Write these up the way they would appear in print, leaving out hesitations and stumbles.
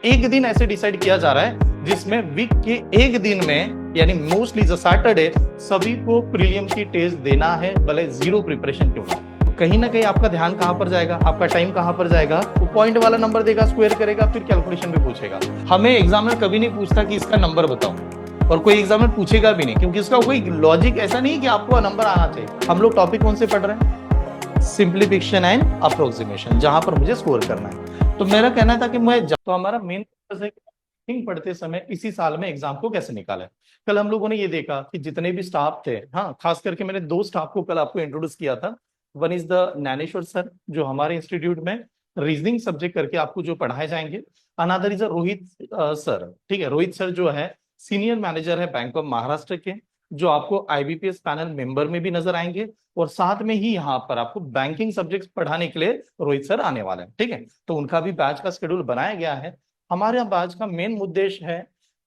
एक दिन ऐसे डिसाइड किया जा रहा है जिसमें वीक के एक दिन में यानी मोस्टली सैटरडे सभी को प्रीलियम की टेस्ट देना है, भले जीरो प्रिपरेशन क्यों ना। कहीं ना कहीं आपका ध्यान कहां पर जाएगा, आपका टाइम कहां पर जाएगा, वो पॉइंट वाला नंबर देगा, स्क्वायर करेगा, फिर कैलकुलेशन भी पूछेगा। हमें एग्जामिनर कभी नहीं पूछता कि इसका नंबर बताओ, और कोई एग्जामिनर पूछेगा भी नहीं, क्योंकि इसका कोई लॉजिक ऐसा नहीं है कि आपको नंबर आना चाहिए। हम लोग टॉपिक कौन से पढ़ रहे हैं? सिंप्लीफिकेशन एंड अप्रोक्सीमेशन, जहां पर मुझे स्कोर करना है। तो मेरा कहना था कि तो हमारा मेन फोकस है कि पढ़ते समय इसी साल में एग्जाम को कैसे निकालें। कल हम लोगों ने ये देखा कि जितने भी स्टाफ थे, हाँ खास करके मैंने दो स्टाफ को कल आपको इंट्रोड्यूस किया था। One is the Dnyaneshwar sir, जो हमारे इंस्टीट्यूट में रीजनिंग सब्जेक्ट करके आपको जो पढ़ाए जाएंगे। अनदर इज रोहित सर, ठीक है। रोहित सर जो है सीनियर मैनेजर है बैंक ऑफ महाराष्ट्र के, जो आपको आईबीपीएस पैनल मेंबर में भी नजर आएंगे, और साथ में ही यहाँ पर आपको बैंकिंग सब्जेक्ट्स पढ़ाने के लिए रोहित सर आने वाले हैं, ठीक है। तो उनका भी बैच का शेड्यूल बनाया गया है। हमारे यहाँ बैच का मेन उद्देश्य है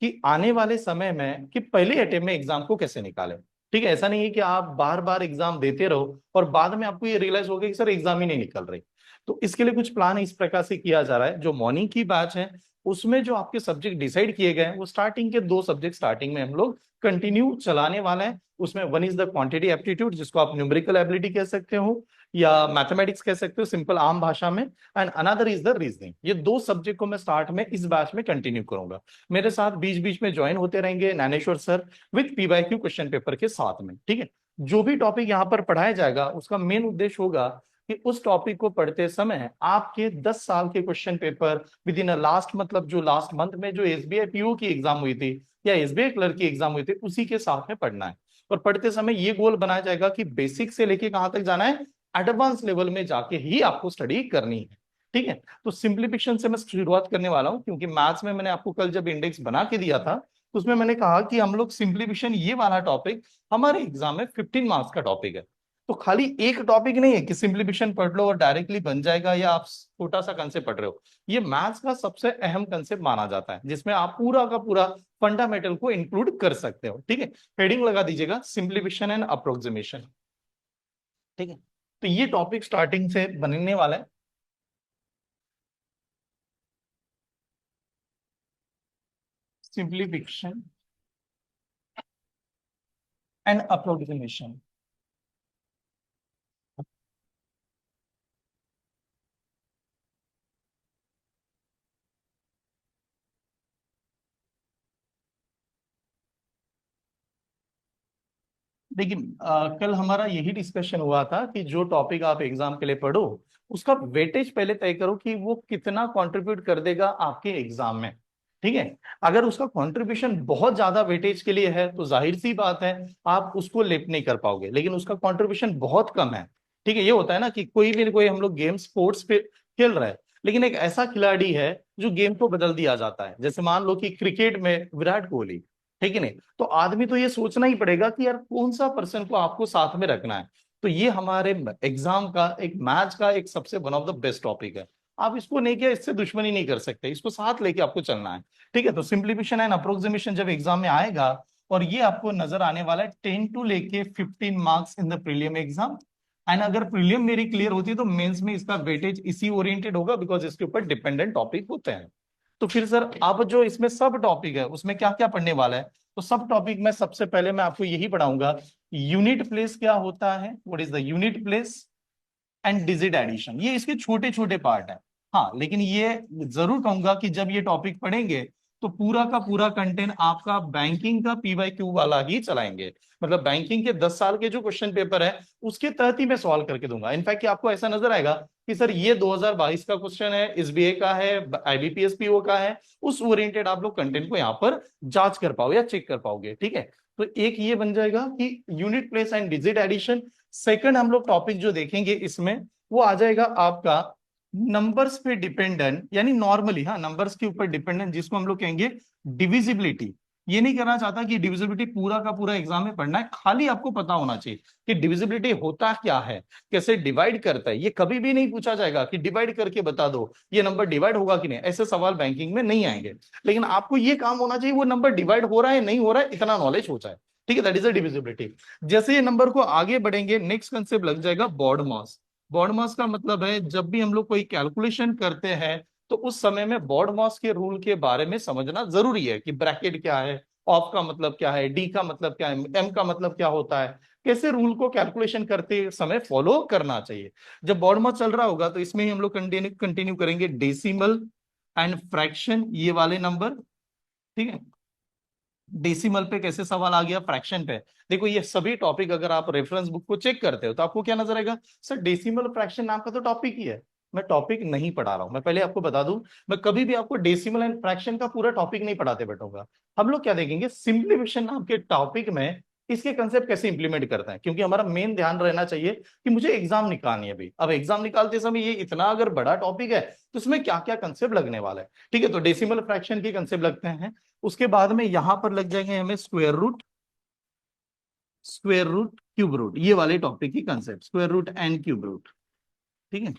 कि आने वाले समय में कि पहले अटेम्प्ट में एग्जाम को कैसे निकालें, ठीक है। ऐसा नहीं है कि आप बार बार एग्जाम देते रहो और बाद में आपको ये रियलाइज हो गया कि सर एग्जाम ही नहीं निकल रही। तो इसके लिए कुछ प्लान इस प्रकार से किया जा रहा है। जो मॉर्निंग की बैच है उसमें जो आपके सब्जेक्ट डिसाइड किए गए हैं, वो स्टार्टिंग के दो सब्जेक्ट स्टार्टिंग में हम लोग कंटिन्यू चलाने वाला है। उसमें one is the quantity aptitude, जिसको आप न्यूमेरिकल एबिलिटी कह सकते हो या मैथमेटिक्स कह सकते हो सिंपल आम भाषा में, and another is the reasoning. ये दो सब्जेक्ट को मैं स्टार्ट में इस बैच में कंटिन्यू करूंगा। मेरे साथ बीच बीच में ज्वाइन होते रहेंगे Dnyaneshwar sir with PYQ question paper के साथ में, ठीक है। जो भी टॉपिक यहाँ पर पढ़ाया जाएगा उसका मेन उद्देश्य होगा कि उस टॉपिक को पढ़ते समय आपके 10 साल के question paper with in last, मतलब जो लास्ट मंथ में जो एसबीआई पीओ की एग्जाम हुई थी या एसबीआई क्लर्क की एग्जाम हुई थी, उसी के साथ में पढ़ना है। और पढ़ते समय ये गोल बनाया जाएगा कि बेसिक से लेके कहां तक जाना है, एडवांस लेवल में जाके ही आपको स्टडी करनी है, ठीक है। तो सिंप्लीफिकेशन से मैं शुरुआत करने वाला हूं, क्योंकि मैथ्स में मैंने आपको कल जब इंडेक्स बना के दिया था तो उसमें मैंने कहा कि हम लोग सिंप्लीफिकेशन ये वाला टॉपिक हमारे एग्जाम में 15 मार्क्स का टॉपिक है। तो खाली एक टॉपिक नहीं है कि सिंप्लीफिकेशन पढ़ लो और डायरेक्टली बन जाएगा, या आप छोटा सा कंसेप्ट पढ़ रहे हो। ये मैथ्स का सबसे अहम कंसेप्ट माना जाता है, जिसमें आप पूरा का पूरा फंडामेंटल को इंक्लूड कर सकते हो, ठीक है। हेडिंग लगा दीजिएगा सिंप्लीफिकेशन एंड अप्रोक्सीमेशन, ठीक है। तो ये टॉपिक स्टार्टिंग से बनने वाला है, सिंप्लीफिकेशन एंड अप्रोक्सीमेशन। देखिए कल हमारा यही डिस्कशन हुआ था कि जो टॉपिक आप एग्जाम के लिए पढ़ो उसका वेटेज पहले तय करो कि वो कितना कंट्रीब्यूट कर देगा आपके एग्जाम में, ठीक है। अगर उसका कंट्रीब्यूशन बहुत ज्यादा वेटेज के लिए है तो जाहिर सी बात है आप उसको लेप नहीं कर पाओगे, लेकिन उसका कंट्रीब्यूशन बहुत कम है, ठीक है। ये होता है ना कि कोई हम लोग गेम स्पोर्ट्स पे खेल रहे हैं, लेकिन एक ऐसा खिलाड़ी है जो गेम को बदल दिया जाता है, जैसे मान लो कि क्रिकेट में विराट कोहली, ठीक है नहीं। तो आदमी तो ये सोचना ही पड़ेगा कि यार कौन सा पर्सन को आपको साथ में रखना है। तो ये हमारे एग्जाम का एक मैच का एक सबसे one of the best topic है। आप इसको नहीं किया, इससे दुश्मनी नहीं कर सकते, इसको साथ लेके आपको चलना है, ठीक है। तो सिंप्लीफिकेशन एंड अप्रोक्सीमेशन जब एग्जाम में आएगा, और ये आपको नजर आने वाला है 10 टू लेके 15 marks in the prelim exam. And अगर प्रीलियम मेरी क्लियर होती है तो मेंस में इसका वेटेज इसी ओरिएंटेड होगा, बिकॉज इसके ऊपर डिपेंडेंट टॉपिक होते हैं। तो फिर सर अब जो इसमें सब टॉपिक है उसमें क्या क्या पढ़ने वाला है? तो सब टॉपिक में सबसे पहले मैं आपको यही पढ़ाऊंगा, यूनिट प्लेस क्या होता है, what is the unit place, and digit addition. ये इसके छोटे छोटे पार्ट है। हाँ लेकिन ये जरूर कहूंगा कि जब ये टॉपिक पढ़ेंगे तो पूरा का पूरा कंटेंट आपका बैंकिंग का पीवाईक्यू वाला ही चलाएंगे। मतलब बैंकिंग के 10 साल के जो क्वेश्चन पेपर है उसके तहत ही मैं सॉल्व करके दूंगा। इनफैक्ट आपको ऐसा नजर आएगा कि सर ये 2022 का क्वेश्चन है, एसबीआई का है, आईबीपीएस पीओ का है, उस ओरिएंटेड आप लोग कंटेंट को यहाँ पर जांच कर पाओगे या चेक कर पाओगे, ठीक है। तो एक ये बन जाएगा कि unit place and digit addition. Second हम लोग टॉपिक जो देखेंगे इसमें वो आ जाएगा आपका नंबर्स पे डिपेंडेंट, यानी नॉर्मली हाँ नंबर्स के ऊपर डिपेंडेंट, जिसको हम लोग कहेंगे डिविजिबिलिटी। ये नहीं करना चाहता कि डिविजिबिलिटी पूरा का पूरा एग्जाम में पढ़ना है, खाली आपको पता होना चाहिए कि डिविजिबिलिटी होता क्या है, कैसे डिवाइड करता है। ये कभी भी नहीं पूछा जाएगा कि डिवाइड करके बता दो ये नंबर डिवाइड होगा कि नहीं, ऐसे सवाल बैंकिंग में नहीं आएंगे। लेकिन आपको ये काम होना चाहिए वो नंबर डिवाइड हो रहा है नहीं हो रहा है इतना नॉलेज हो जाए, ठीक है। That is a divisibility. जैसे ये नंबर को आगे बढ़ेंगे नेक्स्ट कंसेप्ट लग जाएगा बॉड मास। बॉड मास का मतलब है जब भी हम लोग कोई कैलकुलेशन करते हैं तो उस समय में BODMAS के रूल के बारे में समझना जरूरी है कि ब्रैकेट क्या है, ऑफ का मतलब क्या है, डी का मतलब क्या है, एम का मतलब क्या होता है, कैसे रूल को कैलकुलेशन करते समय फॉलो करना चाहिए। जब BODMAS चल रहा होगा तो इसमें ही हम लोग कंटिन्यू करेंगे डेसिमल एंड फ्रैक्शन, ये वाले नंबर। ठीक है, डेसिमल पे कैसे सवाल आ गया, फ्रैक्शन पे। देखो ये सभी टॉपिक अगर आप रेफरेंस बुक को चेक करते हो तो आपको क्या नजर आएगा, सर डेसिमल फ्रैक्शन नाम का तो टॉपिक ही है। मैं टॉपिक नहीं पढ़ा रहा हूं, मैं पहले आपको बता दूं, मैं कभी भी आपको डेसिमल एंड फ्रैक्शन का पूरा टॉपिक नहीं पढ़ाते बैठूंगा। हम लोग क्या देखेंगे, सिंप्लीफिकेशन नाम के टॉपिक में इसके कंसेप्ट कैसे इंप्लीमेंट करते हैं, क्योंकि हमारा मेन ध्यान रहना चाहिए कि मुझे एग्जाम निकालनी है। अभी अब एग्जाम निकालते समय ये इतना अगर बड़ा टॉपिक है तो इसमें क्या क्या कंसेप्ट लगने वाला है। ठीक है, तो डेसिमल फ्रैक्शन के कंसेप्ट लगते हैं। उसके बाद में यहां पर लग जाएंगे हमें square root, square root, cube root, ये वाले टॉपिक की concept, square root and cube root. ठीक है,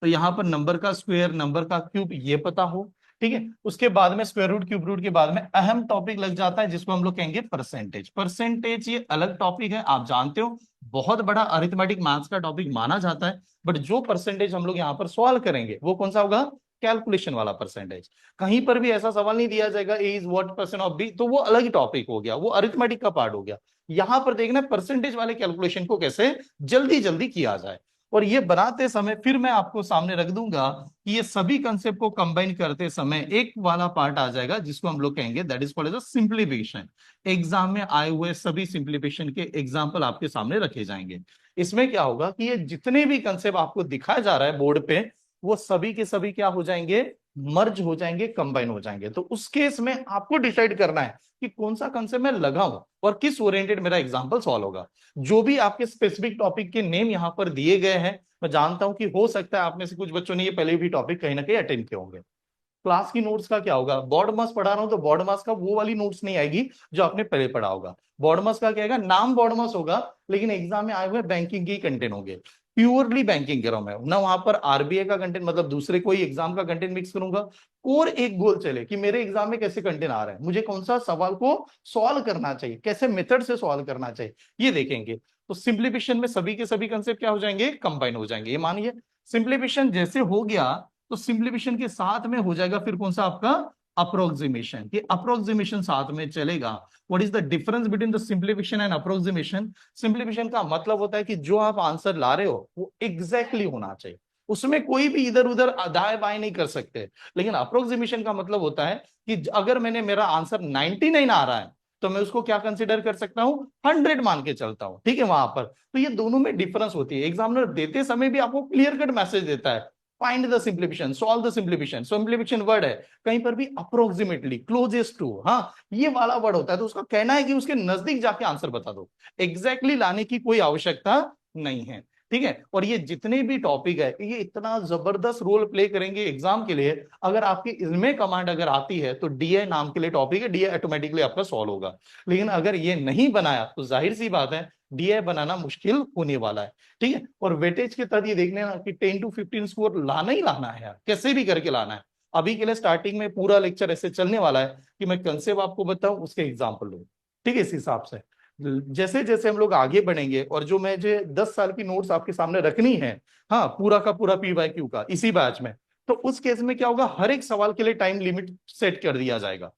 तो यहां पर नंबर का स्क्वायर, नंबर का क्यूब, ये पता हो। ठीक है, उसके बाद में स्क्वायर रूट क्यूब रूट के बाद में अहम टॉपिक लग जाता है जिसको हम लोग कहेंगे परसेंटेज। परसेंटेज ये अलग टॉपिक है, आप जानते हो बहुत बड़ा अरिथमेटिक मैथ्स का टॉपिक माना जाता है। बट जो परसेंटेज हम लोग यहाँ पर सॉल्व करेंगे वो कौन सा होगा, कैलकुलेशन वाला परसेंटेज। कहीं पर भी ऐसा सवाल नहीं दिया जाएगा A is what percent of B, तो वो अलग टॉपिक हो गया, वो अरिथमेटिक का पार्ट हो गया। यहां पर देखना परसेंटेज वाले कैलकुलेशन को कैसे जल्दी जल्दी किया जाए। और ये बनाते समय फिर मैं आपको सामने रख दूंगा कि ये सभी कंसेप्ट को कंबाइन करते समय एक वाला पार्ट आ जाएगा जिसको हम लोग कहेंगे that is called as simplification. Exam में आए हुए सभी सिंप्लीफिकेशन के एग्जाम्पल आपके सामने रखे जाएंगे। इसमें क्या होगा कि ये जितने भी कंसेप्ट आपको दिखाया जा रहा है बोर्ड पे, वो सभी के सभी क्या हो जाएंगे, मर्ज हो जाएंगे, कंबाइन हो जाएंगे। तो उस केस में आपको डिसाइड करना है कि कौन सा कंसेप्ट मैं लगाऊं और किस ओरिएंटेड मेरा एग्जाम्पल सॉल्व होगा। जो भी आपके स्पेसिफिक टॉपिक के नेम यहाँ पर दिए गए हैं, मैं जानता हूं कि हो सकता है आप में से कुछ बच्चों ने ये पहले भी टॉपिक कहीं ना कहीं अटेंड किए होंगे। क्लास की नोट्स का क्या होगा, बोर्ड मास पढ़ा रहा हूं तो बोर्ड मास का वो वाली नोट्स नहीं आएगी जो आपने पहले पढ़ा होगा। बोर्ड मास का क्या आएगा, नाम बोर्ड मास होगा लेकिन एग्जाम में आए हुए बैंकिंग के कंटेंट होंगे, प्योरली बैंकिंग कर रहा हूं मैं ना, वहां पर आरबीआई का कंटेंट मतलब दूसरे कोई एग्जाम का कंटेंट मिक्स करूंगा। और एक गोल चले कि मेरे एग्जाम में कैसे कंटेंट आ रहा है, मुझे कौन सा सवाल को सॉल्व करना चाहिए, कैसे मेथड से सॉल्व करना चाहिए, ये देखेंगे। तो सिंप्लीफिकेशन में सभी के सभी कंसेप्ट क्या हो जाएंगे, कंबाइन हो जाएंगे। ये मानिए सिंप्लीफिकेशन जैसे हो गया तो सिंप्लीफिकेशन के साथ में हो जाएगा फिर कौन सा आपका, अप्रोक्सीमेशन। कि अप्रोक्सीमेशन साथ में चलेगा। What is the difference between the simplification and approximation. Simplification का मतलब होता है कि जो आप आंसर ला रहे हो वो एग्जैक्टली होना चाहिए, उसमें कोई भी इधर उधर दाएं बाएं नहीं कर सकते। लेकिन अप्रोक्सीमेशन का मतलब होता है कि अगर मैंने मेरा आंसर 99 आ रहा है तो मैं उसको क्या कंसिडर कर सकता हूं, 100 मान के चलता हूं। ठीक है, वहां पर तो ये दोनों में डिफरेंस होती है। एग्जामिनर देते समय भी आपको क्लियर कट मैसेज देता है, find the simplification, solve the simplification. Simplification word है, कहीं पर भी अप्रोक्सीमेटली, क्लोजेस्ट टू, हाँ ये वाला वर्ड होता है। तो उसका कहना है कि उसके नजदीक जाके आंसर बता दो, एग्जैक्टली लाने की कोई आवश्यकता नहीं है। ठीक है, और ये जितने भी टॉपिक है ये इतना जबरदस्त रोल प्ले करेंगे एग्जाम के लिए। अगर आपकी इनमें कमांड अगर आती है तो डीआई नाम के लिए टॉपिक है, डीआई ऑटोमेटिकली आपका सॉल्व होगा। लेकिन अगर ये नहीं बनाया तो जाहिर सी बात है डीआई बनाना मुश्किल होने वाला है। ठीक है, और वेटेज के तहत ये देखने ना कि 10 to 15 स्कोर लाना ही लाना है यार, कैसे भी करके लाना है। अभी के लिए स्टार्टिंग में पूरा लेक्चर ऐसे चलने वाला है कि मैं कंसेप्ट आपको बताऊं, उसके एग्जाम्पल लूं। ठीक है, इस हिसाब से जैसे जैसे हम लोग आगे बढ़ेंगे और जो मैं जो 10 साल की नोट्स आपके सामने रखनी है, हाँ पूरा का पूरा पीवाईक्यू का इसी बैच में, तो उस केस में क्या होगा, हर एक सवाल के लिए टाइम लिमिट सेट कर दिया जाएगा।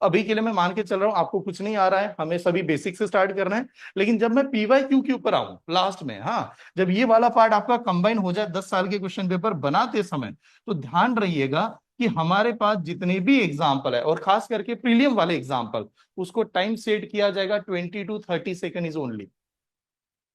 अभी के लिए मैं मान के चल रहा हूं आपको कुछ नहीं आ रहा है, हमें सभी बेसिक से स्टार्ट करना है। लेकिन जब मैं पीवाईक्यू के ऊपर आऊं लास्ट में, हाँ जब ये वाला पार्ट आपका कंबाइन हो जाए 10 साल के क्वेश्चन पेपर बनाते समय, तो ध्यान रहिएगा कि हमारे पास जितने भी एग्जाम्पल है और खास करके प्रीलियम वाले एग्जाम्पल, उसको टाइम सेट किया जाएगा 20 to 30 सेकेंड इज ओनली।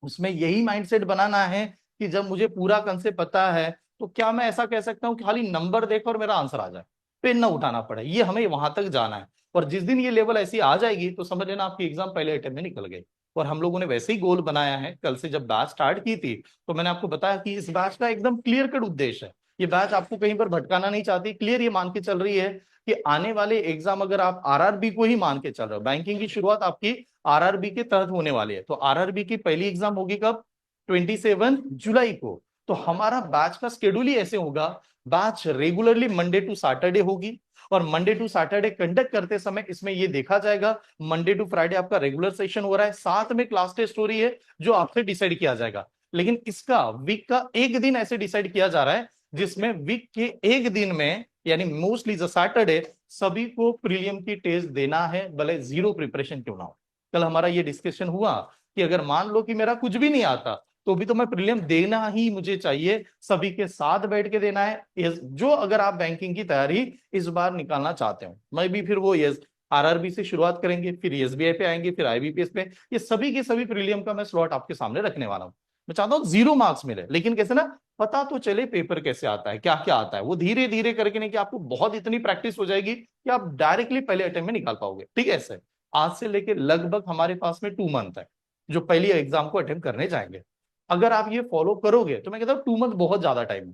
उसमें यही माइंडसेट बनाना है कि जब मुझे पूरा कंसेप्ट पता है तो क्या मैं ऐसा कह सकता हूं कि खाली नंबर देखो और मेरा आंसर आ जाए, पेन ना उठाना पड़े, ये हमें वहां तक जाना है। और जिस दिन ये लेवल ऐसी आ जाएगी तो समझ लेना आपकी एग्जाम पहले अटेम्प्ट में निकल गई। और हम लोगों ने वैसे ही गोल बनाया है, कल से जब बैच स्टार्ट की थी तो मैंने आपको बताया कि इस बैच का एकदम क्लियर कट उद्देश्य है, ये बैच आपको कहीं पर भटकाना नहीं चाहती, क्लियर ये मान के चल रही है कि आने वाले एग्जाम अगर आप आरआरबी को ही मान के चल रहे हो, बैंकिंग की शुरुआत आपकी आरआरबी के तहत होने वाली है। तो आरआरबी की पहली एग्जाम होगी कब, 27 जुलाई को। तो हमारा बैच का शेड्यूल ही ऐसे होगा, batch regularly Monday to Saturday होगी। और मंडे टू सैटरडे कंडक्ट करते समय इसमें ये देखा जाएगा मंडे टू फ्राइडे आपका रेगुलर सेशन हो रहा है, साथ में क्लास टेस्ट हो रही है जो आपसे डिसाइड किया जाएगा। लेकिन इसका वीक का एक दिन ऐसे डिसाइड किया जा रहा है जिसमें वीक के एक दिन में यानी मोस्टली सैटरडे सभी को प्रीलियम की टेस्ट देना है, भले जीरो प्रिपरेशन क्यों ना हो। कल हमारा ये डिस्कशन हुआ कि अगर मान लो कि मेरा कुछ भी नहीं आता तो भी तो मैं प्रीलियम देना ही मुझे चाहिए, सभी के साथ बैठ के देना है। जो अगर आप बैंकिंग की तैयारी इस बार निकालना चाहते हो, मैं भी फिर वो यस आरआरबी से शुरुआत करेंगे, फिर एसबीआई पे आएंगे, फिर आईबीपीएस पे, ये सभी के सभी प्रीलियम का मैं स्लॉट आपके सामने रखने वाला हूं। मैं चाहता हूं जीरो मार्क्स मिले, लेकिन कैसे ना, पता तो चले पेपर कैसे आता है, क्या क्या आता है, वो धीरे धीरे करके नहीं कि आपको बहुत इतनी प्रैक्टिस हो जाएगी कि आप डायरेक्टली पहले अटेम्प्ट में निकाल पाओगे। ठीक है, ऐसे आज से लेके लगभग हमारे पास में 2 मंथ है जो पहली एग्जाम को अटेम्प्ट करने जाएंगे। अगर आप ये फॉलो करोगे तो मैं कहता हूँ 2 मंथ बहुत ज्यादा टाइम है।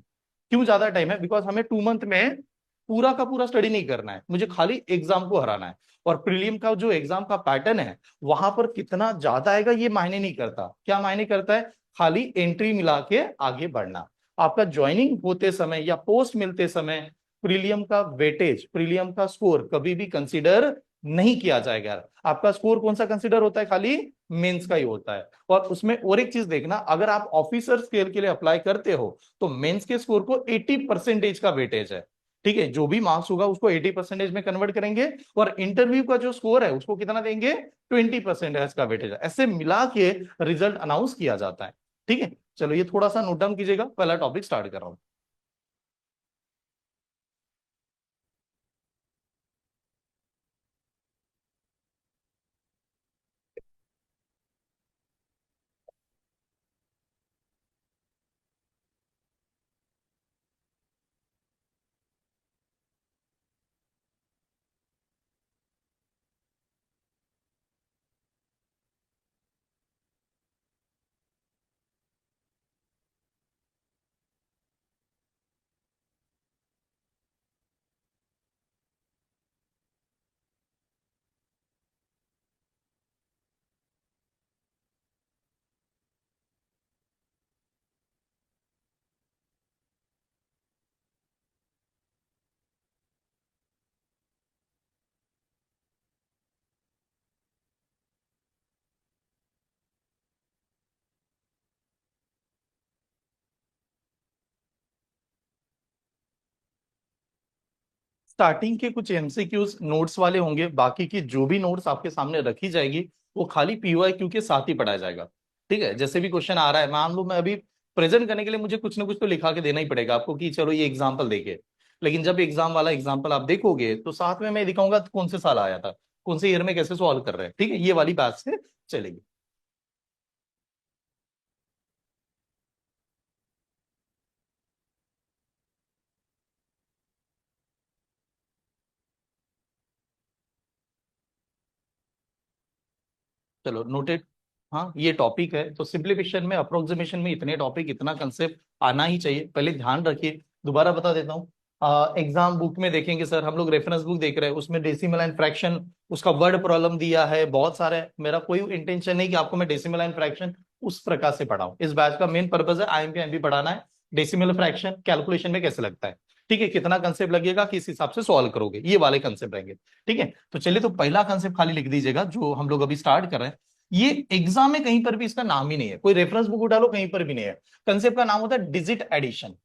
क्यों ज्यादा टाइम है? बिकॉज हमें 2 मंथ में पूरा का पूरा स्टडी नहीं करना है, मुझे खाली एग्जाम को हराना है। और प्रीलियम का जो एग्जाम का पैटर्न है वहां पर कितना ज्यादा आएगा ये मायने नहीं करता। क्या मायने करता है? खाली एंट्री मिला के आगे बढ़ना। आपका ज्वाइनिंग होते समय या पोस्ट मिलते समय प्रीलियम का वेटेज, प्रीलियम का स्कोर कभी भी कंसीडर नहीं किया जाएगा। आपका स्कोर कौन सा कंसीडर होता है? खाली मेंस का ही होता है। और उसमें और एक चीज देखना, अगर आप ऑफिसर स्केल के लिए अप्लाई करते हो तो मेंस के स्कोर को 80% का वेटेज है। ठीक है, जो भी मार्क्स होगा उसको 80% में कन्वर्ट करेंगे, और इंटरव्यू का जो स्कोर है उसको कितना देंगे? 20% है इसका वेटेज। ऐसे मिला के रिजल्ट अनाउंस किया जाता है। ठीक है, चलो ये थोड़ा सा नोट डाउन कीजिएगा, पहला टॉपिक स्टार्ट कर रहा हूं। स्टार्टिंग के कुछ एमसीक्यूज नोट्स वाले होंगे, बाकी की जो भी नोट्स आपके सामने रखी जाएगी वो खाली पीओआईक्यू के साथ ही पढ़ाया जाएगा। ठीक है, जैसे भी क्वेश्चन आ रहा है, मान लो मैं अभी प्रेजेंट करने के लिए मुझे कुछ ना कुछ तो लिखा के देना ही पड़ेगा आपको कि चलो ये एग्जाम्पल देके, लेकिन जब एग्जाम वाला एग्जाम्पल आप देखोगे तो साथ में मैं दिखाऊंगा कौन से साल आया था, कौन से ईयर में कैसे सॉल्व कर रहे हैं। ठीक है, ये वाली बात से चलेगी। चलो नोटेड। हाँ, ये टॉपिक है तो सिंप्लीफिकेशन में, अप्रोक्सीमेशन में इतने टॉपिक, इतना कंसेप्ट आना ही चाहिए। पहले ध्यान रखिए, दोबारा बता देता हूँ। एग्जाम बुक में देखेंगे सर, हम लोग रेफरेंस बुक देख रहे हैं, उसमें डेसिमल एंड फ्रैक्शन उसका वर्ड प्रॉब्लम दिया है बहुत सारे। मेरा कोई इंटेंशन नहीं कि आपको मैं डेसिमल एंड फ्रैक्शन उस प्रकार से पढ़ाऊं। इस बैच का मेन पर्पज है आईएमपी एमपी पढ़ाना है। डेसिमल फ्रैक्शन कैलकुलेशन में कैसे लगता है, ठीक है, कितना कंसेप्ट लगेगा, किस हिसाब से सॉल्व करोगे, ये वाले कंसेप्ट रहेंगे। ठीक है, तो चलिए, तो पहला कंसेप्ट खाली लिख दीजिएगा जो हम लोग अभी स्टार्ट कर रहे हैं। ये एग्जाम में कहीं पर भी इसका नाम ही नहीं है, कोई रेफरेंस बुक उठा लो कहीं पर भी नहीं है। कंसेप्ट का नाम होता है डिजिट एडिशन।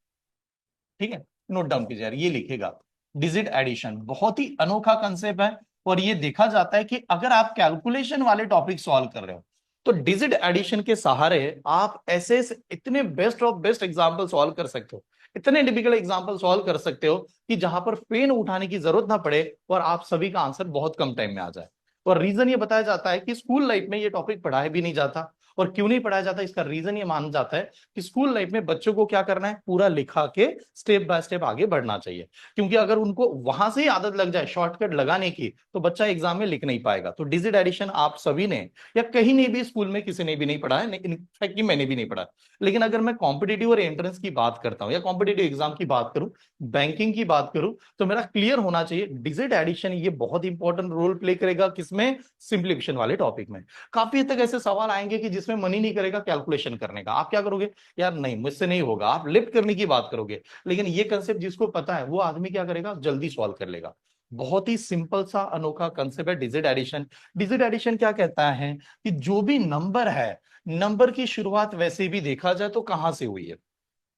ठीक है, नोट डाउन कीजिए यार, ये लिखेगा। डिजिट एडिशन बहुत ही अनोखा कंसेप्ट है, और ये देखा जाता है कि अगर आप कैलकुलेशन वाले टॉपिक सॉल्व कर रहे हो तो डिजिट एडिशन के सहारे आप ऐसे ऐसे इतने best of best example solve कर सकते हो, इतने डिफिकल्ट एग्जाम्पल सॉल्व कर सकते हो कि जहां पर पेन उठाने की जरूरत ना पड़े और आप सभी का आंसर बहुत कम टाइम में आ जाए। और रीजन ये बताया जाता है कि स्कूल लाइफ में ये टॉपिक पढ़ाया भी नहीं जाता। और क्यों नहीं पढ़ाया जाता, इसका रीजन ये माना जाता है कि स्कूल लाइफ में बच्चों को क्या करना है, पूरा लिखा के स्टेप बाय स्टेप आगे बढ़ना चाहिए। क्योंकि अगर उनको वहां से ही आदत लग जाए शॉर्टकट लगाने की तो बच्चा एग्जाम में लिख नहीं पाएगा। तो डिजिट एडिशन आप सभी ने या कहीं ने भी स्कूल में किसी ने भी नहीं पढ़ा है, इनफैक्ट कि मैंने भी नहीं पढ़ा। लेकिन अगर मैं कॉम्पिटेटिव और एंट्रेंस की बात करता हूँ या कॉम्पिटेटिव एग्जाम की बात करूं, बैंकिंग की बात करूं, तो मेरा क्लियर होना चाहिए डिजिट एडिशन ये बहुत इंपॉर्टेंट रोल प्ले करेगा। किसमें? सिंप्लीफिकेशन वाले टॉपिक में। काफी हद तक ऐसे सवाल आएंगे कि जिसमें मन ही नहीं करेगा कैलकुलेशन करने का, आप क्या करोगे? यार नहीं, मुझसे नहीं होगा, आप लिफ्ट करने की बात करोगे। लेकिन ये कंसेप्ट जिसको पता है वो आदमी क्या करेगा, जल्दी सॉल्व कर लेगा। बहुत ही सिंपल सा अनोखा कंसेप्ट है डिजिट एडिशन। डिजिट एडिशन क्या कहता है कि जो भी नंबर है, नंबर की शुरुआत वैसे भी देखा जाए तो कहां से हुई है?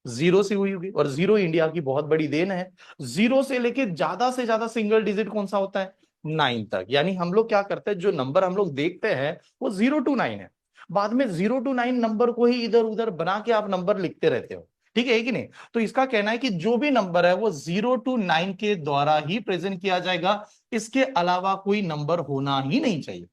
जीरो से हुई होगी, और जीरो इंडिया की बहुत बड़ी देन है। जीरो से लेके ज्यादा से ज्यादा सिंगल डिजिट कौन सा होता है? 9 तक। यानी हम लोग क्या करते हैं, जो नंबर हम लोग देखते हैं वो 0 to 9 है। बाद में 0 to 9 नंबर को ही इधर उधर बना के आप नंबर लिखते रहते हो, ठीक है कि नहीं? तो इसका कहना है कि जो भी नंबर है वो 0 to 9 के द्वारा ही प्रेजेंट किया जाएगा, इसके अलावा कोई नंबर होना ही नहीं चाहिए,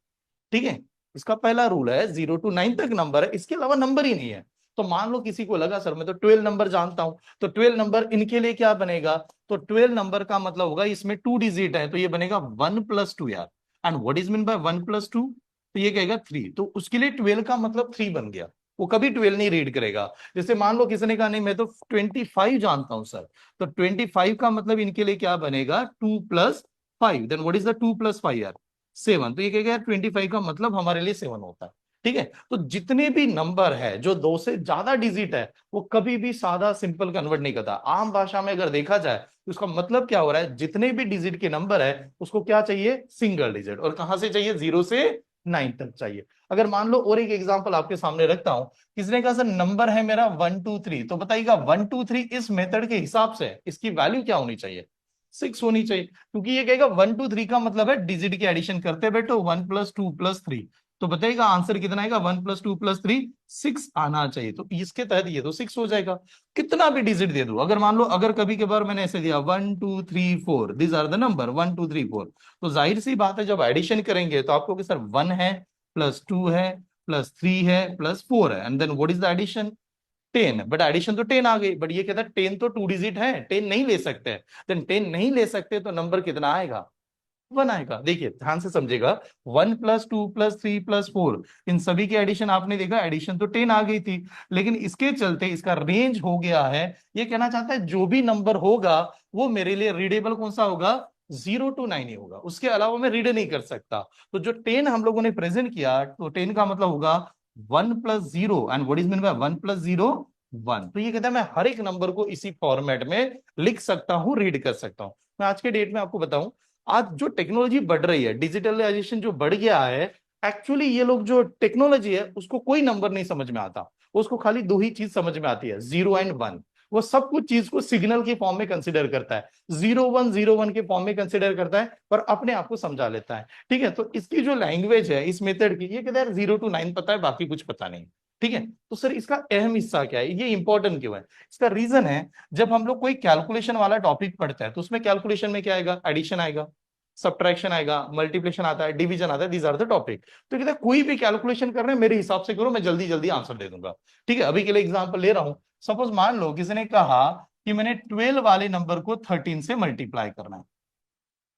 ठीक है? इसका पहला रूल है 0 to 9 तक नंबर है, इसके अलावा नंबर ही नहीं है। तो मान लो किसी को लगा सर मैं तो 12 नंबर जानता हूं, तो 12 नंबर इनके लिए क्या बनेगा? तो 12 नंबर का मतलब होगा इसमें 2 डिजिट है, तो ये बनेगा 1 + 2 यार। And what is mean by 1 + 2? तो ये कहेगा 3, तो उसके लिए 12 का मतलब 3 बन गया। वो कभी 12 नहीं रीड करेगा। जैसे मान लो किसी ने कहा नहीं मैं तो 25 जानता हूं सर, तो 25 का मतलब इनके लिए क्या बनेगा? 2 + 5। देन व्हाट इज द 2 + 5 यार? 7। तो ये कहेगा यार 25 का मतलब हमारे लिए 7 होता है, ठीक है? तो जितने भी नंबर है जो 2 से ज्यादा डिजिट है, वो कभी भी सादा सिंपल कन्वर्ट नहीं करता। आम भाषा में अगर देखा जाए तो उसका मतलब क्या हो रहा है, जितने भी डिजिट के नंबर है उसको क्या चाहिए? Single digit. और कहां से चाहिए? 0 से 9 तक चाहिए। अगर मान लो और एक एग्जांपल आपके सामने रखता हूं, किसने कहा सर नंबर है मेरा 1 2 3, तो बताइएगा 1 2 3 इस मेथड के हिसाब से इसकी वैल्यू क्या होनी चाहिए? 6 होनी चाहिए, क्योंकि ये कहेगा 1 2 3 का मतलब है डिजिट की एडिशन करते बैठो, 1 + 2 + 3। तो बताइएगा आंसर कितना आएगा? 1 + 2 + 3 6 आना चाहिए। तो इसके तहत ये तो 6 हो जाएगा। कितना भी डिजिट दे दो, अगर मान लो अगर कभी कभार मैंने ऐसे दिया 1 2 3 4, दिस आर द नंबर 1 2 3 4, तो जाहिर सी बात है जब एडिशन करेंगे तो आपको कि सर 1 है, +2 है, +3 है, +4 है, and then what is the addition? 10। But addition तो 10 आ गई, बट ये कहता है 10 तो 2 डिजिट है, 10 नहीं ले सकते। देन 10 नहीं ले सकते तो नंबर कितना आएगा? 1 आएगा। देखिए ध्यान से समझेगा, 1 + 2 + 3 + 4, इन सभी की एडिशन आपने देखा, एडिशन तो 10 आ गई थी, लेकिन इसके चलते इसका रेंज हो गया है। ये कहना चाहता है जो भी नंबर होगा वो मेरे लिए रीडेबल कौन सा होगा? 0 to 9 ही होगा, उसके अलावा मैं रीड नहीं कर सकता। तो जो 10 हम लोगों ने प्रेजेंट किया, तो 10 का मतलब होगा 1 + 0, and what is mean by 1 + 0? 1। तो ये कहता है मैं हर एक नंबर को इसी फॉर्मेट में लिख सकता हूं, रीड कर सकता हूं। मैं आज के डेट में आपको बताऊं, आज जो टेक्नोलॉजी बढ़ रही है, डिजिटलाइजेशन जो बढ़ गया है, एक्चुअली ये लोग जो टेक्नोलॉजी है उसको कोई नंबर नहीं समझ में आता। उसको खाली दो ही चीज समझ में आती है, 0 एंड 1। वो सब कुछ चीज को सिग्नल के फॉर्म में कंसिडर करता है, 0 1 0 1 के फॉर्म में कंसिडर करता है, और अपने आप को समझा लेता है, ठीक है? तो इसकी जो लैंग्वेज है इस मेथड की, ये कहता है 0 to 9 पता है, बाकी कुछ पता नहीं, ठीक है? तो सर इसका अहम हिस्सा क्या है, ये इंपॉर्टेंट क्यों है? इसका रीजन है, जब हम लोग कोई कैलकुलेशन वाला टॉपिक पढ़ते हैं तो उसमें कैलकुलेशन में क्या आएगा? एडिशन आएगा, सब्ट्रैक्शन आएगा, मल्टीप्लिकेशन आता है, डिवीजन आता है, दीज आर द टॉपिक। तो कहते हैं कोई भी कैलकुलेशन कर रहे हैं मेरे हिसाब से करो, मैं जल्दी जल्दी आंसर दे दूंगा, ठीक है? अभी के लिए एग्जांपल ले रहा हूं। सपोज मान लो किसी ने कहा कि मैंने 12 वाले नंबर को 13 से मल्टीप्लाई करना है,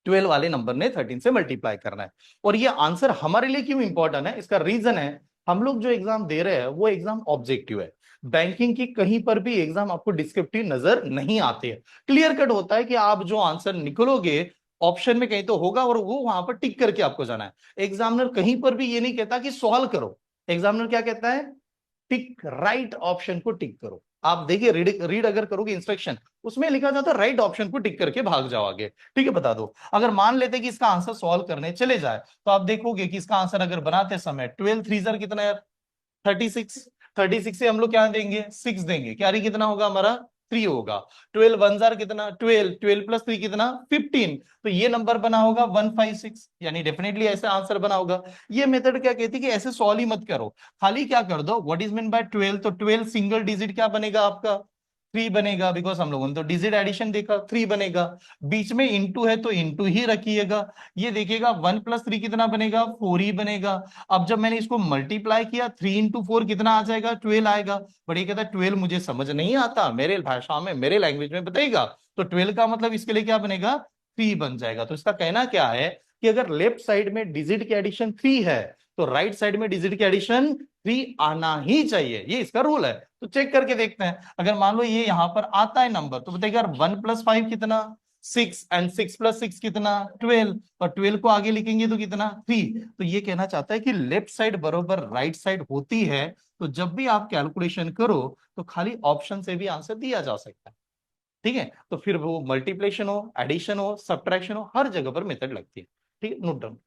12 वाले नंबर ने 13 से मल्टीप्लाई करना है। और ये आंसर हमारे लिए क्यों इंपॉर्टेंट है? इसका रीजन है, हम लोग जो एग्जाम दे रहे हैं वो एग्जाम ऑब्जेक्टिव है। बैंकिंग की कहीं पर भी एग्जाम आपको डिस्क्रिप्टिव नजर नहीं आती है। क्लियर कट होता है कि आप जो आंसर निकलोगे ऑप्शन में कहीं तो होगा, और वो वहां पर टिक करके आपको जाना है। एग्जामिनर कहीं पर भी ये नहीं कहता कि सॉल्व करो। एग्जामिनर क्या कहता है? टिक राइट ऑप्शन को टिक करो। आप देखिए रीड रीड अगर करोगे इंस्ट्रक्शन, उसमें लिखा जाता है राइट ऑप्शन को टिक करके भाग जाओ आगे, ठीक है? बता दो, अगर मान लेते कि इसका आंसर सॉल्व करने चले जाए, तो आप देखोगे कि इसका आंसर अगर बनाते समय 12 3 जार कितना यार? 36। 36 से हम लोग क्या देंगे? 6 देंगे, कैरी कितना होगा हमारा? 3 होगा। 12 1 जार कितना? 12, 12 + 3 कितना? 15। तो ये नंबर बना होगा 156, यानी डेफिनेटली ऐसे आंसर बना होगा। ये मेथड क्या कहती है कि ऐसे सॉल्व ही मत करो, खाली क्या कर दो, व्हाट इज मीन बाय 12? तो 12 सिंगल डिजिट क्या बनेगा आपका? 3 बनेगा, बिकॉज हम लोगों ने तो डिजिट एडिशन देखा, 3 बनेगा। बीच में इंटू है तो इंटू ही रखिएगा। ये देखिएगा 1 + 3 कितना बनेगा? 4 ही बनेगा। अब जब मैंने इसको मल्टीप्लाई किया, 3 × 4 कितना आ जाएगा? 12 आएगा। बट ये कहता है 12 मुझे समझ नहीं आता, मेरे भाषा में मेरे लैंग्वेज में बताइएगा। तो 12 का मतलब इसके लिए क्या बनेगा? 3 बन जाएगा। तो इसका कहना क्या है कि अगर लेफ्ट साइड में डिजिट की एडिशन 3 है, तो राइट साइड में डिजिट की एडिशन 3 आना ही चाहिए, ये इसका रूल है। तो चेक करके देखते हैं, अगर मान लो ये यहां पर आता है नंबर, तो बताइए यार 1 + 5 कितना? 6, एंड 6 + 6 कितना? 12, और 12 को आगे लिखेंगे तो कितना? 3। तो ये कहना चाहता है कि लेफ्ट साइड बरोबर राइट साइड होती है। तो जब भी आप कैलकुलेशन करो तो खाली ऑप्शन से भी आंसर दिया जा सकता है, ठीक है? तो फिर वो मल्टीप्लिकेशन हो, एडिशन हो, सब्ट्रैक्शन हो, हर जगह पर मेथड लगती है, ठीक है? Note down.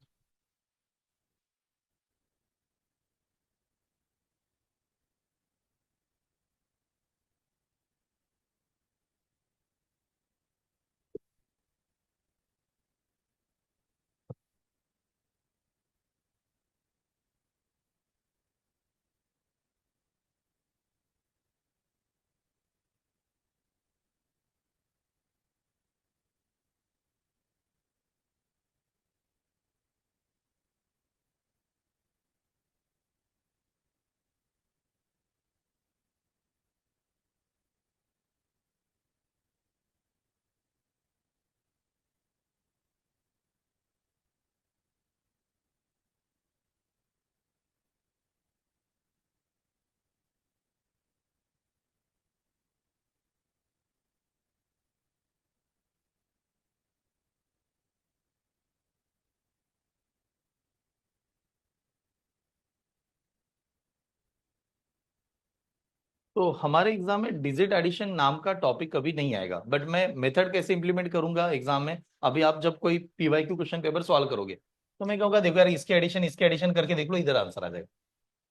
तो हमारे एग्जाम में डिजिट एडिशन नाम का टॉपिक कभी नहीं आएगा, बट मैं मेथड कैसे इंप्लीमेंट करूंगा एग्जाम में। अभी आप जब कोई पीवाईक्यू क्वेश्चन पेपर सॉल्व करोगे तो मैं कहूंगा देखो यार इसके एडिशन करके देख लो, इधर आंसर आ जाएगा।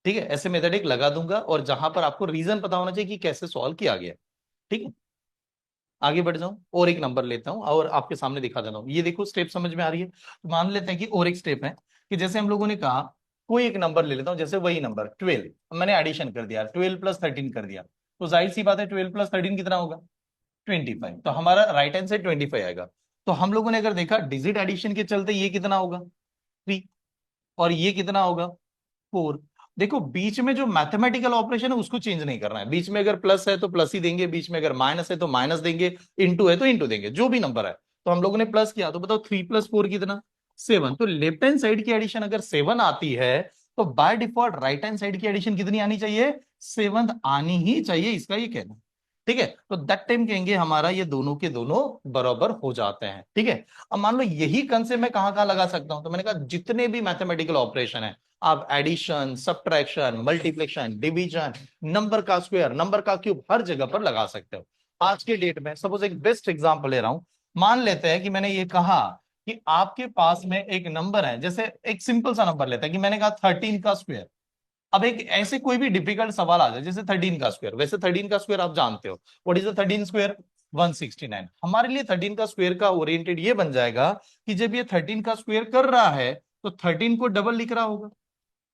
ठीक है, ऐसे मेथड एक लगा दूंगा और जहां पर आपको रीजन पता होना चाहिए कि कैसे सॉल्व किया गया। ठीक है, आगे बढ़ जाऊं और एक नंबर लेता हूं और आपके सामने दिखा देता हूं। ये देखो स्टेप समझ में आ रही है, तो मान लेते हैं कि और एक स्टेप है कि जैसे हम लोगों ने कहा कोई एक नंबर ले लेता हूं, जैसे वही नंबर 12, मैंने एडिशन कर दिया, 12 + 13 कर दिया, तो जाहिर सी बात है 12 + 13 कितना होगा, 25। तो हमारा राइट हैंड से 25 आएगा। तो हम लोगों ने अगर देखा डिजिट एडिशन के चलते ये कितना होगा, 3, और ये कितना होगा, 4। देखो बीच में जो मैथमेटिकल ऑपरेशन है उसको चेंज नहीं करना है, बीच में अगर प्लस है तो प्लस ही देंगे, बीच में अगर माइनस है तो माइनस देंगे, इंटू है तो इंटू देंगे, जो भी नंबर है। तो हम लोगों ने प्लस किया, तो बताओ 3 + 4 कितना, 7। तो लेफ्ट हैंड साइड की एडिशन अगर 7 आती है तो by default right hand side की एडिशन कितनी आनी चाहिए, 7 आनी ही चाहिए, इसका ये कहना। ठीक है, तो दैट टाइम कहेंगे हमारा ये दोनों के दोनों बराबर हो जाते हैं। ठीक है, अब मान लो यही कंसेप्ट मैं कहां कहां लगा सकता हूं, तो मैंने कहा जितने भी मैथमेटिकल ऑपरेशन है, आप addition, subtraction, multiplication, division, number का स्क्वायर, नंबर का क्यूब, हर जगह पर लगा सकते हो। आज के डेट में सपोज एक बेस्ट एग्जांपल ले रहा हूं, मान लेते हैं कि मैंने ये कहा कि आपके पास में एक नंबर है, जैसे एक सिंपल सा नंबर लेता है कि मैंने कहा 13 का स्क्वायर। अब एक ऐसे कोई भी डिफिकल्ट सवाल आ जाए जैसे 13 का स्क्वायर, वैसे 13 का स्क्वायर आप जानते हो, व्हाट इज द 13 स्क्वायर, 169। हमारे लिए 13 का स्क्वायर का ओरिएंटेड ये बन जाएगा कि जब ये 13 का स्क्वायर कर रहा है तो 13 को डबल लिख रहा होगा,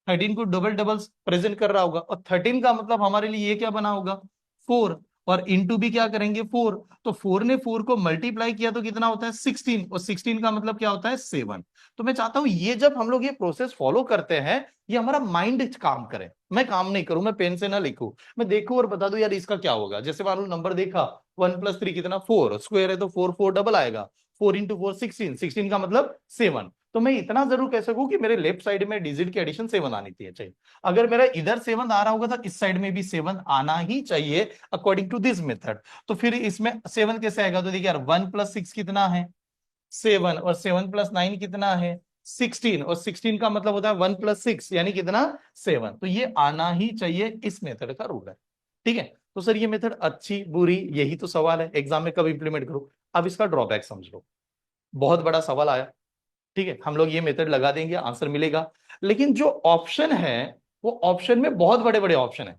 13 को डबल डबल प्रेजेंट कर रहा होगा, और 13 का मतलब हमारे लिए ये क्या बना होगा, 4। और इंटू भी क्या करेंगे, 4। तो 4 ने 4 को मल्टीप्लाई किया तो कितना होता है, 16, और 16 का मतलब क्या होता है, 7। तो मैं चाहता हूं ये जब हम लोग ये प्रोसेस फॉलो करते हैं, ये हमारा माइंड काम करे, मैं काम नहीं करूं, मैं पेन से ना लिखूं, मैं देखूं और बता दूं यार इसका क्या होगा। जैसे मान लो नंबर देखा 1 + 3 कितना, 4, स्क्वायर है तो 4 4 डबल आएगा, 4 × 4 16, 16 का मतलब 7। तो मैं इतना जरूर कह सकूं कि मेरे लेफ्ट साइड में डिजिट की एडिशन 7 आनी चाहिए। अगर मेरा इधर 7 आ रहा होगा तो इस साइड में भी 7 आना ही चाहिए अकॉर्डिंग टू दिस मेथड। तो फिर इसमें 7 कैसे आएगा, तो देखिए यार 1 + 6 कितना है, 7, और 7 + 9 कितना है, 16, और 16 का मतलब होता है 1 + 6 यानी कितना, 7। तो ये आना ही चाहिए, इस मेथड का रूल है। ठीक है, तो सर ये मेथड अच्छी बुरी यही तो सवाल है, एग्जाम में कब इंप्लीमेंट करो। अब इसका ड्रॉबैक समझ लो, बहुत बड़ा सवाल आया। ठीक है, हम लोग ये मेथड लगा देंगे, आंसर मिलेगा, लेकिन जो ऑप्शन है वो ऑप्शन में बहुत बड़े बड़े ऑप्शन है।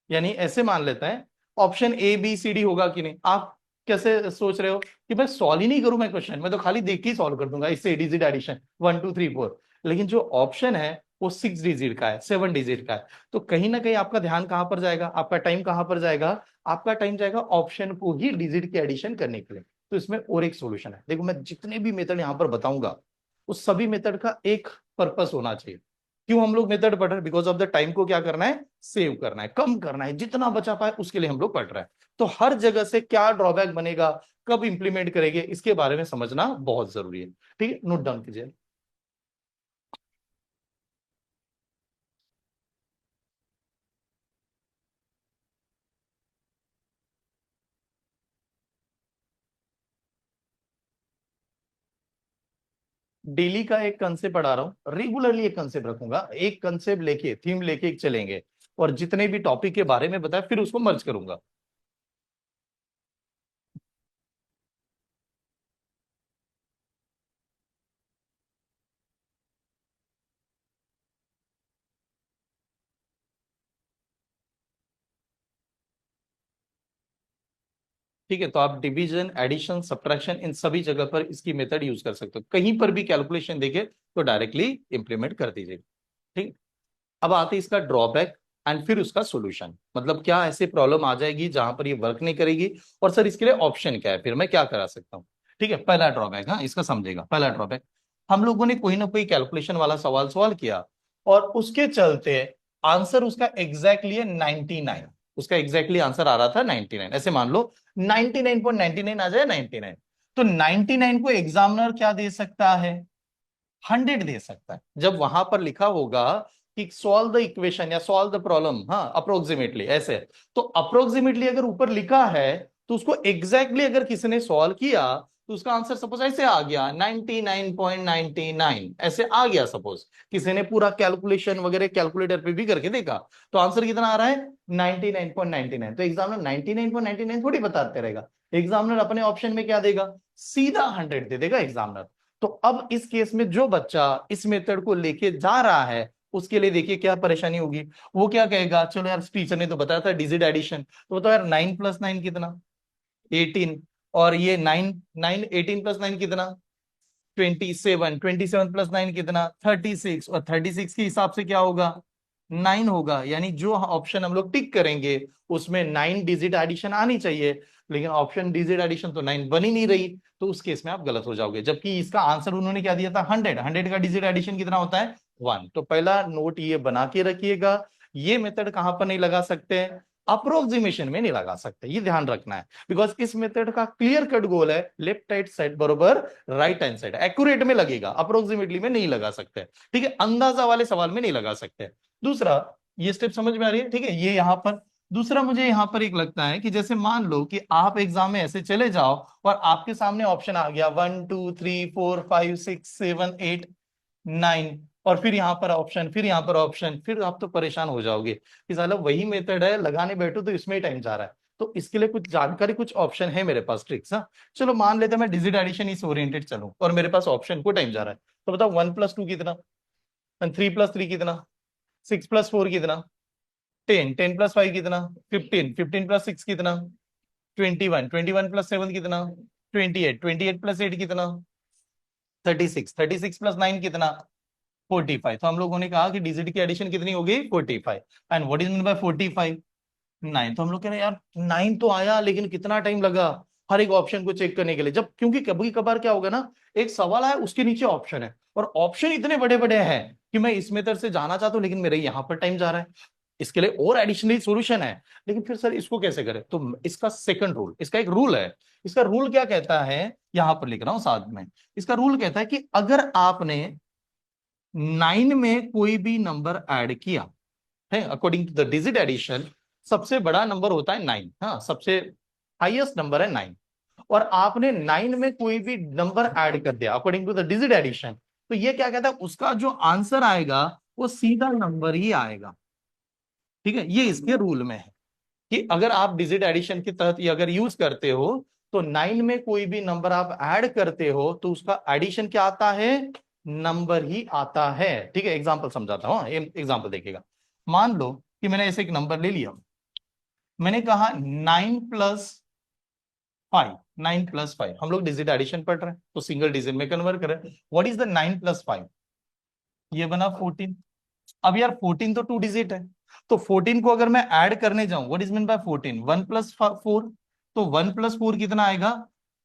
यानी ऐसे मान लेते हैं option A B C D होगा कि नहीं। आप कैसे सोच रहे हो कि मैं सॉल्व ही नहीं करूं, मैं क्वेश्चन मैं तो खाली देख के ही सॉल्व कर दूंगा, इससे डिजिट एडिशन 1 2 3 4। लेकिन जो ऑप्शन है वो 6 डिजिट का है, 7 डिजिट का है। तो कहीं ना कहीं आपका ध्यान कहां पर जाएगा, आपका टाइम कहां पर जाएगा, आपका टाइम जाएगा ऑप्शन को ही डिजिट की एडिशन करने के लिए। तो इसमें और एक सोल्यूशन है, देखो मैं जितने भी मेथड यहां पर बताऊंगा उस सभी मेथड का एक पर्पस होना चाहिए। क्यों हम लोग मेथड पढ़ रहे हैं, बिकॉज ऑफ द टाइम को क्या करना है, सेव करना है, कम करना है, जितना बचा पाए उसके लिए हम लोग पढ़ रहे हैं। तो हर जगह से क्या ड्रॉबैक बनेगा, कब इंप्लीमेंट करेंगे, इसके बारे में समझना बहुत जरूरी है। ठीक है, नोट डाउन कीजिए। डेली का एक कंसेप्ट पढ़ा रहा हूं, रेगुलरली एक कंसेप्ट रखूंगा, एक कंसेप्ट लेके थीम लेके एक चलेंगे, और जितने भी टॉपिक के बारे में बताया फिर उसको मर्ज करूंगा। ठीक है, तो आप डिवीजन, एडिशन, सब्ट्रैक्शन इन सभी जगह पर इसकी मेथड यूज कर सकते हो, कहीं पर भी कैलकुलेशन देखे तो डायरेक्टली इंप्लीमेंट कर दीजिए। ठीक। अब आते हैं इसका ड्रॉबैक एंड फिर उसका सॉल्यूशन, मतलब क्या ऐसी प्रॉब्लम आ जाएगी जहां पर ये वर्क नहीं करेगी, और सर इसके लिए ऑप्शन क्या है, फिर मैं क्या करा सकता हूँ। ठीक है, पहला ड्रॉबैक, हाँ इसका समझेगा। पहला ड्रॉबैक, हम लोगों ने कोई ना कोई कैलकुलेशन वाला सवाल सॉल्व किया और उसके चलते आंसर उसका एग्जैक्टली है 99, उसका एग्जैक्टली आंसर आ रहा था 99। ऐसे मान लो 99.99 आ जाए 99, तो 99 को एग्जामिनर क्या दे सकता है, 100 दे सकता है। जब वहां पर लिखा होगा कि सॉल्व द इक्वेशन या सॉल्व द प्रॉब्लम, हाँ अप्रोक्सीमेटली ऐसे, तो अप्रोक्सीमेटली अगर ऊपर लिखा है तो उसको एग्जैक्टली अगर किसी ने सॉल्व किया तो तो उसका आंसर सपोज ऐसे आ गया 99.99 ऐसे आ गया। सपोज किसी ने पूरा कैलकुलेशन वगैरह कैलकुलेटर पे भी करके देखा, तो आंसर कितना आ रहा है 99.99। तो एग्जामिनर 99.99 थोड़ी बताते रहेगा, एग्जामिनर अपने ऑप्शन में क्या देगा, सीधा 100 दे देगा एग्जामिनर। तो अब इस केस में जो बच्चा इस मेथड को लेके जा रहा है उसके लिए देखिए क्या परेशानी होगी। वो क्या कहेगा, चलो यार टीचर ने तो बताया था डिजिट एडिशन, तो बताओ यार 9 + 9 कितना, 18। और ये 9 18 + 9 कितना, 27। 27 + 9 कितना, 36। और 36 के हिसाब से क्या होगा, 9 होगा। यानी जो ऑप्शन हम लोग टिक करेंगे उसमें 9 डिजिट एडिशन आनी चाहिए, लेकिन ऑप्शन डिजिट एडिशन तो 9 बन ही नहीं रही, तो उस केस में आप गलत हो जाओगे। जबकि इसका आंसर उन्होंने क्या दिया था, 100। 100 का डिजिट एडिशन कितना होता है, 1। तो पहला नोट ये बना के रखिएगा, ये मेथड कहां पर नहीं लगा सकते हैं, अप्रोक्सीमेशन में नहीं लगा सकते, ये ध्यान रखना है। बिकॉज इस मेथड का क्लियर कट गोल है लेफ्ट राइट साइड बरोबर राइट हैंड साइड, एक्यूरेट में लगेगा, अप्रोक्सीमेटली में नहीं लगा सकते। ठीक है, अंदाजा वाले सवाल में नहीं लगा सकते। दूसरा, ये स्टेप समझ में आ रही है, ठीक है, ये यहां पर। दूसरा मुझे यहां पर एक लगता है कि जैसे मान लो कि आप एग्जाम में ऐसे चले जाओ और आपके सामने ऑप्शन आ गया 1 2 3 4 5 6 7 8 9, और फिर यहाँ पर ऑप्शन, फिर यहाँ पर ऑप्शन, फिर आप तो परेशान हो जाओगे कि साला वही मेथड है, लगाने बैठो तो इसमें ही टाइम जा रहा है। तो इसके लिए कुछ जानकारी, कुछ ऑप्शन है मेरे पास, ट्रिक्स। हाँ, चलो मान लेते हैं मैं डिजिट एडिशन इस ओरिएंटेड चलूं और मेरे पास ऑप्शन को टाइम जा रहा है, तो बताओ 1 + 2 कितना, 3 + 3 कितना, 6 + 4 कितना, 10 + 5 कितना, 15 + 6 कितना, 21 + 7 कितना, 28 + 8 कितना, 36 + 9 कितना, 45। तो हम लोगों ने कहा कि डिजिट की एडिशन कितनी होगी, 45। And what is mean by 45, 9। तो हम लोग कह रहे हैं यार 9 तो आया, लेकिन कितना टाइम लगा हर एक ऑप्शन को चेक करने के लिए। जब क्योंकि कभी कभार क्या होगा ना, एक सवाल आया उसके नीचे ऑप्शन है और ऑप्शन इतने बड़े बड़े हैं कि मैं इस मेथड से जाना चाहता हूं लेकिन मेरे यहाँ पर टाइम जा रहा है, इसके लिए और एडिशनली सॉल्यूशन है। लेकिन फिर सर इसको कैसे करें, तो इसका सेकंड रूल, इसका एक रूल है। इसका रूल क्या कहता है, यहां पर लिख रहा हूं साथ में। इसका रूल कहता है कि अगर आपने 9 में कोई भी नंबर ऐड किया है, according to the digit addition सबसे बड़ा नंबर होता है 9, हाँ, सबसे हाईएस्ट नंबर है 9, और आपने 9 में कोई भी नंबर ऐड कर दिया according to the digit addition, तो ये क्या कहता है, उसका जो आंसर आएगा वो सीधा नंबर ही आएगा। ठीक है, ये इसके रूल में है कि अगर आप डिजिट एडिशन के तहत ये अगर यूज करते हो तो 9 में कोई भी नंबर आप ऐड करते हो तो उसका एडिशन क्या आता है, नंबर ही आता है। ठीक है, एग्जांपल समझाता हूं, एग्जांपल देखिएगा। मान लो कि मैंने ऐसे एक नंबर ले लिया, मैंने कहा 9 + 5, 9 + 5, हम लोग डिजिट एडिशन पढ़ रहे हैं तो सिंगल डिजिट में कन्वर्ट कर रहे हैं। व्हाट इज द 9 + 5, ये बना 14। अब यार 14 तो 2 डिजिट है, तो 14 को अगर मैं ऐड करने जाऊं, व्हाट इज मीन बाय 14, 1 + 4, तो 1 + 4 कितना आएगा,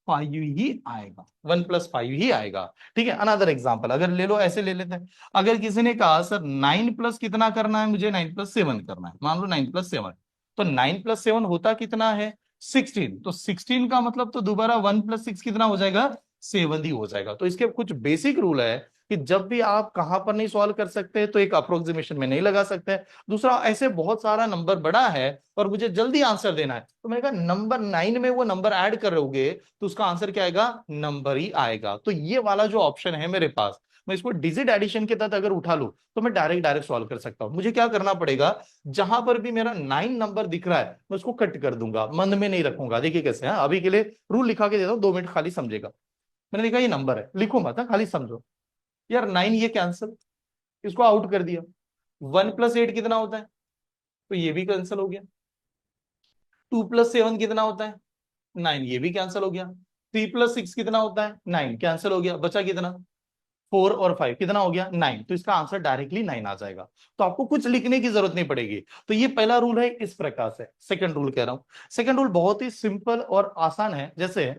5 ही आएगा, 1 + 5 ही आएगा। ठीक है, अनदर एग्जांपल अगर ले लो, ऐसे ले लेते हैं। अगर किसी ने कहा सर 9 प्लस कितना करना है, मुझे 9 + 7 करना है, मान लो 9 + 7, तो 9 + 7 होता कितना है, 16। तो 16 का मतलब तो दोबारा 1 + 6 कितना हो जाएगा, 7 ही हो जाएगा। तो इसके कुछ बेसिक रूल है कि जब भी आप कहां पर नहीं सॉल्व कर सकते तो एक अप्रोक्सीमेशन में नहीं लगा सकते। दूसरा, ऐसे बहुत सारा नंबर बड़ा है और मुझे जल्दी आंसर देना है, तो मैंने कहा नंबर 9 में वो नंबर ऐड करोगे तो उसका आंसर क्या आएगा, नंबर ही आएगा। तो ये वाला जो ऑप्शन है मेरे पास, मैं इसको डिजिट एडिशन के तहत अगर उठा लूं तो मैं डायरेक्ट डायरेक्ट सॉल्व कर सकता हूं। मुझे क्या करना पड़ेगा, जहां पर भी मेरा 9 नंबर दिख रहा है मैं उसको कट कर दूंगा, मंद में नहीं रखूंगा। देखिए कैसे, हाँ, अभी के लिए रूल लिखा के देता हूं, 2 मिनट खाली समझेगा। मैंने देखा ये नंबर है, लिखो मत, हाँ, खाली समझो। यार 9 ये कैंसिल, इसको आउट कर दिया। 1 + 8 कितना होता है, तो ये भी कैंसिल हो गया। 2 + 7 कितना होता है, 9, ये भी कैंसिल हो गया। 3 + 6 कितना होता है, 9, कैंसिल हो गया। बचा कितना, 4 और 5 कितना हो गया, 9। तो इसका आंसर डायरेक्टली 9 आ जाएगा, तो आपको कुछ लिखने की जरूरत नहीं पड़ेगी। तो ये पहला रूल है, इस प्रकार से। सेकंड रूल कह रहा हूं, सेकंड रूल बहुत ही सिंपल और आसान है। जैसे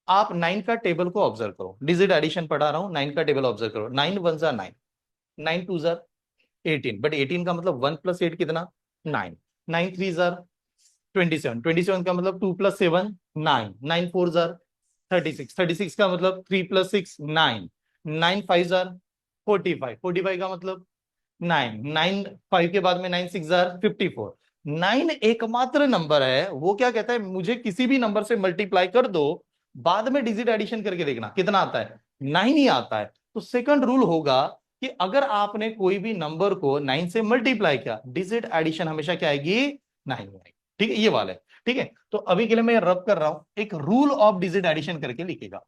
आप 9 का टेबल को ऑब्जर्व करो, डिजिट एडिशन पढ़ा रहा हूं, 9 का टेबल ऑब्जर्व करो। 9 × 1 = 9, 9 × 2 = 18, बट 18 का मतलब 1 + 8 कितना, 9, 9 × 3 = 27, 27 का मतलब 2 + 7 9, 9 × 4 = 36, 36 का मतलब 3 + 6 9, 9 × 5 = 45, 45 का मतलब 9, 9 5 के बाद में 9 × 6 = 54। 9 एकमात्र नंबर है, वो क्या कहता है, मुझे किसी भी नंबर से मल्टीप्लाई कर दो, बाद में डिजिट एडिशन करके देखना कितना आता है, 9 ही आता है। तो सेकंड रूल होगा कि अगर आपने कोई भी नंबर को 9 से मल्टीप्लाई किया, डिजिट एडिशन हमेशा क्या आएगी, 9 आएगी। ठीक है, ये वाला है। ठीक है, तो अभी के लिए मैं रब कर रहा हूं, एक रूल ऑफ डिजिट एडिशन करके लिखेगा,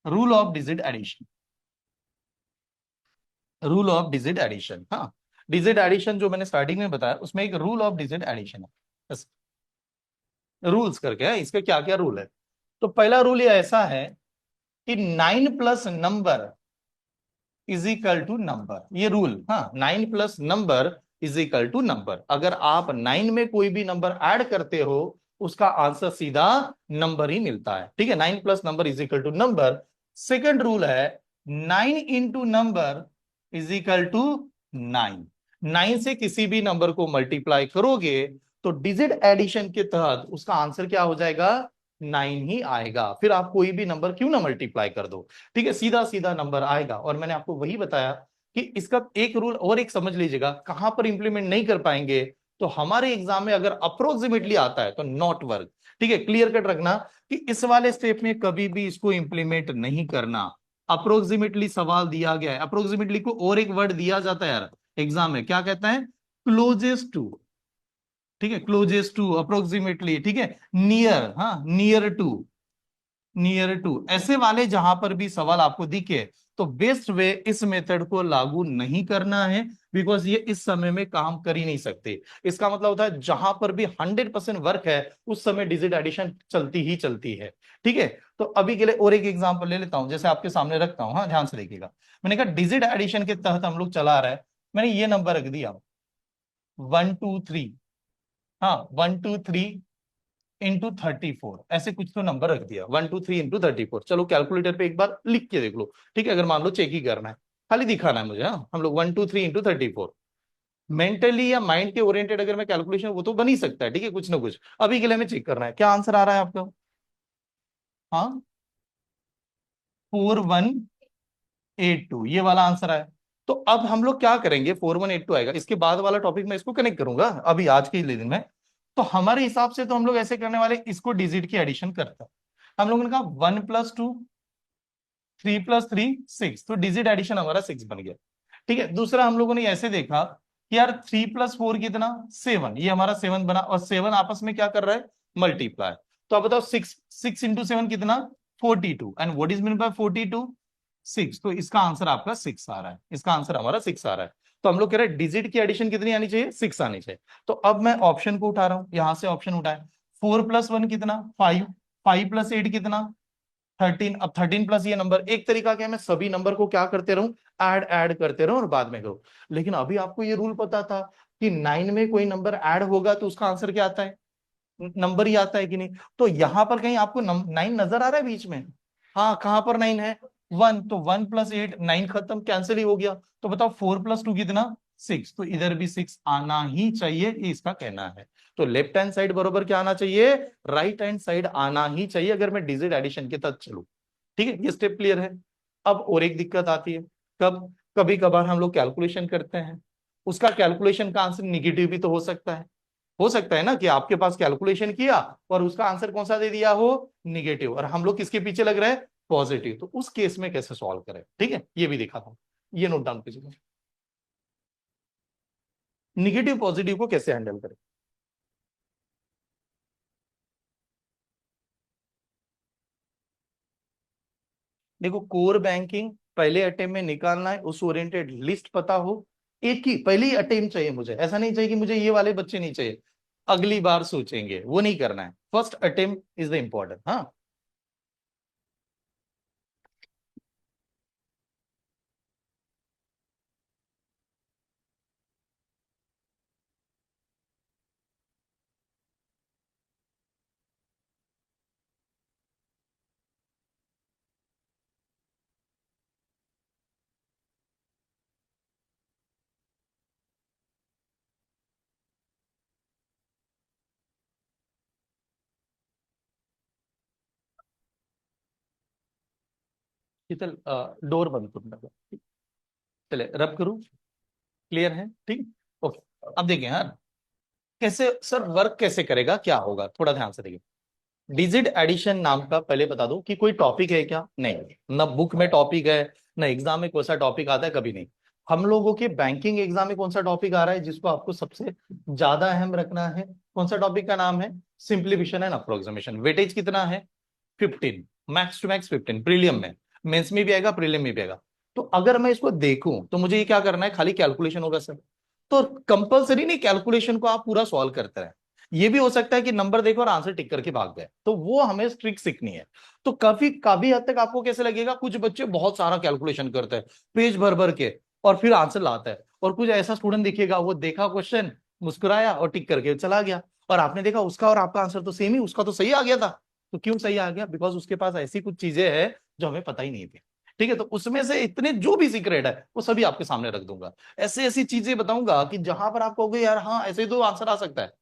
rule of digit addition, rule of digit addition. हाँ, डिजिट एडिशन जो मैंने स्टार्टिंग में बताया उसमें एक रूल ऑफ डिजिट एडिशन है, बस रूल्स करके है, इसका क्या क्या रूल है। तो पहला रूल ये ऐसा है कि 9 plus number is equal to number, ये रूल। हाँ, 9 plus number is equal to number. अगर आप 9 में कोई भी नंबर ऐड करते हो उसका आंसर सीधा नंबर ही मिलता है। ठीक है, 9 plus number is equal to number. Second rule है 9 into number is equal to 9। 9 से किसी भी नंबर को मल्टीप्लाई करोगे तो डिजिट एडिशन के तहत उसका आंसर क्या हो जाएगा, 9 ही आएगा। फिर आप कोई भी नंबर क्यों ना मल्टीप्लाई कर दो, ठीक है, सीधा सीधा नंबर आएगा। और मैंने आपको वही बताया कि इसका एक रूल और एक समझ लीजिएगा, कहां पर इंप्लीमेंट नहीं कर पाएंगे तो हमारे एग्जाम में अगर अप्रोक्सीमेटली आता है तो नॉट वर्क। ठीक है, क्लियर कट रखना कि इस वाले स्टेप में कभी भी इसको इंप्लीमेंट नहीं करना। अप्रोक्सीमेटली सवाल दिया गया है, अप्रोक्सीमेटली को और एक वर्ड दिया जाता है यार एग्जाम में, क्या कहता है, क्लोजेस्ट टू। ठीक है, क्लोजेस्ट टू, अप्रोक्सीमेटली, ठीक है, नियर, हाँ नियर टू, नियर टू, ऐसे वाले जहां पर भी सवाल आपको दिखे तो बेस्ट वे इस मेथड को लागू नहीं करना है, बिकॉज ये इस समय में काम कर ही नहीं सकते। इसका मतलब होता है जहां पर भी 100% वर्क है उस समय डिजिट एडिशन चलती ही चलती है। ठीक है, तो अभी के लिए और एक एग्जांपल ले लेता हूं, जैसे आपके सामने रखता हूं, हाँ ध्यान से देखिएगा। मैंने कहा डिजिट एडिशन के तहत हम लोग चला रहा है, मैंने ये नंबर रख दिया 123, हाँ 123 इंटू 34, ऐसे कुछ तो नंबर रख दिया, 123 इंटू 34। चलो कैलकुलेटर पे एक बार लिख के देख लो, ठीक है, अगर मान लो चेक ही करना है, खाली दिखाना है मुझे। हाँ, हम लोग 123 इंटू 34, मेंटली या माइंड के ओरिएंटेड अगर मैं कैलकुलेशन, वो तो बन ही सकता है। ठीक है, कुछ ना कुछ अभी के लिए हमें चेक करना है, क्या आंसर आ रहा है आपका, हाँ 4182, ये वाला आंसर आया। तो अब हम लोग क्या करेंगे, 4182 आएगा, इसके बाद वाला टॉपिक मैं इसको कनेक्ट करूंगा अभी आज के दिन में। तो हमारे हिसाब से तो हम लोग ऐसे करने वाले, इसको डिजिट की एडिशन करता है। हम लोगों ने कहा 1+2, 3+3 6, तो डिजिट एडिशन हमारा 6 बन गया। ठीक है, दूसरा हम लोगों ने ऐसे देखा कि यार 3+4 कितना, 7, ये हमारा 7 बना, और 7 आपस में क्या कर रहा है, मल्टीप्लाई। तो अब बताओ 6 इंटू 7 कितना, 42, and what is mean by 42, 6। तो इसका आंसर आपका 6 आ रहा है, इसका आंसर हमारा 6 आ रहा है। तो हम लोग कह रहे हैं डिजिट की एडिशन कितनी आनी चाहिए, 6 आनी चाहिए। तो अब मैं ऑप्शन को उठा रहा हूं, यहां से ऑप्शन उठाए, 4+1 कितना, 5, 5+8 कितना, 13। अब 13 प्लस ये नंबर, एक तरीका क्या है, मैं सभी नंबर को क्या करते रहूं, ऐड ऐड करते रहूं और बाद में करो। लेकिन अभी आपको ये रूल पता था कि 9 में कोई नंबर ऐड होगा तो उसका आंसर क्या आता है, नंबर ही आता है कि नहीं। तो यहां पर कहीं आपको 9 नजर आ रहा है बीच में, हाँ कहां पर 9 है, 1, तो 1+8, 9 खत्म, कैंसिल ही हो गया। तो बताओ 4+2 कितना, 6, तो इधर भी 6 आना ही चाहिए, ये इसका कहना है। तो लेफ्ट हैंड साइड बरोबर क्या आना चाहिए, राइट हैंड साइड आना ही चाहिए अगर मैं डिजिट एडिशन के तहत चलूं। ठीक है, ये स्टेप क्लियर है। अब और एक दिक्कत आती है, कब, कभी कभार हम लोग कैलकुलेशन करते हैं, उसका कैलकुलेशन का आंसर निगेटिव भी तो हो सकता है। हो सकता है ना कि आपके पास कैलकुलेशन किया और उसका आंसर कौन सा दे दिया हो, निगेटिव, और हम लोग किसके पीछे लग रहे हैं, पॉजिटिव। तो उस केस में कैसे सॉल्व करें, ठीक है, ये भी दिखा था, ये नोट डाउन कीजिए, निगेटिव पॉजिटिव को कैसे हैंडल करें। देखो, कोर बैंकिंग पहले अटेम्प्ट में निकालना है, उस ओरिएंटेड लिस्ट पता हो, एक ही पहले ही अटेम्प्ट चाहिए मुझे, ऐसा नहीं चाहिए कि मुझे ये वाले बच्चे नहीं चाहिए, अगली बार सोचेंगे, वो नहीं करना है, first attempt is the important. हाँ, शीतल डोर बंद करूंगा, चले रब करूं, क्लियर है, ठीक, ओके। अब देखिए यार, कैसे सर वर्क कैसे करेगा, क्या होगा, थोड़ा ध्यान से देखिए। डिजिट एडिशन नाम का पहले बता दो कि कोई टॉपिक है क्या? नहीं, ना बुक में टॉपिक है, ना एग्जाम में कौन सा टॉपिक आता है, कभी नहीं। हम लोगों के बैंकिंग एग्जाम में कौन सा टॉपिक आ रहा है जिसको आपको सबसे ज्यादा अहम रखना है? कौन सा टॉपिक का नाम है? Simplification and approximation. वेटेज कितना है? 15, मैक्स टू मैक्स 15 प्रीलियम में। मेंस में भी आएगा, प्रीलियम में भी आएगा। तो अगर मैं इसको देखूं तो मुझे ये क्या करना है? खाली कैलकुलेशन होगा सर। तो कंपलसरी नहीं कैलकुलेशन को आप पूरा सॉल्व करते रहे। ये भी हो सकता है कि नंबर देखो और आंसर टिक करके भाग गए, तो वो हमें ट्रिक सीखनी है। तो काफी हद तक आपको कैसे लगेगा, कुछ बच्चे बहुत सारा कैलकुलेशन करते हैं पेज भर भर के और फिर आंसर लाता है, और कुछ ऐसा स्टूडेंट दिखेगा वो देखा क्वेश्चन, मुस्कुराया और टिक करके चला गया, और आपने देखा उसका और आपका आंसर तो सेम ही, उसका तो सही आ गया था। तो क्यों सही आ गया? बिकॉज उसके पास ऐसी कुछ चीजें हैं जो हमें पता ही नहीं थी। ठीक है, तो उसमें से इतने जो भी सीक्रेट है वो सभी आपके सामने रख दूंगा। ऐसे ऐसी चीजें बताऊंगा कि जहां पर आप कहोगे यार हाँ ऐसे तो आंसर आ सकता है।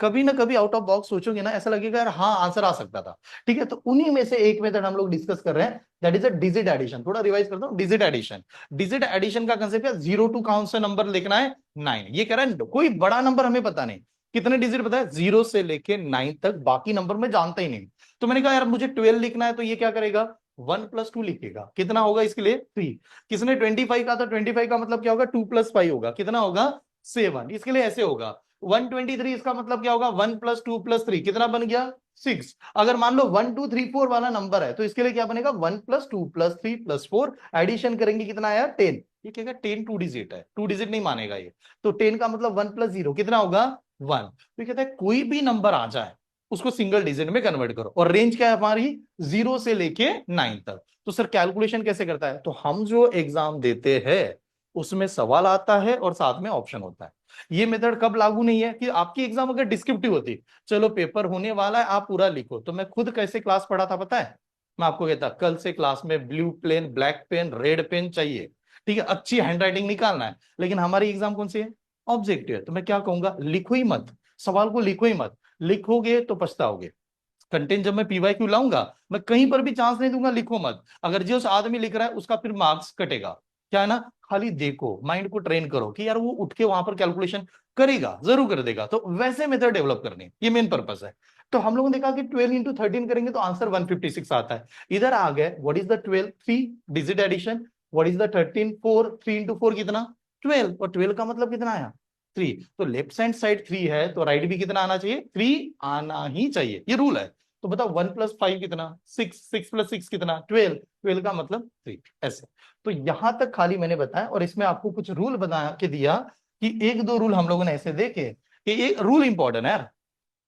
कभी ना कभी आउट ऑफ बॉक्स सोचोगे ना, ऐसा लगेगा यार हाँ आंसर आ सकता था। ठीक है, तो उन्हीं में से एक मेथड हम लोग डिस्कस कर रहे हैं, that is a digit addition. थोड़ा रिवाइज करता हूँ, डिजिट एडिशन। डिजिट एडिशन का कंसेप्ट है 0 टू कौन सा नंबर लिखना है? 9। ये कह रहा है कोई बड़ा नंबर हमें पता नहीं, कितने डिजिट पता है? 0 से लेके 9 तक, बाकी नंबर में जानता ही नहीं। तो मैंने कहा यार मुझे 12 लिखना है, तो ये क्या करेगा? 1 + 2 लिखेगा। कितना होगा इसके लिए? 3। किसने 25 का? तो 25 का मतलब क्या होगा? 2 + 5 होगा। कितना होगा? 7। इसके लिए ऐसे होगा 123, इसका मतलब क्या होगा? 1 + 2 + 3, कितना बन गया? 6। अगर मान लो 1 2 3 4 वाला नंबर है तो इसके लिए क्या बनेगा? 1 + 2 + 3 + 4, एडिशन करेंगे कितना आया? 10। ये कहेगा 10 टू डिजिट है, टू डिजिट नहीं मानेगा ये। तो 10 का मतलब 1 + 0 कितना होगा? 1। तो कहता है कोई भी नंबर आ जाए उसको सिंगल डिजिट में कन्वर्ट करो, और रेंज क्या है हमारी? 0 से लेके 9 तक। तो सर कैलकुलेशन कैसे करता है? तो हम जो एग्जाम देते हैं उसमें सवाल आता है और साथ में ऑप्शन होता है। ये मेथड कब लागू नहीं है? कि आपकी एग्जाम अगर डिस्क्रिप्टिव होती, चलो पेपर होने वाला है आप पूरा लिखो, तो मैं खुद कैसे क्लास पढ़ा था पता है? मैं आपको कहता कल से क्लास में blue pen, black pen, red pen चाहिए। ठीक है, अच्छी हैंडराइटिंग निकालना है। लेकिन हमारी एग्जाम कौन सी है? ऑब्जेक्टिव है। तो मैं क्या कहूंगा? लिखो ही मत, सवाल को लिखो ही मत। लिखोगे तो पछताओगे। कंटेंट जब मैं पीवाईक्यू लाऊंगा, मैं कहीं पर भी चांस नहीं दूंगा लिखो मत। अगर जो आदमी लिख रहा है उसका फिर मार्क्स कटेगा। क्या है ना, खाली देखो, माइंड को ट्रेन करो कि यार वो उठ के वहां पर कैलकुलेशन करेगा, जरूर कर देगा। तो वैसे मेथड डेवलप करनी, ये मेन पर्पस है। तो हम लोगों ने देखा कि 12 × 13 करेंगे तो आंसर 156 आता है। इधर आ गए, what is the 12? 3 digit addition. What is the 13? 4। 3 × 4 कितना? 12। और 12 का मतलब कितना आया? 3। तो लेफ्ट हैंड साइड 3 है तो राइट भी कितना आना चाहिए? 3 आना ही चाहिए, ये रूल है। तो बताओ 1 + 5 कितना? 6। 6 + 6 कितना? 12। 12 का मतलब 3। ऐसे। तो यहां तक खाली मैंने बताया, और इसमें आपको कुछ रूल बना के दिया कि एक दो रूल हम लोगों ने ऐसे देखे कि एक रूल इंपॉर्टेंट है यार।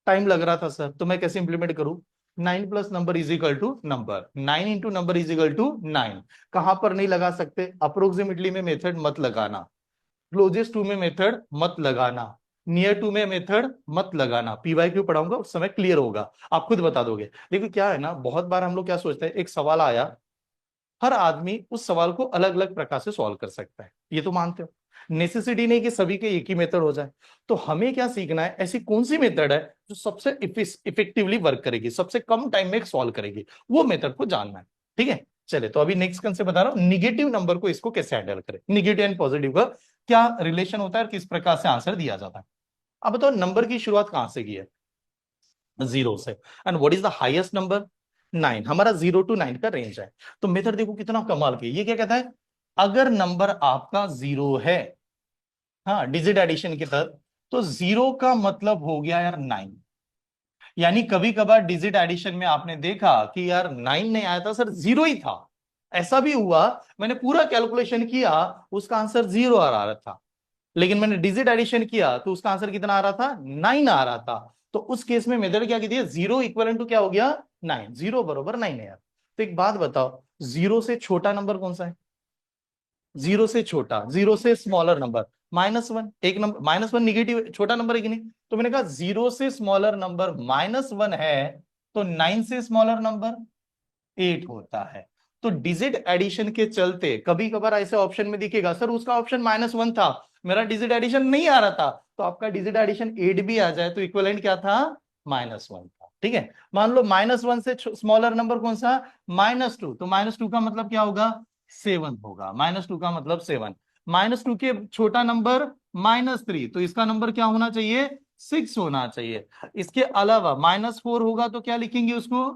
टाइम लग रहा था सर, तो मैं कैसे इंप्लीमेंट करूं? 9 + number is equal to number, 9 × number is equal to 9। कहां पर नहीं लगा सकते? अप्रोक्सीमेटली में मेथड मत लगाना, क्लोजेस्ट टू में मेथड मत लगाना, नियर टू में मेथड मत लगाना। पीवाईक्यू पढ़ाऊंगा उस समय क्लियर होगा, आप खुद बता दोगे। देखो क्या है ना, बहुत बार हम लोग क्या सोचते हैं, एक सवाल आया, हर आदमी उस सवाल को अलग अलग प्रकार से सॉल्व कर सकता है, ये तो मानते हो। नेसेसिटी नहीं कि सभी के एक ही मेथड हो जाए। तो हमें क्या सीखना है, ऐसी कौन सी मेथड है जो सबसे इफेक्टिवली वर्क करेगी, सबसे कम टाइम में सॉल्व करेगी, वो मेथड को जानना है। ठीक है, चले तो अभी नेक्स्ट कंसेप्ट बता रहा हूं, निगेटिव नंबर को इसको कैसे हैंडल करें, निगेटिव एंड पॉजिटिव का क्या रिलेशन होता है और किस प्रकार से आंसर दिया जाता है। अब बताओ नंबर की शुरुआत कहां से की है? 0 से। And what is the highest number? 9। हमारा 0 to 9 का रेंज है। तो मेथड देखो कितना कमाल की, ये क्या कहता है, अगर नंबर आपका 0 है, हाँ डिजिट एडिशन के तहत, तो 0 का मतलब हो गया यार 9। यानी कभी कभार डिजिट एडिशन में आपने देखा कि यार 9 नहीं आया था सर, 0 ही था। ऐसा भी हुआ, मैंने पूरा कैलकुलेशन किया, उसका आंसर 0 आ रहा था, लेकिन मैंने डिजिट एडिशन किया तो उसका आंसर कितना आ रहा था? 9 आ रहा था। तो उस केस में मेथड क्या की थी? 0 इक्वल टू क्या हो गया? 9। 0 बराबर 9 है यार। तो एक बात बताओ, 0 से छोटा नंबर कौन सा है? 0 से छोटा, 0 से स्मॉलर नंबर -1। एक नंबर -1 निगेटिव छोटा नंबर है कि नहीं? तो मैंने कहा 0 से स्मॉलर नंबर -1 है, तो 9 से स्मॉलर नंबर 8 होता है। तो डिजिट एडिशन के चलते कभी कभार ऐसे ऑप्शन में दिखेगा सर उसका ऑप्शन -1 था, मेरा डिजिट एडिशन नहीं आ रहा था, तो आपका डिजिट एडिशन 8 भी आ जाए तो इक्विवेलेंट क्या था? -1 था। ठीक है, मान लो -1 से स्मॉलर नंबर कौन सा? -2। तो -2 का मतलब क्या होगा? 7 होगा। -2 का मतलब 7। -2 के छोटा नंबर -3, तो इसका नंबर क्या होना चाहिए? 6 होना चाहिए। इसके अलावा -4 होगा तो क्या लिखेंगे उसको,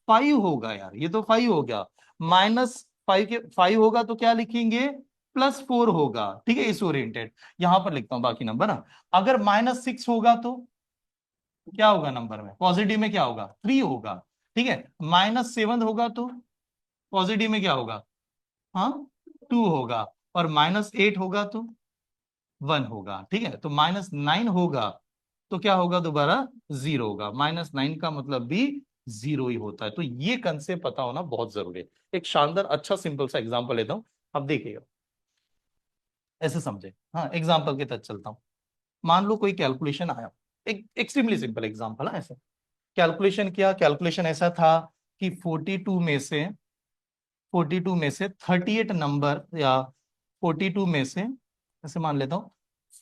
5 होगा यार, ये तो 5 हो गया। -5 के 5 होगा तो क्या लिखेंगे, +4 होगा। ठीक है, इस ओरिएंटेड यहां पर लिखता हूं बाकी नंबर ना। अगर -6 होगा तो क्या होगा, नंबर में पॉजिटिव में क्या होगा, 3 होगा। ठीक है, -7 होगा तो पॉजिटिव में क्या होगा, हाँ 2 होगा। और -8 होगा तो 1 होगा। ठीक है, तो -9 होगा तो क्या होगा, दोबारा 0 होगा। -9 का मतलब भी 0 ही होता है। तो ये कंसेप्ट पता होना बहुत जरूरी है। एक शानदार अच्छा सिंपल सा एग्जांपल लेता हूं, अब देखिएगा, ऐसे समझे। हाँ, एग्जांपल के तहत चलता हूं। मान लो कोई कैलकुलेशन आया, एक एक्सट्रीमली सिंपल एग्जांपल है ऐसे। कैलकुलेशन किया, कैलकुलेशन ऐसा था कि 42 में से 38 नंबर, या 42 में से ऐसे मान लेता हूं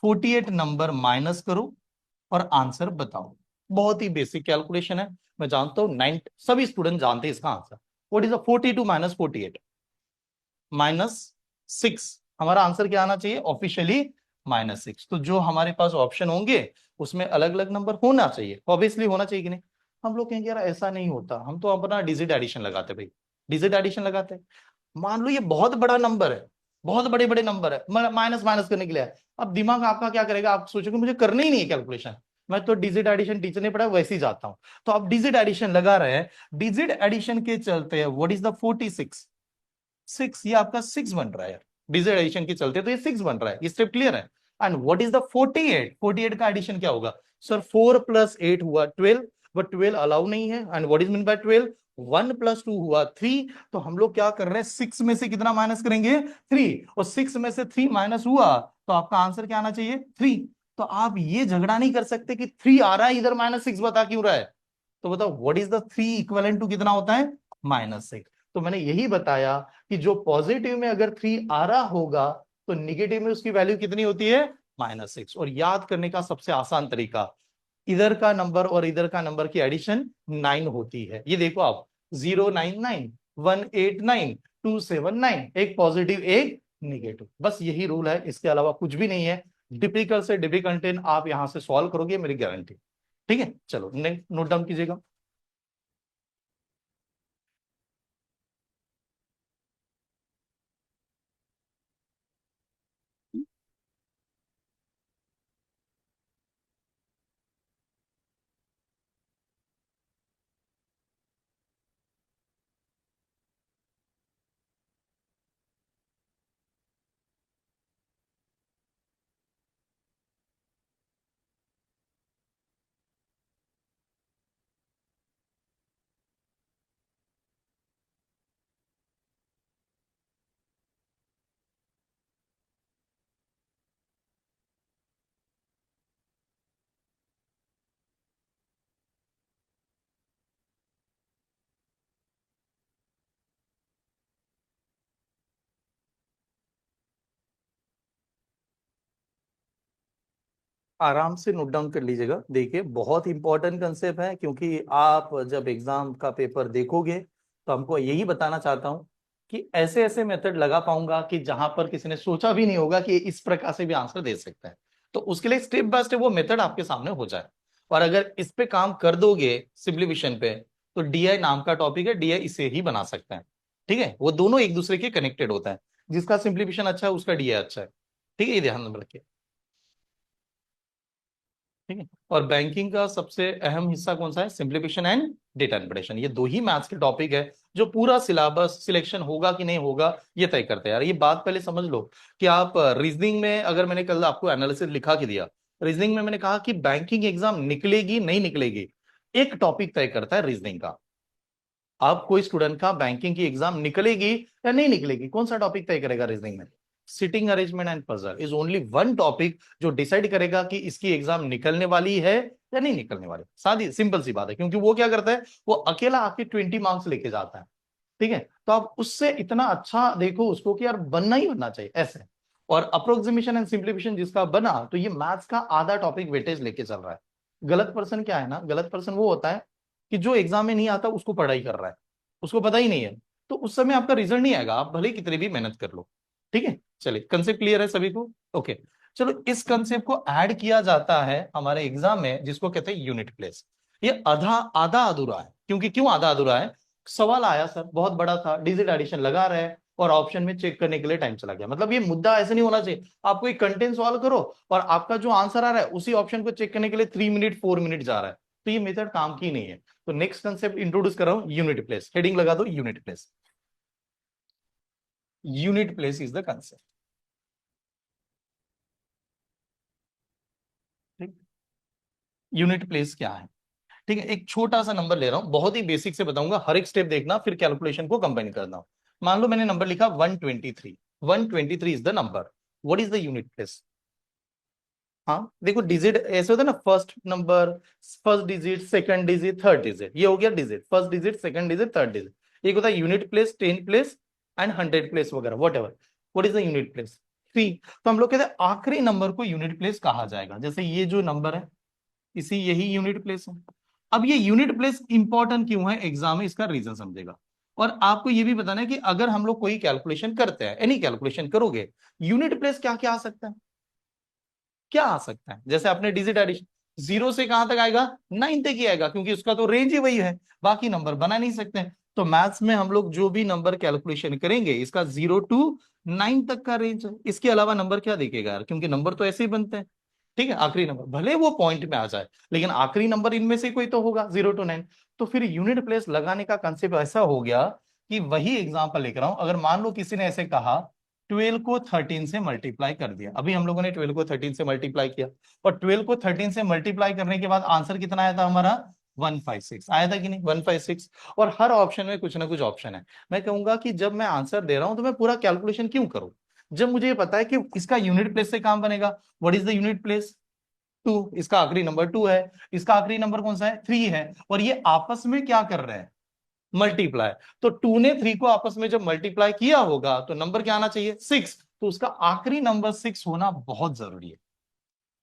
48 नंबर माइनस करो और आंसर बताओ। बहुत ही बेसिक कैलकुलेशन है, मैं जानता हूं 9 सभी स्टूडेंट जानते हैं इसका आंसर। What is 42 minus 48 -6। हमारा आंसर क्या आना चाहिए ऑफिशियली, -6। तो जो हमारे पास ऑप्शन होंगे उसमें अलग अलग नंबर होना चाहिए, ऑब्वियसली होना चाहिए कि नहीं। हम लोग कहेंगे यार ऐसा नहीं होता, हम तो अपना डिजिट एडिशन लगाते भाई, डिजिट एडिशन लगाते हैं। मान लो ये बहुत बड़ा नंबर है, बहुत बड़े बड़े नंबर है, माइनस माइनस करने के लिए है। अब दिमाग आपका क्या करेगा, आप सोचोगे मुझे करनी ही नहीं है कैलकुलेशन, मैं तो डिजिट एडिशन टीचर ने पढ़ा वैसे ही जाता हूं। तो आप डिजिट एडिशन लगा रहे हैं, डिजिट एडिशन के चलते व्हाट इज द 46, 6, ये आपका 6 बन रहा है यार, डिजिट एडिशन के चलते तो ये 6 बन रहा है, ये स्टेप क्लियर है। एंड व्हाट इज द 48, 48 का एडिशन क्या होगा सर, 4 + 8 हुआ 12, बट 12 अलाउ नहीं है। And what is mean by 12, 1 + 2 हुआ 3। तो हम लोग क्या कर रहे हैं, 6 में से कितना माइनस करेंगे, 3, और 6 में से 3 माइनस हुआ तो आपका आंसर क्या आना चाहिए, 3। तो आप ये झगड़ा नहीं कर सकते कि 3 आ रहा है इधर, -6 बता क्यों रहा है। तो बताओ what is the 3 equivalent to कितना होता है, -6। तो मैंने यही बताया कि जो पॉजिटिव में अगर 3 आ रहा होगा तो निगेटिव में उसकी वैल्यू कितनी होती है, -6। और याद करने का सबसे आसान तरीका, इधर का नंबर और इधर का नंबर की एडिशन 9 होती है। ये देखो आप, 099, 189, 279, एक पॉजिटिव एक निगेटिव, बस यही रूल है, इसके अलावा कुछ भी नहीं है। डिफिकल्ट से डिफिकल्ट आप यहां से सॉल्व करोगे, मेरी गारंटी। ठीक है, चलो नोट डाउन कीजिएगा। आराम से नोट डाउन कर लीजिएगा। देखिए बहुत इंपॉर्टेंट कंसेप्ट है, क्योंकि आप जब एग्जाम का पेपर देखोगे तो हमको यही बताना चाहता हूं कि ऐसे ऐसे मेथड लगा पाऊंगा कि जहां पर किसी ने सोचा भी नहीं होगा कि इस प्रकार से भी आंसर दे सकते हैं। तो उसके लिए स्टेप बाय स्टेप वो मेथड आपके सामने हो जाए। और अगर इस पे काम कर दोगे सिंप्लीफिकेशन पे, तो डीआई नाम का टॉपिक है, डीआई इसे ही बना सकते हैं। ठीक है, वो दोनों एक दूसरे के कनेक्टेड होता है, जिसका सिंप्लीफिकेशन अच्छा है उसका डीआई अच्छा है। ठीक है, ये ध्यान में रखिए। ठीक है, और बैंकिंग का सबसे अहम हिस्सा कौन सा है, सिंप्लीफिकेशन एंड डेटा इंटरप्रिटेशन। ये दो ही मैथ्स के टॉपिक है जो पूरा सिलेबस सिलेक्शन होगा कि नहीं होगा ये तय करते हैं यार। ये बात पहले समझ लो कि आप रीजनिंग में, अगर मैंने कल आपको एनालिसिस लिखा के दिया, रीजनिंग में मैंने कहा कि बैंकिंग एग्जाम निकलेगी नहीं निकलेगी, एक टॉपिक तय करता है रीजनिंग का। अब कोई स्टूडेंट का बैंकिंग की एग्जाम निकलेगी या नहीं निकलेगी, कौन सा टॉपिक तय करेगा रीजनिंग में, sitting arrangement and puzzle is only one topic जो डिसाइड करेगा कि इसकी एग्जाम निकलने वाली है या नहीं निकलने वाली। सादी सिंपल सी बात है, क्योंकि वो क्या करता है, वो अकेला आके 20 मार्क्स लेके जाता है। ठीक है, तो आप उससे इतना अच्छा देखो उसको कि यार बनना ही बनना चाहिए ऐसे। और अप्रोक्सीमेशन एंड सिंप्लीफिकेशन जिसका बना, तो ये मैथ्स का आधा टॉपिक वेटेज लेके चल रहा है। गलत पर्सन क्या है ना, गलत पर्सन वो होता है कि जो एग्जाम में नहीं आता उसको पढ़ाई कर रहा है, उसको पता ही नहीं है। तो उस समय आपका रिजल्ट नहीं आएगा, आप भले ही कितनी भी मेहनत कर लो। ठीक है, चलिए कंसेप्ट क्लियर है सभी को, ओके। चलो इस कंसेप्ट को ऐड किया जाता है हमारे एग्जाम में, जिसको कहते हैं यूनिट प्लेस। ये आधा आधा अधूरा है, क्योंकि क्यों आधा अधूरा है? सवाल आया सर बहुत बड़ा था, डिजिट एडिशन लगा रहे हैं और ऑप्शन में चेक करने के लिए टाइम चला गया। मतलब ये मुद्दा ऐसे नहीं होना चाहिए, आपको एक कंटेंट सॉल्व करो और आपका जो आंसर आ रहा है उसी ऑप्शन को चेक करने के लिए 3 मिनट 4 मिनट जा रहा है। तो ये मेथड काम की नहीं है। तो नेक्स्ट कंसेप्ट इंट्रोड्यूस कर रहा हूं, यूनिट प्लेस। हेडिंग लगा दो, unit place. Unit place is the concept. ठीक, यूनिट प्लेस क्या है? ठीक है, एक छोटा सा नंबर ले रहा हूं, बहुत ही बेसिक से बताऊंगा, हर एक स्टेप देखना, फिर कैलकुलेशन को कंबाइन करना। मान लो मैंने नंबर लिखा 123। 123 is the number. What is the unit place? हाँ देखो, डिजिट ऐसे होता है ना, first number, first digit, second digit, third digit, ये हो गया digit, first digit, second digit, third digit. एक होता है unit place, 10 place and 100 place वगैरह, whatever. What is the unit place? 3। तो हम लोग कहते हैं आखिरी नंबर को यूनिट प्लेस कहा जाएगा। जैसे ये जो नंबर है, इसी यही यूनिट प्लेस है। अब ये यूनिट प्लेस इंपॉर्टेंट क्यों है एग्जाम में, इसका रीजन समझेगा। और आपको ये भी बताना है कि अगर हम लोग कोई कैलकुलेशन करते हैं, एनी कैलकुलेशन करोगे, यूनिट प्लेस क्या क्या आ सकता है? क्या आ सकता है? जैसे आपने डिजिट एडिशन, 0 से कहां तक आएगा? 9 तक ही आएगा, क्योंकि उसका तो रेंज ही वही है, बाकी नंबर बना नहीं सकते। तो मैथ्स में हम लोग जो भी नंबर कैलकुलेशन करेंगे, इसका 0 to 9 तक का रेंज है। इसके अलावा नंबर क्या देखेगा यार, क्योंकि नंबर तो ऐसे ही बनते हैं। ठीक है, आखिरी नंबर भले वो पॉइंट में आ जाए, लेकिन आखिरी नंबर इनमें से कोई तो होगा, 0 to 9। तो फिर यूनिट प्लेस लगाने का कंसेप्ट ऐसा हो गया कि वही एग्जांपल लेकर रहा हूं। अगर मान लो किसी ने ऐसे कहा, 12 को 13 से मल्टीप्लाई कर दिया, अभी हम लोगों ने 12 को 13 से मल्टीप्लाई किया, और 12 को 13 से मल्टीप्लाई करने के बाद आंसर कितना आया था हमारा? 156 आया था कि नहीं? 156। और हर ऑप्शन में कुछ ना कुछ ऑप्शन है। मैं कहूंगा कि जब मैं आंसर दे रहा हूं तो मैं पूरा कैलकुलेशन क्यों करूं, जब मुझे ये पता है कि इसका यूनिट प्लेस से काम बनेगा। What is the unit place? 2। इसका आखिरी नंबर 2 है, इसका आखिरी नंबर कौन सा है? 3 है, और ये आपस में क्या कर रहे हैं? मल्टीप्लाई। तो 2 ने 3 को आपस में जब मल्टीप्लाई किया होगा तो नंबर क्या आना चाहिए? 6। तो उसका आखिरी नंबर 6 होना बहुत जरूरी है।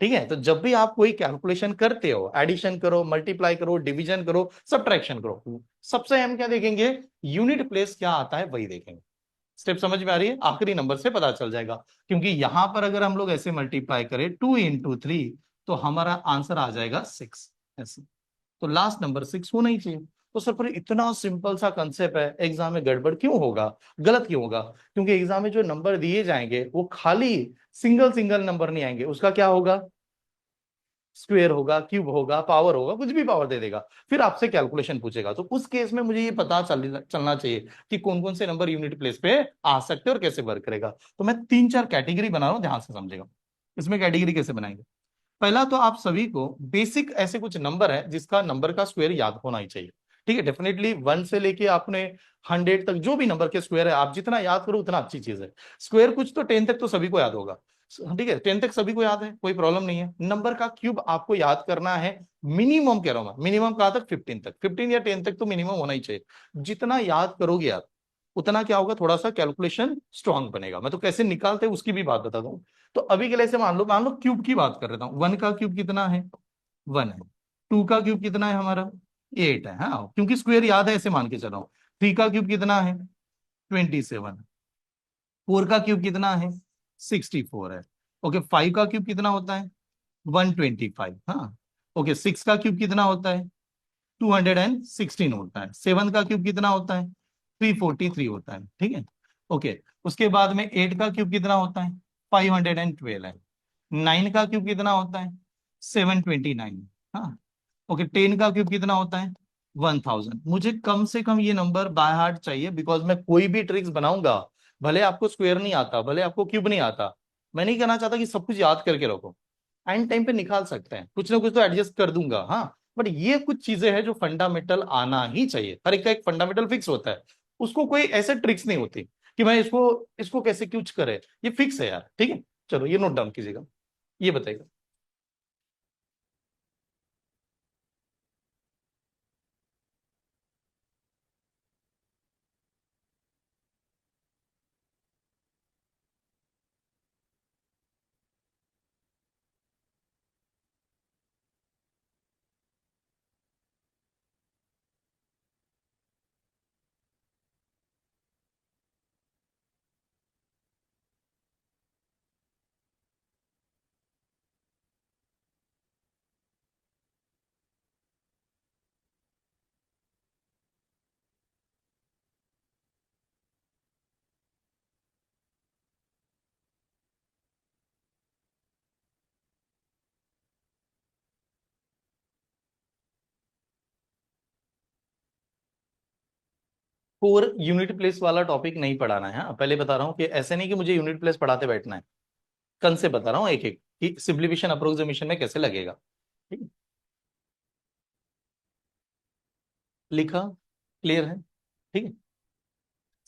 ठीक है, तो जब भी आप कोई कैलकुलेशन करते हो, एडिशन करो, मल्टीप्लाई करो, डिवीजन करो, सब्ट्रैक्शन करो, सबसे हम क्या देखेंगे? यूनिट प्लेस क्या आता है वही देखेंगे। स्टेप समझ में आ रही है? आखिरी नंबर से पता चल जाएगा, क्योंकि यहां पर अगर हम लोग ऐसे मल्टीप्लाई करें 2 into 3, तो हमारा आंसर आ जाएगा 6 ऐसे। तो लास्ट नंबर 6 होना ही चाहिए। तो सर पर इतना सिंपल सा कंसेप्ट है, एग्जाम में गड़बड़ क्यों होगा, गलत क्यों होगा? क्योंकि एग्जाम में जो नंबर दिए जाएंगे वो खाली सिंगल सिंगल नंबर नहीं आएंगे, उसका क्या होगा? स्क्वायर होगा, क्यूब होगा, पावर होगा, कुछ भी पावर दे देगा। फिर आपसे कैलकुलेशन पूछेगा, तो उस केस में मुझे ये पता चलना चाहिए कि कौन कौन से नंबर यूनिट प्लेस पे आ सकते हैं और कैसे वर्क करेगा। तो मैं 3 4 कैटेगरी बना रहा हूं, ध्यान से समझेगा। इसमें कैटेगरी कैसे बनाएंगे? पहला तो आप सभी को बेसिक ऐसे कुछ नंबर है जिसका नंबर का स्क्वायर याद होना ही चाहिए। ठीक है, डेफिनेटली 1 से लेके आपने 100 तक जो भी नंबर के स्क्वायर है, आप जितना याद करो उतना अच्छी चीज है। स्क्वायर कुछ तो 10 तक तो सभी को याद होगा। ठीक है, 10 तक सभी को याद है, कोई प्रॉब्लम नहीं है। नंबर का क्यूब आपको याद करना है, मिनिमम कह रहा हूं मैं, मिनिमम कहा तक 15 तक, 15 या 10 तक तो मिनिमम होना ही चाहिए। जितना याद करोगे आप, उतना क्या होगा, थोड़ा सा कैलकुलेशन स्ट्रांग बनेगा। मैं तो कैसे निकालते हैं उसकी भी बात बताता हूँ। तो अभी के लिए से मान लो क्यूब की बात कर रहा हूँ। 1 का क्यूब कितना है? 1 है। 2 का क्यूब कितना है हमारा? 8 है, हाँ, क्योंकि स्क्वायर याद है ऐसे मान के चल रहा हूँ। 3 का क्यूब कितना है? 27। 4 का क्यूब कितना है? 64 है। ओके, 5 का क्यूब कितना होता है? 125, हाँ। ओके, 6 का क्यूब कितना होता है? 216 होता है। 7 का क्यूब कितना होता है? 343 होता है। ठीक है, ओके। उसके बाद में 8 का क्यूब कितना होता है? 512 है। 9 का क्यूब कितना होता है? 729। हाँ, ओके। 10 का क्यूब कितना होता है? 1000। मुझे कम से कम ये नंबर बाय हार्ट चाहिए, बिकॉज मैं कोई भी ट्रिक्स बनाऊंगा, भले आपको स्क्वायर नहीं आता, भले आपको क्यूब नहीं आता, मैं नहीं कहना चाहता कि सब कुछ याद करके रखो। एंड टाइम पे निकाल सकते हैं, कुछ ना कुछ तो एडजस्ट कर दूंगा, हाँ। बट ये कुछ चीजें हैं जो फंडामेंटल आना ही चाहिए, हर एक का एक फंडामेंटल फिक्स होता है। उसको कोई ऐसे ट्रिक्स नहीं होती कि मैं इसको इसको कैसे कुछ करे, ये फिक्स है यार। ठीक है, चलो ये नोट डाउन कीजिएगा। ये बताइएगा। फोर यूनिट प्लेस वाला टॉपिक नहीं पढ़ाना है, हाँ पहले बता रहा हूँ कि ऐसे नहीं कि मुझे यूनिट प्लेस पढ़ाते बैठना है, कंसेप्ट बता रहा हूँ एक एक कि सिंप्लीफिकेशन अप्रोक्सीमेशन में कैसे लगेगा। ठीक है, लिखा, क्लियर है? ठीक है,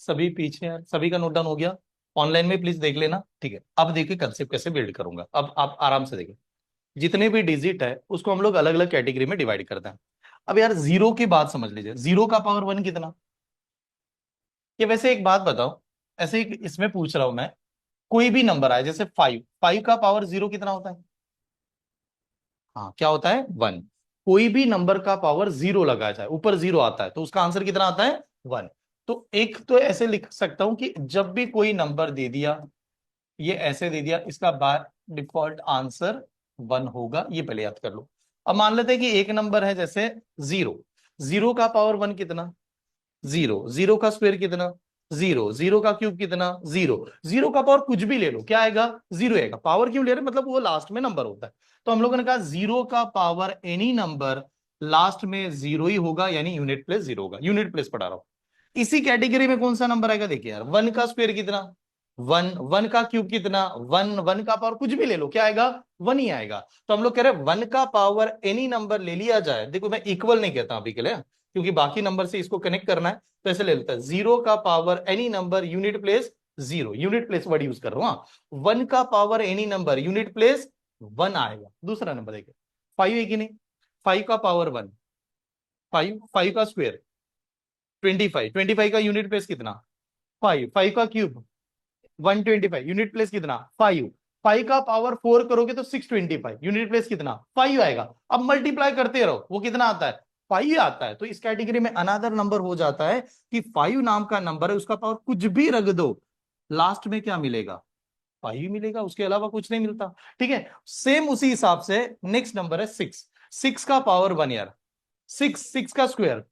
सभी पीछे यार, सभी का नोट डाउन हो गया? ऑनलाइन में प्लीज देख लेना, ठीक है। अब देखिए कंसेप्ट कैसे बिल्ड करूंगा, अब आप आराम से देखिए। जितने भी डिजिट है उसको हम लोग अलग अलग कैटेगरी में डिवाइड करते हैं। अब यार जीरो की बात समझ लीजिए, जीरो का पावर वन कितना? ये वैसे एक बात बताओ, ऐसे एक इसमें पूछ रहा हूं मैं, कोई भी नंबर आए जैसे फाइव, फाइव का पावर जीरो कितना होता है? हाँ क्या होता है? वन। कोई भी नंबर का पावर जीरो लगाया जाए, ऊपर जीरो आता है तो उसका आंसर कितना आता है? वन। तो एक तो ऐसे लिख सकता हूं कि जब भी कोई नंबर दे दिया, ये ऐसे दे दिया, इसका बाय डिफॉल्ट आंसर वन होगा, ये पहले याद कर लो। अब मान लेते हैं कि एक नंबर है जैसे जीरो, जीरो का पावर वन कितना? जीरो। जीरो का स्क्वायर कितना? जीरो। जीरो का क्यूब कितना? जीरो। जीरो का पावर कुछ भी ले लो, क्या आएगा? जीरो आएगा। पावर क्यों ले रहे हैं? मतलब वो लास्ट में नंबर होता है। तो हम लोगों ने कहा जीरो का पावर एनी नंबर लास्ट में जीरो ही होगा, यानी यूनिट प्लेस जीरो होगा। यूनिट प्लेस पढ़ा रहा हूं। इसी कैटेगरी में कौन सा नंबर आएगा? देखिए यार, वन का स्क्वायर कितना? वन। वन का क्यूब कितना? वन। वन का पावर कुछ भी ले लो, क्या आएगा? वन ही आएगा। तो हम लोग कह रहे हैं वन का पावर एनी नंबर ले लिया जाए, देखो मैं इक्वल नहीं कहता अभी के लिए, क्योंकि बाकी नंबर से इसको कनेक्ट करना है, तो ऐसे ले लेता है जीरो का power any number unit place zero, unit place word use कर रहा हूं। वन का power any number unit place one आएगा। दूसरा नंबर देखिए, फाइव है कि नहीं? फाइव का पावर वन, फाइव। फाइव का स्क्वायर 25, 25 का यूनिट प्लेस कितना? फाइव। फाइव का क्यूब 125, यूनिट प्लेस कितना? फाइव। फाइव का पावर फोर करोगे तो 625, यूनिट प्लेस कितना? फाइव आएगा। अब मल्टीप्लाई करते रहो, वो कितना आता है? फाइव आता है। तो इस कैटेगरी में अनदर नंबर हो जाता है कि फाइव नाम का नंबर है, उसका पावर कुछ भी रख दो, लास्ट में क्या मिलेगा? फाइव मिलेगा, उसके अलावा कुछ नहीं मिलता। ठीक है, सेम उसी हिसाब से नेक्स्ट नंबर है सिक्स। सिक्स का पावर वन यार, सिक्स। सिक्स का स्क्वायर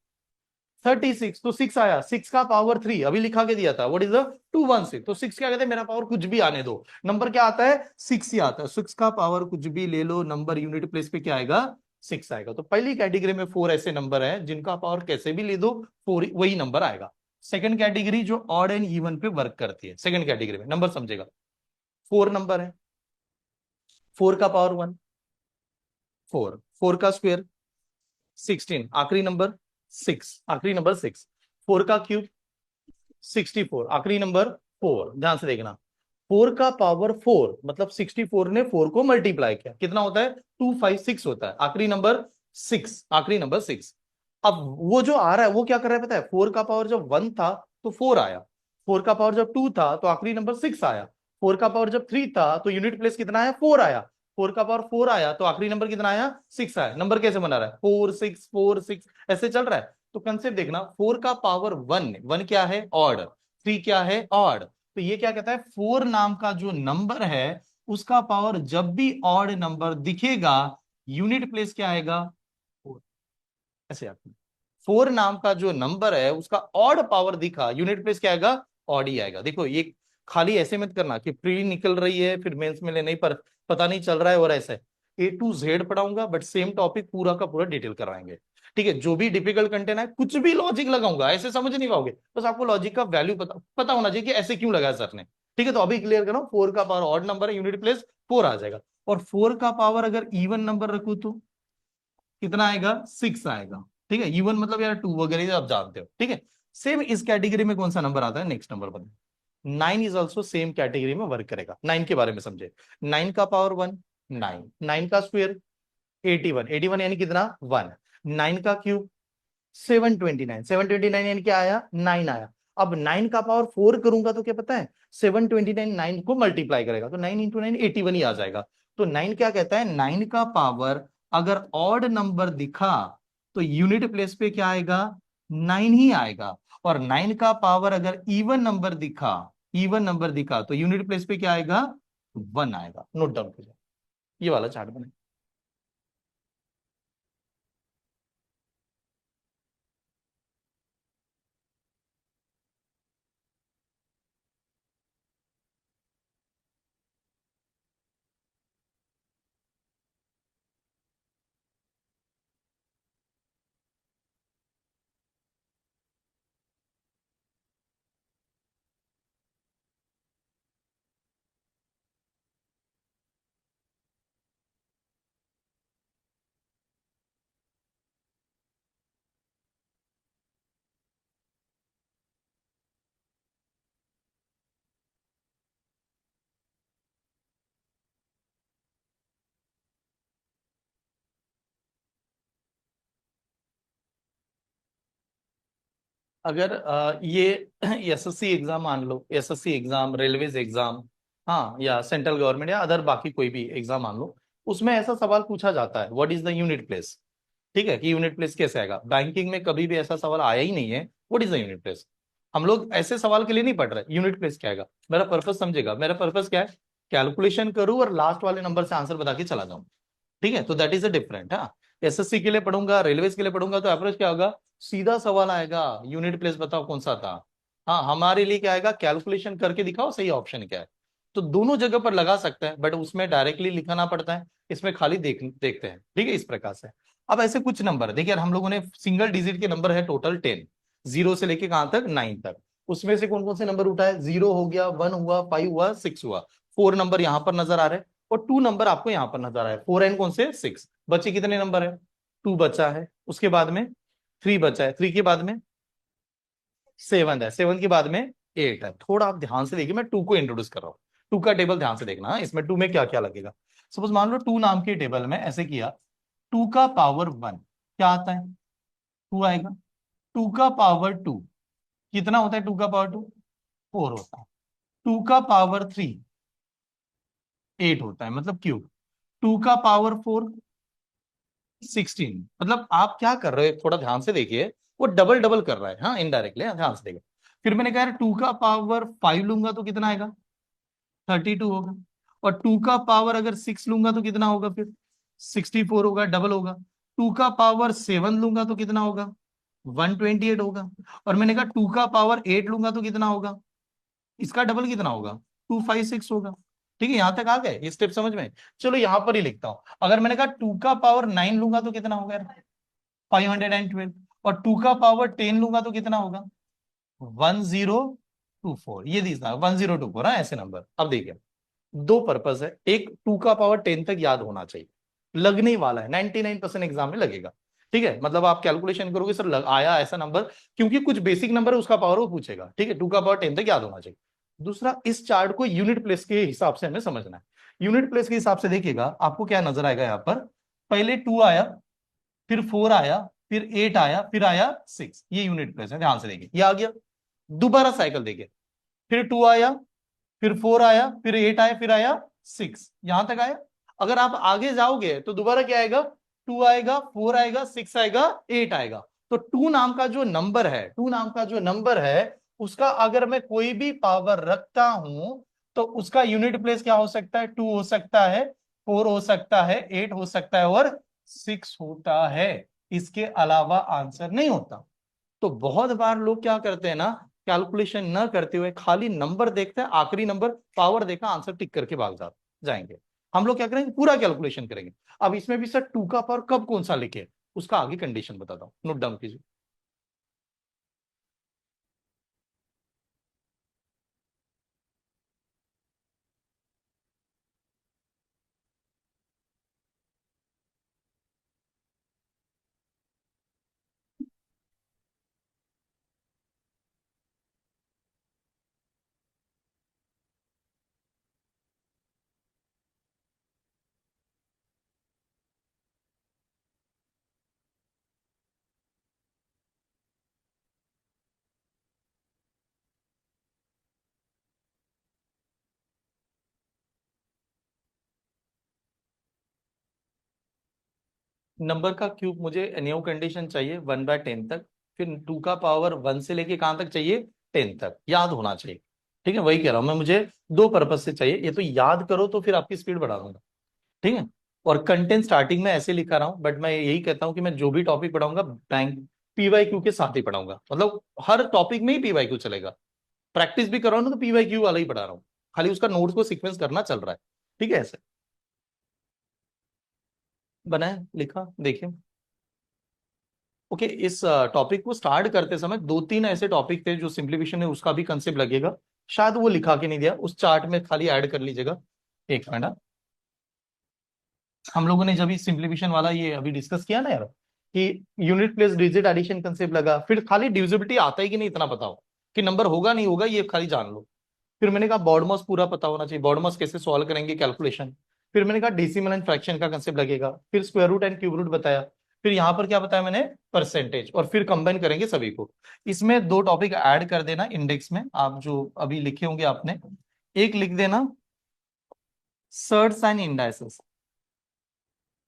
36, तो सिक्स आया। सिक्स का पावर थ्री अभी लिखा के दिया था, व्हाट इज द 216, तो सिक्स क्या कहते हैं? मेरा पावर कुछ भी आने दो, नंबर क्या आता है? सिक्स ही आता है। सिक्स का पावर कुछ भी ले लो, नंबर यूनिट प्लेस पे क्या आएगा? सिक्स आएगा। तो पहली कैटेगरी में फोर ऐसे नंबर है जिनका पावर कैसे भी ले दो, फोर वही नंबर आएगा। सेकंड कैटेगरी जो ऑड एंड इवन पे वर्क करती है, सेकंड कैटेगरी में नंबर समझेगा, फोर नंबर है, फोर का पावर वन, फोर। फोर का स्क्वायर 16, आखिरी नंबर सिक्स, आखिरी नंबर सिक्स। फोर का क्यूब 64, आखिरी नंबर फोर। ध्यान से देखना, फोर का पावर फोर मतलब 64 ने फोर को मल्टीप्लाई किया, कितना होता है? 256 होता है, आखिरी नंबर सिक्स, आखिरी नंबर सिक्स। अब वो जो आ रहा है वो क्या कर रहा है पता है? फोर का पावर जब वन था तो फोर आया, फोर का पावर जब टू था तो आखिरी नंबर सिक्स आया, फोर का पावर जब थ्री था तो यूनिट प्लेस कितना आया? फोर आया, फोर का पावर फोर आया तो आखिरी नंबर कितना आया? सिक्स आया। नंबर कैसे बना रहा है? फोर सिक्स, फोर सिक्स, ऐसे चल रहा है। तो कंसेप्ट देखना, फोर का पावर वन, वन क्या है? ऑड। थ्री क्या है? ऑड। तो ये क्या कहता है? फोर नाम का जो नंबर है उसका पावर जब भी ऑड नंबर दिखेगा, यूनिट प्लेस क्या आएगा? फोर। ऐसे आपको फोर नाम का जो नंबर है उसका ऑड पावर दिखा, यूनिट प्लेस क्या आएगा? ऑड ही आएगा। देखो ये खाली ऐसे मत करना कि प्री निकल रही है फिर मेंस में ले नहीं, पर पता नहीं चल रहा है और ऐसे ए टू जेड पढ़ाऊंगा, बट सेम टॉपिक पूरा का पूरा डिटेल कराएंगे। ठीक है, जो भी डिफिकल्ट कंटेंट है कुछ भी लॉजिक लगाऊंगा, ऐसे समझ नहीं पाओगे, बस आपको लॉजिक का वैल्यू पता होना चाहिए कि ऐसे क्यों लगाया सर ने। ठीक है, तो अभी क्लियर करो, फोर का पावर ऑड नंबर है, यूनिट प्लेस फोर आ जाएगा। और फोर का पावर अगर इवन नंबर रखू तो कितना आएगा? सिक्स आएगा। ठीक है, इवन मतलब यार टू वगैरह आप जानते हो। ठीक है, सेम इस कैटेगरी में कौन सा नंबर आता है? नेक्स्ट नंबर बताओ। Nine is also same category में वर्क करेगा। नाइन के बारे में समझे, नाइन का पावर वन, नाइन। नाइन का स्क्वायर 81, 81 यानी कितना? वन। नाइन का क्यूब 729, 729 यानी क्या आया? नाइन आया। अब नाइन का पावर फोर करूंगा तो क्या पता है? 729 नाइन को मल्टीप्लाई करेगा तो नाइन इंटू नाइन 81 ही आ जाएगा। तो नाइन क्या कहता है? नाइन का पावर अगर ऑड नंबर दिखा तो यूनिट प्लेस पे क्या आएगा? नाइन ही आएगा। और नाइन का पावर अगर इवन नंबर दिखा, इवन नंबर दिखा तो यूनिट प्लेस पे क्या आएगा? वन आएगा। नोट डाउन कीजिए, ये वाला चार्ट बने। अगर ये एसएससी एग्जाम मान लो, एसएससी एग्जाम, रेलवेज एग्जाम, हाँ, या सेंट्रल गवर्नमेंट या अदर बाकी कोई भी एग्जाम मान लो, उसमें ऐसा सवाल पूछा जाता है, what is the unit place. ठीक है, कि यूनिट प्लेस कैसे आएगा। बैंकिंग में कभी भी ऐसा सवाल आया ही नहीं है, what is the unit place. हम लोग ऐसे सवाल के लिए नहीं पढ़ रहे यूनिट प्लेस क्या आएगा। मेरा पर्पस समझेगा, मेरा पर्पस क्या है, कैलकुलेशन करूं और लास्ट वाले नंबर से आंसर बता के चला जाऊं। ठीक है, तो दैट इज अ डिफरेंट। हाँ, एसएससी के लिए पढ़ूंगा, रेलवेज के लिए पढ़ूंगा, तो अप्रोच क्या होगा, सीधा सवाल आएगा, यूनिट प्लेस बताओ कौन सा था। हाँ, हमारे लिए क्या आएगा, कैलकुलेशन करके दिखाओ सही ऑप्शन क्या है। तो दोनों जगह पर लगा सकते हैं, बट उसमें डायरेक्टली लिखाना पड़ता है, इसमें खाली देखते हैं। ठीक है, इस प्रकार से। अब ऐसे कुछ नंबर देखिए यार, हम लोगों ने सिंगल डिजिट के नंबर है टोटल 10, जीरो से लेके कहां तक, 9 तक। उसमें से कौन कौन से नंबर उठा है, 0 हो गया, 1 हुआ, 5 हुआ, 6 हुआ। 4 नंबर यहां पर नजर आ रहे हैं और 2 नंबर आपको यहां पर नजर आ रहा है। 4 एंड कौन से, 6। बचे कितने नंबर है, 2 बचा है, उसके बाद में 3 बचा है, 3 के बाद में 7 है, 7 के बाद में 8 है। थोड़ा आप ध्यान से देखिए, मैं 2 को इंट्रोड्यूस कर रहा हूँ। 2 का टेबल ध्यान से देखना, हाँ, इसमें 2 में क्या क्या लगेगा। सपोज मान लो 2 नाम के टेबल में ऐसे किया, 2 का पावर 1 क्या आता है, 2 आएगा। 2 का पावर 2 कितना होता है, 2 का पावर 2 4 होता है। 2 का पावर 3 8 होता है, मतलब क्यूब। 2 का पावर 4 16। मतलब आप क्या कर रहे हो, थोड़ा ध्यान से देखिए, वो डबल डबल कर रहा है, हाँ, इनडायरेक्टली, ध्यान से देखिए। फिर मैंने कहा 2 का पावर 5 लूंगा तो कितना आएगा, 32 होगा। और 2 का पावर अगर 6 लूंगा तो कितना होगा, फिर 64 होगा, डबल होगा। 2 का पावर 7 लूंगा तो कितना होगा, 128 होगा। और मैंने कहा 2 का पावर 8 लूंगा तो कितना होगा, इसका डबल कितना होगा, 256 होगा। ठीक है, यहां तक आ गए, ये स्टेप समझ में। चलो यहां पर ही लिखता हूं, अगर मैंने कहा 2 का पावर 9 लूंगा तो कितना होगा, 512। और 2 का पावर 10 लूंगा तो कितना होगा, 1024। ये दिखा 1024, हाँ, ऐसे नंबर। अब देखिए, दो पर्पस है, एक 2 का पावर 10 तक याद होना चाहिए, लगने ही वाला है, 99% एग्जाम में लगेगा। ठीक है, मतलब आप कैलकुलेशन करोगे सर आया ऐसा नंबर, क्योंकि कुछ बेसिक नंबर है उसका पावर वो पूछेगा। ठीक है, 2 का पावर 10 तक याद होना चाहिए। दूसरा, इस चार्ट को यूनिट प्लेस के हिसाब से हमें समझना है। यूनिट प्लेस के हिसाब से देखिएगा, आपको क्या नजर आएगा यहाँ पर, पहले 2 आया, फिर 4 आया, फिर 8 आया, फिर आया 6। ये यूनिट प्लेस है, ध्यान से देखिए, ये आ गया। दोबारा साइकिल देखिए, फिर 2 आया, फिर 4 आया, फिर 8 आया, फिर आया 6, यहां तक आया। अगर आप आगे जाओगे तो दोबारा क्या आएगा, 2 आएगा, 4 आएगा, 6 आएगा, 8 आएगा। तो 2 नाम का जो नंबर है, 2 नाम का जो नंबर है, उसका अगर मैं कोई भी पावर रखता हूं तो उसका यूनिट प्लेस क्या हो सकता है, 2 हो सकता है, 4 हो सकता है, 8 हो सकता है और 6 होता है। इसके अलावा आंसर नहीं होता। तो बहुत बार लोग क्या करते हैं ना, कैलकुलेशन न करते हुए खाली नंबर देखते हैं, आखिरी नंबर पावर देखा, आंसर टिक करके भाग जाएंगे। हम लोग क्या करेंगे, पूरा कैलकुलेशन करेंगे। अब इसमें भी सर 2 का पावर कब कौन सा लिखे, उसका आगे कंडीशन बताता हूं, नोट डाउन कीजिए। नंबर का क्यूब मुझे न्यू कंडीशन चाहिए 1/10 तक। फिर 2 का पावर 1 से लेके कहां तक चाहिए, 10 तक, याद होना चाहिए। ठीक है, वही कह रहा हूं मैं, मुझे दो पर्पज से चाहिए, ये तो याद करो तो फिर आपकी स्पीड बढ़ा दूंगा। ठीक है, और कंटेंट स्टार्टिंग में ऐसे लिखा रहा हूं, बट मैं यही कहता हूं कि मैं जो भी टॉपिक पढ़ाऊंगा बैंक पीवाईक्यू के साथ ही पढ़ाऊंगा, मतलब हर टॉपिक में ही पीवाईक्यू चलेगा। प्रैक्टिस भी कर रहा हूं ना तो पीवाईक्यू वाला ही पढ़ा रहा हूं, खाली उसका नोट्स को सीक्वेंस करना चल रहा है। ठीक है, ऐसे बनाए लिखा देखिए। ओके, इस टॉपिक को स्टार्ट करते समय दो तीन ऐसे टॉपिक थे जो सिंप्लीफिकेशन है उसका भी कंसेप्ट लगेगा, शायद वो लिखा के नहीं दिया, उस चार्ट में खाली ऐड कर लीजिएगा। एक मिनट, हम लोगों ने जब सिंप्लीफिकेशन वाला ये अभी डिस्कस किया ना यार, कि unit place digit addition concept लगा, फिर खाली डिविजिबिलिटी आता है कि नहीं इतना बताओ, कि नंबर होगा नहीं होगा ये खाली जान लो। फिर मैंने कहा बॉडमॉस पूरा पता होना चाहिए, बॉडमॉस कैसे सॉल्व करेंगे कैलकुलेशन। फिर मैंने कहा डेसिमल एंड फ्रैक्शन का कंसेप्ट लगेगा, फिर square root and cube root बताया। फिर यहां पर क्या बताया मैंने, परसेंटेज, और फिर कंबाइन करेंगे सभी को। इसमें दो टॉपिक ऐड कर देना इंडेक्स में, आप जो अभी लिखे होंगे आपने, एक लिख देना सर्ट्स एंड इंडाइसेस।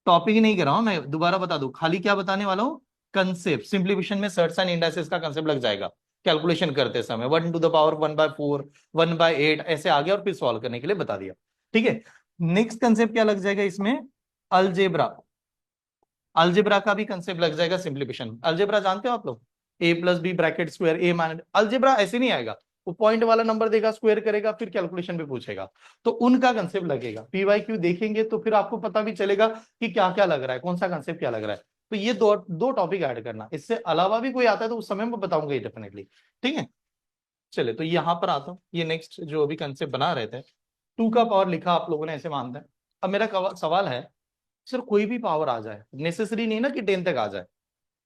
टॉपिक नहीं कर रहा हूं मैं, दोबारा बता दूं, खाली क्या बताने वाला हूं, कंसेप्ट। सिंप्लीफिकेशन में सर्ट्स एंड इंडाइसेस का कंसेप्ट लग जाएगा कैलकुलेशन करते समय, 1 to the power 1/4, 1/8 ऐसे आ गया, और फिर सॉल्व करने के लिए बता दिया। ठीक है, नेक्स्ट कंसेप्ट क्या लग जाएगा इसमें, अलजेब्रा। अलजेब्रा का भी कंसेप्ट लग जाएगा सिंप्लीफिकेशन। अलजेब्रा जानते हो आप लोग, a+b bracket square a minus, algebra ऐसे नहीं आएगा, वो पॉइंट वाला नंबर देगा, स्क्वायर करेगा, फिर कैलकुलेशन भी पूछेगा, तो उनका कंसेप्ट लगेगा। पीवाईक्यू देखेंगे तो फिर आपको पता भी चलेगा कि क्या क्या लग रहा है, कौन सा कंसेप्ट क्या लग रहा है। तो ये दो दो टॉपिक ऐड करना, इससे अलावा भी कोई आता है तो उस समय मैं बताऊंगा ये डेफिनेटली। ठीक है, चले तो यहां पर आता हूँ, ये नेक्स्ट जो अभी कंसेप्ट बना रहे थे, 2 का पावर लिखा आप लोगों ने, ऐसे मानते हैं। अब मेरा सवाल है, सर कोई भी पावर आ जाए, नेसेसरी नहीं ना कि 10 तक आ जाए,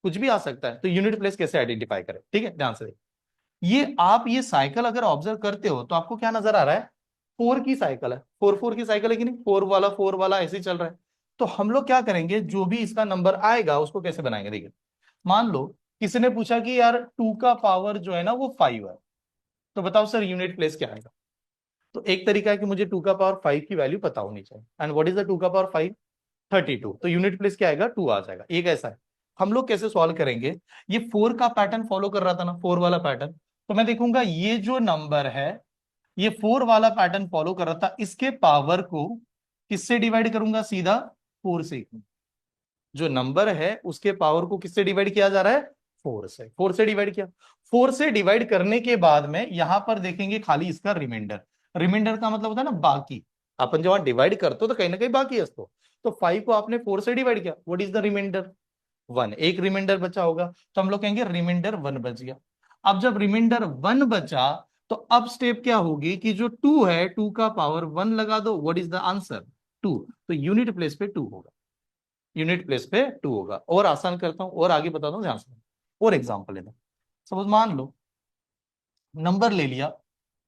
कुछ भी आ सकता है, तो यूनिट प्लेस कैसे आइडेंटिफाई करें। ठीक है, ध्यान से देखिए, ये आप ये साइकिल अगर ऑब्जर्व करते हो तो आपको क्या नजर आ रहा है, 4 की साइकिल है, 4 4 की साइकिल है कि नहीं, 4 वाला ऐसे ही चल रहा है। तो हम लोग क्या करेंगे, जो भी इसका नंबर आएगा उसको कैसे बनाएंगे, देखिए मान लो किसी ने पूछा कि यार 2 का पावर जो है ना वो 5 है, तो बताओ सर यूनिट प्लेस क्या आएगा। तो एक तरीका है कि मुझे 2 का पावर 5 की वैल्यू पता होनी चाहिए, एंड व्हाट इज द 2 का पावर 5, 32, तो यूनिट प्लेस क्या आएगा, 2 आ जाएगा। एक ऐसा है, हम लोग कैसे सॉल्व करेंगे, ये 4 का पैटर्न फॉलो कर रहा था ना, 4 वाला पैटर्न, तो मैं देखूंगा ये जो नंबर है ये 4 वाला पैटर्न फॉलो कर रहा था, इसके पावर को किससे डिवाइड करूंगा, सीधा 4 से। जो नंबर है उसके पावर को किससे डिवाइड किया जा रहा है, 4 से डिवाइड किया। 4 से डिवाइड करने के बाद में यहां पर देखेंगे खाली इसका रिमाइंडर, रिमाइंडर का मतलब होता है ना बाकी, अपन जब डिवाइड करते हो तो कहीं ना कहीं बाकी है इसको, तो 5 को आपने 4 से डिवाइड किया, व्हाट इज द रिमाइंडर, 1, एक रिमाइंडर बचा होगा, तो हम लोग कहेंगे रिमाइंडर 1 बच गया। अब जब रिमाइंडर 1 बचा, तो अब स्टेप क्या होगी कि जो 2 है, 2 का पावर 1 लगा दो, व्हाट इज द आंसर, 2, तो यूनिट प्लेस पे 2 होगा, यूनिट प्लेस पे 2 होगा। और आसान करता हूं और आगे बताता हूं ध्यान से, और एग्जांपल लेना। सपोज मान लो नंबर ले लिया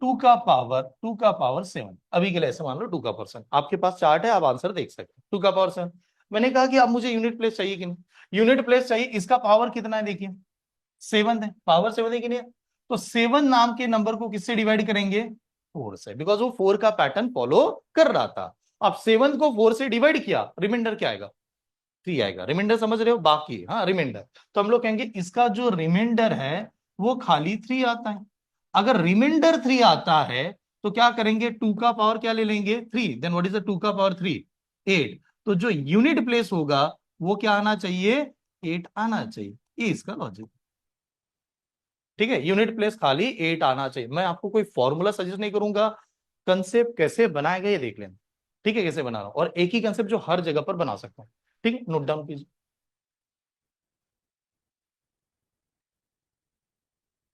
2 का पावर 7, अभी के लिए ऐसे मान लो 2 का पावर 7, आपके पास चार्ट है, आप आंसर देख सकते हैं, 2 का पावर 7। मैंने कहा कि अब मुझे यूनिट प्लेस चाहिए कि नहीं, यूनिट प्लेस चाहिए, इसका पावर कितना है देखिए, 7 है, पावर 7 है कि नहीं है? तो 7 नाम के नंबर को किससे डिवाइड करेंगे, 4 से, बिकॉज वो 4 का पैटर्न फॉलो कर रहा था। अब 7 को 4 से डिवाइड किया, रिमाइंडर क्या आएगा, 3 आएगा, रिमाइंडर समझ रहे हो, बाकी हाँ रिमाइंडर, तो हम लोग कहेंगे इसका जो रिमाइंडर है वो खाली 3 आता है। अगर रिमाइंडर 3 आता है तो क्या करेंगे, 2 का पावर क्या ले लेंगे, 3, देन व्हाट इज द 2 का पावर 3, 8, तो जो यूनिट प्लेस होगा वो क्या आना चाहिए, 8 आना चाहिए, ये इसका लॉजिक। ठीक है, यूनिट प्लेस खाली 8 आना चाहिए। मैं आपको कोई फॉर्मूला सजेस्ट नहीं करूंगा, कंसेप्ट कैसे बनाया गया ये देख लेना। ठीक है, कैसे बना रहा हूं, और एक ही कंसेप्ट जो हर जगह पर बना सकता हूं। ठीक है, नोट डाउन कीजिए।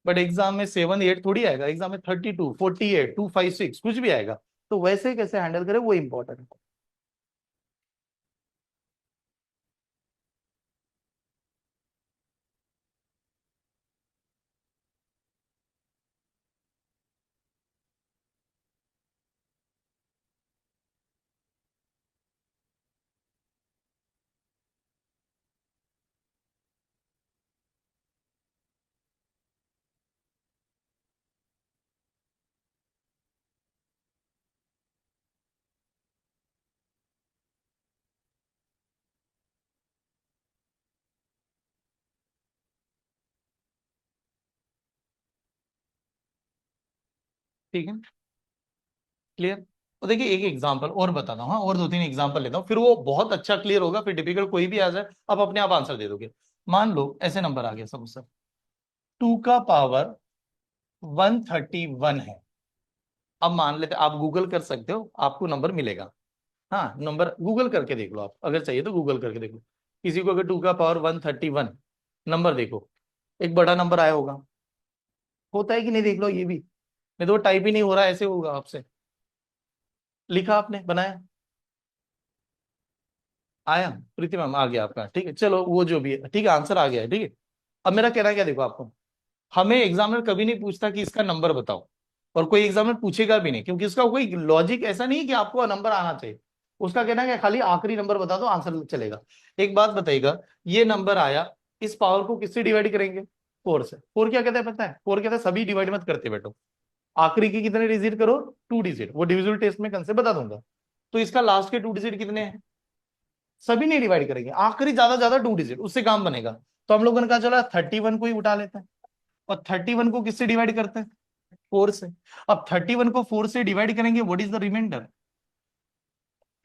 बट एग्जाम में 7 8 थोड़ी आएगा, एग्जाम में 32 48 256 कुछ भी आएगा, तो वैसे कैसे हैंडल करें वो इंपॉर्टेंट है। ठीक है, क्लियर। तो देखिए एक एग्जांपल और बताता हूँ, हाँ और 2 3 एग्जांपल लेता हूँ, फिर वो बहुत अच्छा क्लियर होगा, फिर डिफिकल्ट कोई भी आ जाए आप अपने आप आंसर दे दोगे। मान लो ऐसे नंबर आ गया सब सर, 2 का पावर 131 है। अब मान लेते, आप गूगल कर सकते हो, आपको नंबर मिलेगा, हाँ नंबर गूगल करके देख लो, आप अगर चाहिए तो गूगल करके देख लो। किसी को अगर 2 का पावर 131 नंबर देखो, एक बड़ा नंबर आया होगा, होता है कि नहीं, देख लो ये भी, नहीं तो टाइप ही नहीं हो रहा, ऐसे होगा आपसे, लिखा आपने बनाया, आया, प्रीति मैम आ गया आपका, ठीक है चलो वो जो भी है, ठीक है आंसर आ गया है, ठीक है। अब मेरा कहना है क्या, देखो आपको, हमें एग्जामिनर कभी नहीं पूछता कि इसका नंबर बताओ, और कोई एग्जामिनर पूछेगा भी नहीं, क्योंकि इसका कोई लॉजिक ऐसा नहीं है कि आपको नंबर आना चाहिए। उसका कहना है कि खाली आखिरी नंबर बता दो आंसर चलेगा। एक बात बताइएगा, ये नंबर आया, इस पावर को किससे डिवाइड करेंगे? 4 से। 4 क्या कहते हैं पता है? 4 कहते हैं सभी डिवाइड मत करते बैठो, आखिरी की कितने डिजिट करो? 2 डिजिट। वो डिविजिबल टेस्ट में कंसेप्ट बता दूंगा। तो इसका लास्ट के 2 डिजिट कितने हैं? सभी नहीं डिवाइड करेंगे, आखिरी ज्यादा 2 डिजिट, उससे काम बनेगा। तो हम लोगों ने कहा चलो 31 को ही उठा लेते हैं, और 31 को किससे डिवाइड करते हैं? 4 से। अब 31 को 4 से डिवाइड करेंगे, what is the remainder?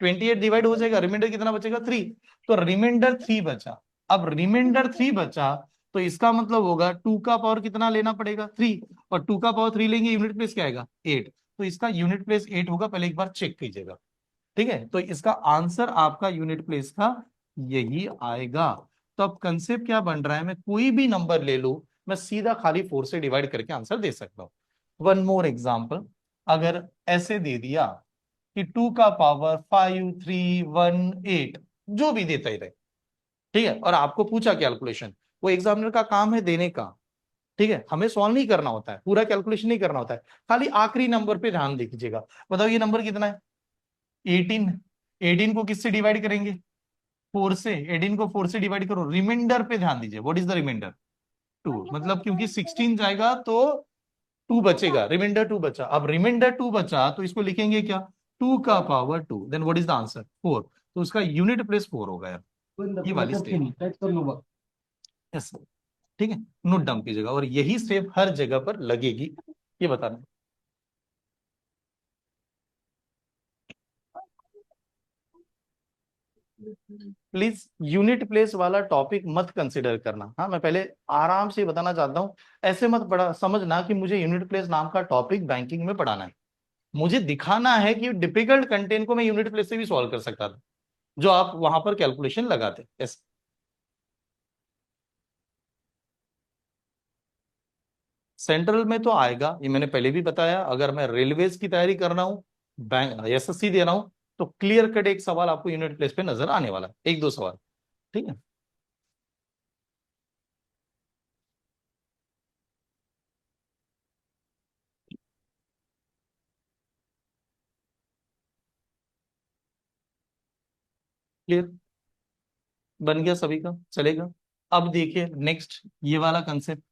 28 divide हो जाएगा, रिमाइंडर कितना बचेगा? 3। तो रिमाइंडर 3 बचा। अब रिमाइंडर 3 बचा, तो इसका मतलब होगा 2 का पावर कितना लेना पड़ेगा? 3। और 2 का पावर 3 लेंगे, यूनिट प्लेस क्या आएगा? 8। तो इसका यूनिट प्लेस 8 होगा, पहले एक बार चेक कीजिएगा। ठीक है, तो इसका आंसर आपका यूनिट प्लेस का यही आएगा। तो अब कंसेप्ट क्या बन रहा है, मैं कोई भी नंबर ले लू, मैं सीधा खाली 4 से डिवाइड करके आंसर दे सकता हूं। वन मोर एग्जाम्पल, अगर ऐसे दे दिया कि 2 का पावर 5 3 1 8, जो भी देता ही रहे, ठीक है, और आपको पूछा कैलकुलेशन, वो एग्जामिनर का काम है देने का, ठीक है, हमें सॉल्व नहीं करना होता है, पूरा कैलकुलेशन नहीं करना होता है, खाली आखिरी नंबर पे ध्यान दीजिएगा। बताओ ये नंबर कितना है? 18। 18 को किससे डिवाइड करेंगे? 4 से। 18 को 4 से डिवाइड करो, रिमाइंडर पे ध्यान दीजिए, व्हाट इज द रिमाइंडर? 2। मतलब क्योंकि 16 जाएगा तो 2 बचेगा, रिमाइंडर 2 बचा। अब रिमाइंडर 2 बचा तो इसको लिखेंगे क्या? 2 का power 2, then what is the answer? 4। तो उसका यूनिट प्लेस 4 होगा यार, ये वाली स्टेप। यस, ठीक है, नोट डाउन कीजिएगा, और यही स्टेप हर जगह पर लगेगी, ये बताना। प्लीज यूनिट प्लेस वाला टॉपिक मत कंसिडर करना। हाँ, मैं पहले आराम से बताना चाहता हूँ, ऐसे मत पढ़ा समझना कि मुझे यूनिट प्लेस नाम का टॉपिक बैंकिंग में पढ़ाना है। मुझे दिखाना है कि डिफिकल्ट कंटेंट को मैं यूनिट प्लेस से भी सॉल्व कर सकता था, जो आप वहां पर कैलकुलेशन लगाते। यस, सेंट्रल में तो आएगा, ये मैंने पहले भी बताया। अगर मैं रेलवेज की तैयारी कर रहा हूँ, बैंक एसएससी दे रहा हूँ, तो क्लियर कट एक सवाल आपको यूनिट प्लेस पे नजर आने वाला है, एक दो सवाल। ठीक है, क्लियर, बन गया सभी का, चलेगा। अब देखिए नेक्स्ट ये वाला कंसेप्ट,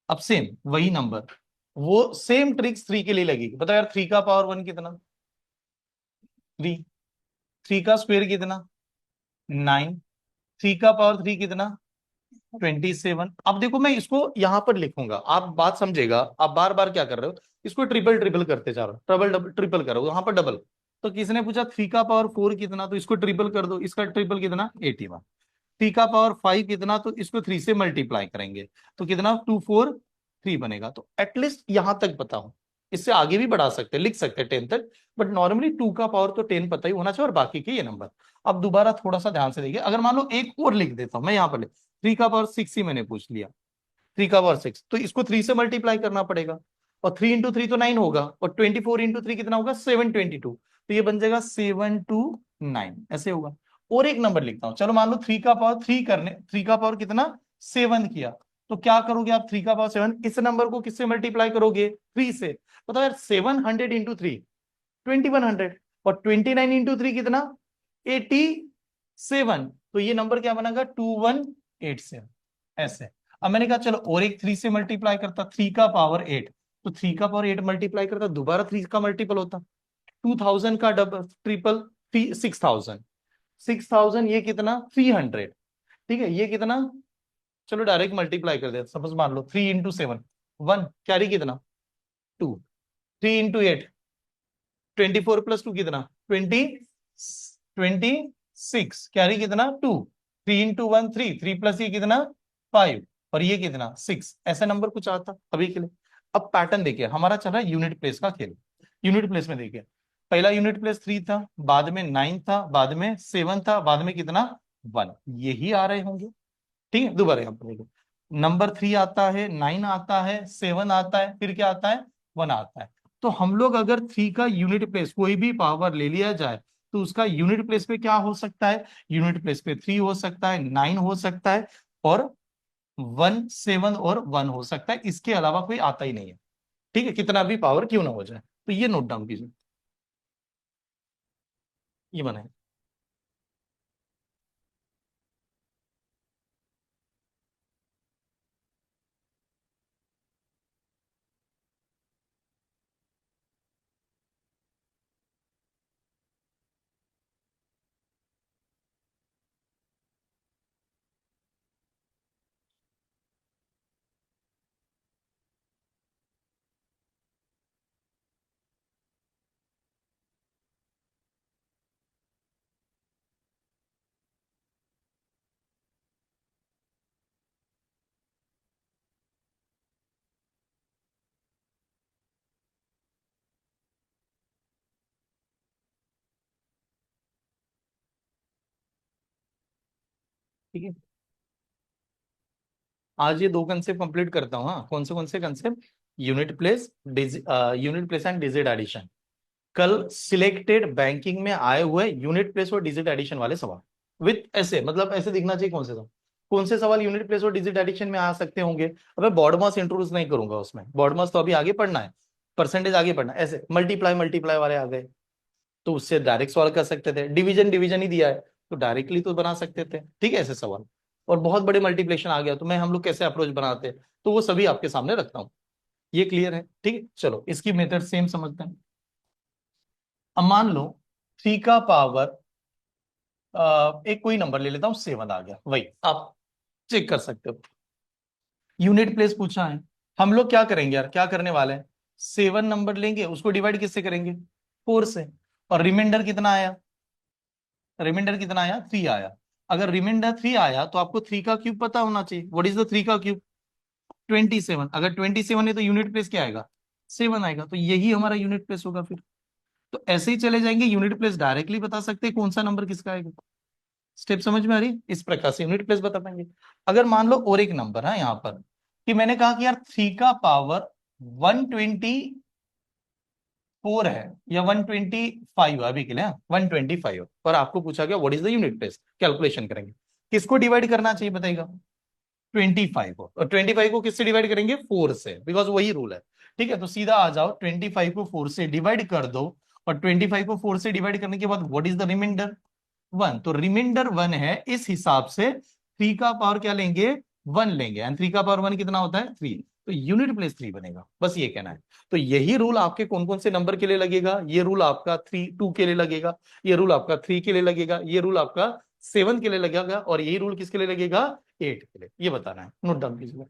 अब सेम वही नंबर, वो सेम ट्रिक्स 3 के लिए लगेगी। बताओ यार, 3 का पावर 1 कितना? 3। 3 का स्क्वायर कितना? 9। 3 का पावर 3 कितना? 27। अब देखो मैं इसको यहां पर लिखूंगा, आप बात समझेगा, आप बार बार क्या कर रहे हो, इसको ट्रिपल ट्रिपल करते जा रहे हो, ट्रिपल डबल ट्रिपल करो, यहां पर डबल। तो किसने पूछा 3 का पावर 4 कितना, तो इसको ट्रिपल कर दो, इसका ट्रिपल कितना? 81। 3 का पावर 5 कितना, तो इसको 3 से मल्टीप्लाई करेंगे, तो कितना? 243 बनेगा। तो एटलीस्ट यहां तक पता हो, इससे आगे भी बढ़ा सकते हैं, लिख सकते हैं 10 तक, बट नॉर्मली 2 का पावर तो 10 पता ही होना चाहिए, और बाकी के ये नंबर। अब दोबारा थोड़ा सा ध्यान से देखिए, अगर मान लो एक और लिख देता हूं मैं यहाँ पर, 3 का पावर 6 ही मैंने पूछ लिया, 3 का पावर 6, तो इसको 3 से मल्टीप्लाई करना पड़ेगा, और 3 इंटू 3 तो 9 होगा, और 24 इंटू 3 कितना होगा? 722। तो ये बन जाएगा 729, ऐसे होगा। और एक नंबर लिखता हूं, चलो मान लो 3 का पावर 3 करने, 3 का पावर कितना? 7 किया, तो क्या करोगे आप? 3 का पावर 7, इस नंबर को किससे मल्टीप्लाई करोगे? 3 से। बताओ यार, 700 इंटू 3, 2100, और 29 इंटू 3 कितना? 87। तो ये नंबर क्या बनेगा? 2187, ऐसे। अब मैंने कहा चलो और एक 3 से मल्टीप्लाई करता, 3 का पावर 8, तो 3 का पावर 8 मल्टीप्लाई करता, दोबारा 3 का मल्टीपल होता, 2000 का डबल ट्रिपल, 6000। 6000 ये कितना? 300। ठीक है, ये कितना? चलो डायरेक्ट मल्टीप्लाई कर दे, सपोज मान लो 3 इंटू 7, 1, कैरी कितना? 2। 3 इंटू 8, 24 + 2 कितना? 26, कैरी कितना? 2। 3 इंटू 1 3, 3 + ये कितना? 5, और ये कितना? 6। ऐसा नंबर कुछ आता अभी के लिए। अब पैटर्न देखिए, हमारा चल रहा है यूनिट प्लेस का खेल। यूनिट प्लेस में देखिए, पहला यूनिट प्लेस 3 था, बाद में 9 था, बाद में 7 था, बाद में कितना? 1। यही आ रहे होंगे। ठीक है, दोबारा यहाँ पर देखो, नंबर 3 आता है, 9 आता है, 7 आता है, फिर क्या आता है? 1 आता है। तो हम लोग अगर 3 का यूनिट प्लेस कोई भी पावर ले लिया जाए, तो उसका यूनिट प्लेस पे क्या हो सकता है? यूनिट प्लेस पे 3 हो सकता है, 9 हो सकता है, और 1 7 और 1 हो सकता है, इसके अलावा कोई आता ही नहीं है। ठीक है, कितना भी पावर क्यों ना हो जाए। तो ये नोट डाउन कीजिए, ये बने। ठीक है, आज ये दो कंसेप्ट कंप्लीट करता हूँ। हाँ, कौन से concept? Unit place, unit place and digit addition. कल सिलेक्टेड बैंकिंग में आए हुए यूनिट प्लेस और डिजिट एडिशन वाले सवाल विथ ऐसे, मतलब ऐसे दिखना चाहिए कौन से सवाल यूनिट प्लेस और डिजिट एडिशन में आ सकते होंगे। अब मैं बॉड मास इंट्रोड्यूस नहीं करूंगा उसमें, बॉड मास तो अभी आगे पढ़ना है, परसेंटेज आगे पढ़ना है। ऐसे मल्टीप्लाई मल्टीप्लाई वाले आ गए तो उससे डायरेक्ट सवाल कर सकते थे। डिवीजन डिवीजन ही दिया है तो डायरेक्टली तो बना सकते थे। ठीक है, ऐसे सवाल। और बहुत बड़े मल्टीप्लिकेशन आ गया तो मैं हम लोग कैसे अप्रोच बनाते, तो वो सभी आपके सामने रखता हूँ। ये क्लियर है? ठीक है, चलो इसकी मेथड सेम समझते हैं। अब मान लो थ्री का पावर, एक कोई नंबर ले लेता हूं, 7 आ गया, वही आप चेक कर सकते हो। यूनिट प्लेस पूछा है, हम लोग क्या करेंगे यार, क्या करने वाले हैं? 7 नंबर लेंगे, उसको डिवाइड किससे करेंगे? 4 से। और रिमाइंडर कितना आया? रिमाइंडर कितना आया? 3 आया। अगर रिमाइंडर 3 आया तो आपको 3 का क्यूब पता होना चाहिए। व्हाट इज द 3 का क्यूब? 27। अगर 27 है तो यूनिट प्लेस क्या आएगा? 7 आएगा। तो यही हमारा यूनिट प्लेस होगा फिर। तो ऐसे ही चले जाएंगे, यूनिट प्लेस डायरेक्टली बता सकते हैं कौन सा नंबर किसका आएगा। स्टेप समझ में आ रही है? इस प्रकार से यूनिट प्लेस बता पाएंगे। अगर मान लो और एक नंबर है यहाँ पर, कि मैंने कहा कि यार 3 का पावर 124 है या 125 है, अभी के लिए 125, और आपको पूछा गया what is the unit place, calculation करेंगे। किसको डिवाइड करना चाहिए बताइएगा? 25 को। और 25 को किससे डिवाइड करेंगे? 4 से, बिकॉज वही रूल है। ठीक है, तो सीधा आ जाओ, 25 को 4 से डिवाइड कर दो। और 25 को 4 से डिवाइड करने के बाद व्हाट इज द रिमाइंडर? 1। तो रिमाइंडर 1 है, इस हिसाब से 3 का पावर क्या लेंगे? 1 लेंगे। एंड 3 का पावर 1 कितना होता है? 3। तो यूनिट प्लेस 3 बनेगा, बस ये कहना है। तो यही रूल आपके कौन कौन से नंबर के लिए लगेगा? ये रूल आपका 2 के लिए लगेगा, ये रूल आपका 3 के लिए लगेगा, ये रूल आपका 7 के लिए लगेगा, और यही रूल किसके लिए लगेगा? 8 के लिए। ये बताना है, नोट डाउन कीजिएगा।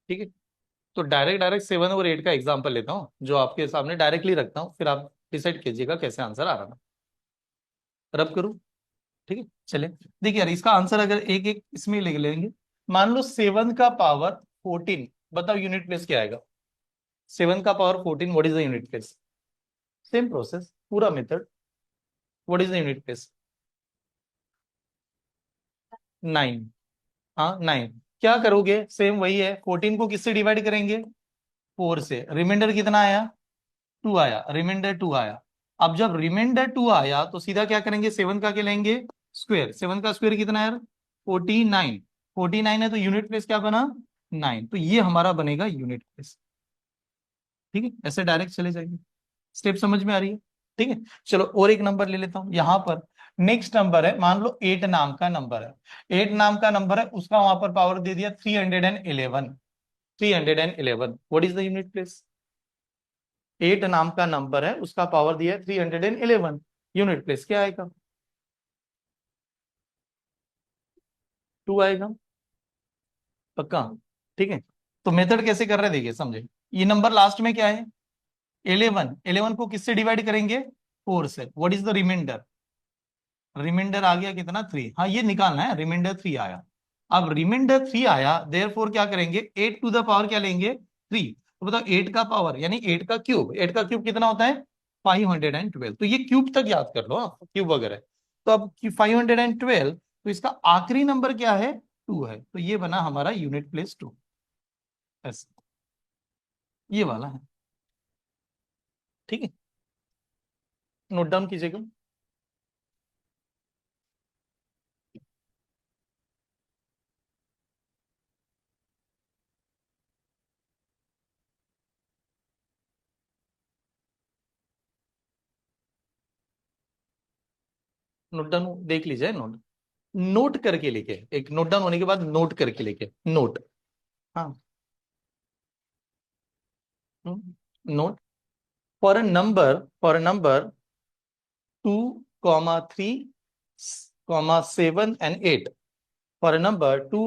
ठीक है, तो डायरेक्ट डायरेक्ट 7 और 8 का एग्जाम्पल लेता हूँ, जो आपके सामने डायरेक्टली रखता हूँ, फिर आप डिसाइड कीजिएगा कैसे आंसर आ रहा है। रब करूँ? ठीक है, चले। देखिए यार, इसका आंसर अगर एक एक इसमें लिख लेंगे। मान लो 7 का पावर 14, बताओ यूनिट प्लेस क्या आएगा? 7 का power 14, what is the unit place? Same process, पूरा method. What is the unit place? 9। हाँ, 9। क्या करोगे? सेम वही है, 14 को किससे डिवाइड करेंगे? 4 से। रिमाइंडर कितना आया? 2 आया, रिमाइंडर 2 आया। अब जब रिमाइंडर 2 आया तो सीधा क्या करेंगे? 7 का क्या लेंगे? स्क्वायर। 7 का स्क्वायर कितना है यार? 49। 49 है तो यूनिट प्लेस क्या बना? 9। तो ये हमारा बनेगा यूनिट प्लेस। ठीक है, ऐसे डायरेक्ट चले जाएंगे। स्टेप समझ में आ रही है? ठीक है, चलो और एक नंबर ले लेता हूं यहां पर। नेक्स्ट नंबर है, मान लो 8 नाम का नंबर है। 8 नाम का नंबर है, उसका वहां पर पावर दे दिया 311। 311, what is the unit place? 8 नाम का नंबर है, उसका पावर दिया है 311। यूनिट प्लेस क्या आएगा? 2 आएगा, पक्का? ठीक है, तो मेथड कैसे कर रहे हैं देखिए, समझे। ये नंबर लास्ट में क्या है? 11। 11 को किससे डिवाइड करेंगे? 4 से। What is the remainder? Remainder आ गया कितना? 3। हाँ, ये निकालना है, रिमाइंडर 3 आया। अब रिमाइंडर 3 आया, देयरफॉर क्या करेंगे? 8 टू द पावर क्या लेंगे? 3। तो बताओ 8 का पावर यानी 8 का क्यूब, 8 का क्यूब कितना होता है? 512। तो ये क्यूब तक याद कर लो आप, क्यूब वगैरह। तो अब 512, तो इसका आखिरी नंबर क्या है? 2 है। तो ये बना हमारा यूनिट प्लेस 2। ऐसे, ये वाला है। ठीक है, नोट डाउन कीजिएगा। नोट डाउन देख लीजिए, नोट नोट करके लिखे, एक नोट डाउन होने के बाद नोट करके लिखे, नोट। हाँ, नोट, पर नंबर 2, 3, 7 and 8, फॉर नंबर 2,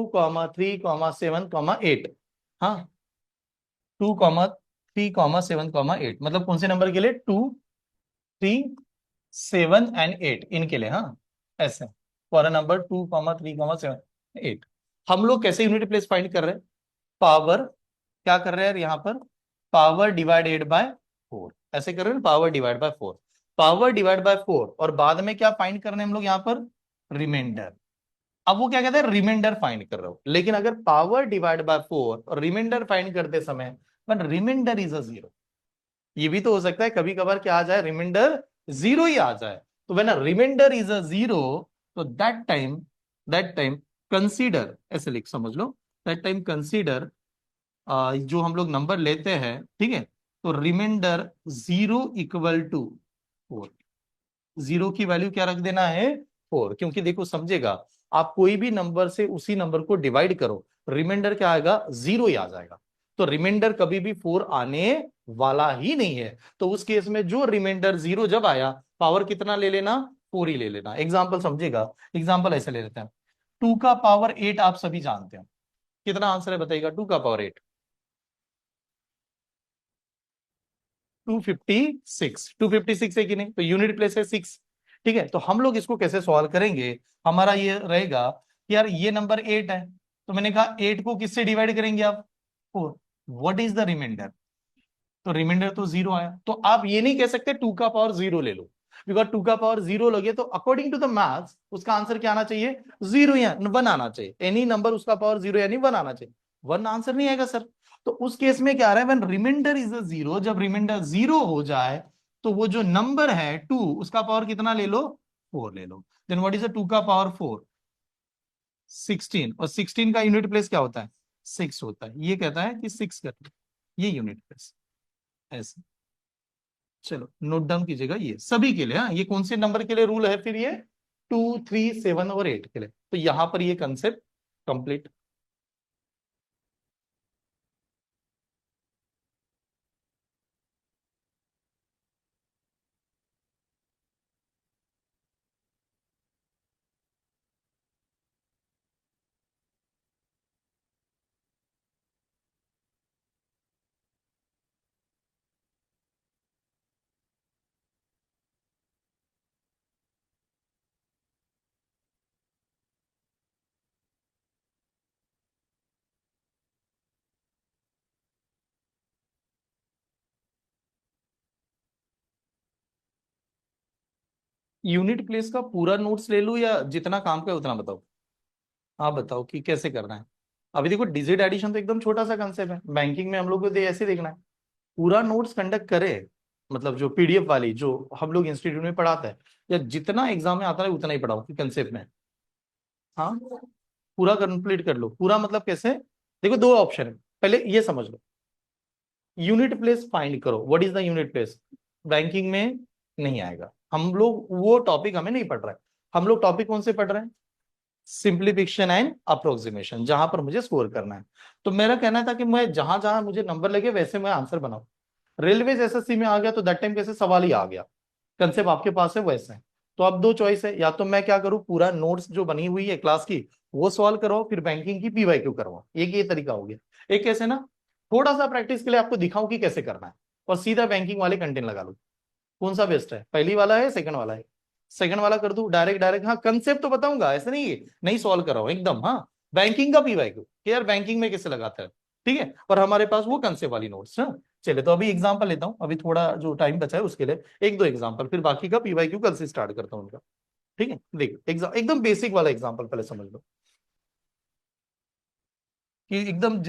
3, 7, 8, हाँ, 2, 3, 7, 8, मतलब कौन से नंबर के लिए? 2, 3, 7 and 8, इनके लिए, हाँ, ऐसे, फॉर नंबर 2, 3, 7, 8। हम लोग कैसे यूनिट प्लेस फाइंड कर रहे हैं? पावर, क्या कर रहे हैं यहाँ पर? पावर डिवाइडेड बाय 4, ऐसे कर रहे हैं, power divide by 4, power divide by 4, और बाद में क्या फाइंड करने हम लोग यहाँ पर? रिमाइंडर। अब वो क्या कहते हैं? रिमाइंडर फाइंड कर रहे हो, लेकिन अगर पावर डिवाइड बाय 4 और रिमाइंडर फाइंड करते समय बट रिमाइंडर इज अ 0, ये भी तो हो सकता है कभी कभार क्या आ जाए, रिमाइंडर 0 ही आ जाए। तो व्हेन रिमाइंडर इज अ 0, तो दैट टाइम कंसीडर, ऐसे लिख समझ लो, दैट टाइम कंसीडर, जो हम लोग नंबर लेते हैं, ठीक है, तो रिमाइंडर 0 = 4, 0 की वैल्यू क्या रख देना है? 4, क्योंकि देखो समझेगा, आप कोई भी नंबर से उसी नंबर को डिवाइड करो, रिमाइंडर क्या आएगा? 0 ही आ जाएगा। तो रिमाइंडर कभी भी 4 आने वाला ही नहीं है। तो उस केस में जो रिमाइंडर 0 जब आया, पावर कितना ले लेना? 4 ही ले लेना। एग्जाम्पल समझेगा, एग्जाम्पल ऐसे ले लेते हैं, 2 का पावर 8 आप सभी जानते हैं, कितना आंसर है बताइएगा? 2 का पावर 8, 256 है कि नहीं? तो यूनिट प्लेस है 6, ठीक है। तो हम लोग इसको कैसे सॉल्व करेंगे? हमारा ये रहेगा कि यार ये नंबर 8 है, तो मैंने कहा 8 को किससे डिवाइड करेंगे आप? 4। What is the remainder? तो रिमाइंडर तो 0 आया, तो आप ये नहीं कह सकते 2 का पावर 0 ले लो, बिकॉज 2 का पावर 0 लगे तो अकॉर्डिंग टू द मैथ्स उसका आंसर क्या आना चाहिए? 0 या 1 आना चाहिए। एनी नंबर उसका पावर 0 यानी 1 आना चाहिए, 1 आंसर नहीं आएगा सर। तो उस केस में क्या आ रहा है? व्हेन रिमाइंडर इज अ 0, जब रिमाइंडर 0 हो जाए, तो वो जो नंबर है 2, उसका पावर कितना ले लो? 4 ले लो। देन व्हाट इज द 2 का पावर 4? 16, और 16 का यूनिट प्लेस क्या होता है? 6 होता है। ये कहता है कि 6 कर, ये यूनिट प्लेस, ऐसे। चलो नोट डाउन कीजिएगा, ये सभी के लिए, हाँ, ये कौन से नंबर के लिए रूल है फिर? ये 2, 3, 7 और 8 के लिए। तो यहां पर ये कंसेप्ट कंप्लीट। यूनिट प्लेस का पूरा नोट्स ले लूं या जितना काम का है उतना बताओ? आप बताओ कि कैसे करना है। अभी देखो डिजिट एडिशन तो एकदम छोटा सा कंसेप्ट है, बैंकिंग में हम लोग को ऐसे देखना है। पूरा नोट्स कंडक्ट करे, मतलब जो पीडीएफ वाली जो हम लोग इंस्टीट्यूट में पढ़ाते हैं, या जितना एग्जाम में आता है उतना ही पढ़ाओ कि कंसेप्ट में। हाँ, पूरा कंप्लीट कर लो। पूरा मतलब कैसे? देखो दो ऑप्शन है, पहले ये समझ लो, यूनिट प्लेस फाइंड करो। What is the unit place? Banking में नहीं आएगा, हम लोग वो टॉपिक हमें नहीं पढ़ रहे हैं। हम लोग टॉपिक कौन से पढ़ रहे हैं? सिंप्लीफिकेशन एंड अप्रोक्सीमेशन, जहां पर मुझे स्कोर करना है। तो मेरा कहना था कि मैं जहां जहां मुझे नंबर लगे वैसे मैं आंसर बनाऊं। रेलवे एसएससी में आ गया तो दैट टाइम कैसे सवाल ही आ गया, कंसेप्ट आपके पास है वैसे है। तो अब दो चॉइस है, या तो मैं क्या करूं, पूरा नोट्स जो बनी हुई है क्लास की वो सॉल्व करवाओ, फिर बैंकिंग की पीवाईक्यू करवाओ। एक ये तरीका हो गया। एक कैसे ना, थोड़ा सा प्रैक्टिस के लिए आपको दिखाऊं कि कैसे करना है, और सीधा बैंकिंग वाले कंटेंट लगा लो। कौन सा बेस्ट है, पहली वाला है सेकंड वाला है? सेकंड वाला कर दूं डायरेक्ट डायरेक्ट? हाँ, कंसेप्ट तो बताऊंगा, ऐसा नहीं है नहीं सॉल्व कराओ एकदम। हाँ, बैंकिंग का पीवाईक्यू कि यार बैंकिंग में कैसे लगाता है, ठीक है, और हमारे पास वो कंसेप्ट वाली नोट्स। हाँ, चलिए तो अभी एग्जांपल लेता हूँ, अभी थोड़ा जो टाइम बचा है उसके लिए एक दो एग्जांपल, फिर बाकी का पीवाईक्यू कल से स्टार्ट करता हूँ उनका। ठीक है, देखो एकदम बेसिक वाला एग्जांपल पहले समझ लो, कि एकदम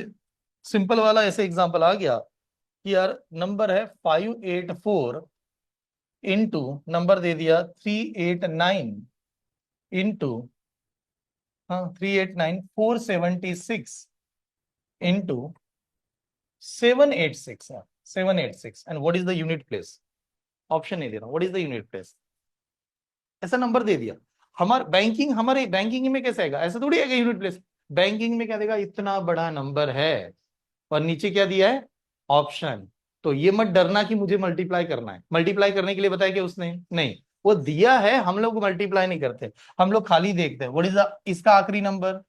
सिंपल वाला ऐसे एग्जांपल आ गया कि यार नंबर है 584 इंटू, नंबर दे दिया 389 इंटू, हाँ 389, 476 इंटू 786 है, 786। And what is the unit place? Option नहीं दे रहा, what is the unit place? ऐसा नंबर दे दिया। हमारे बैंकिंग में कैसे आएगा? ऐसा थोड़ी आएगा यूनिट प्लेस। बैंकिंग में क्या देगा, इतना बड़ा नंबर है और नीचे क्या दिया है, ऑप्शन। तो ये मत डरना कि मुझे मल्टीप्लाई करना है, मल्टीप्लाई करने के लिए बताया कि उसने नहीं, वो दिया है, हम लोग मल्टीप्लाई नहीं करते, हम लोग खाली देखते हैं व्हाट इज द, इसका आखिरी नंबर,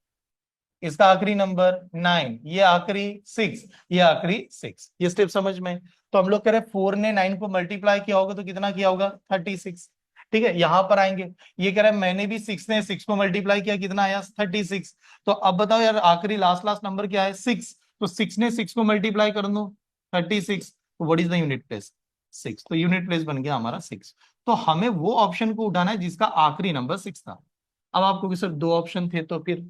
इसका आखिरी नंबर 9, ये आखिरी 6, ये आखिरी 6, ये स्टेप समझ में। तो हम लोग कह रहे 4 ने 9 को मल्टीप्लाई किया होगा तो कितना किया होगा, 36। ठीक है, यहां पर आएंगे, ये कह रहा है मैंने भी 6 ने 6 को मल्टीप्लाई किया, कितना आया 36। तो अब बताओ यार आखिरी लास्ट लास्ट नंबर क्या है 6, तो 6 ने 6 को मल्टीप्लाई कर दो 36, तो what is the unit place 6, तो यूनिट प्लेस बन गया हमारा 6। तो हमें वो ऑप्शन को उठाना है जिसका आखिरी नंबर 6 था। अब आपको भी सिर्फ दो ऑप्शन थे, तो फिर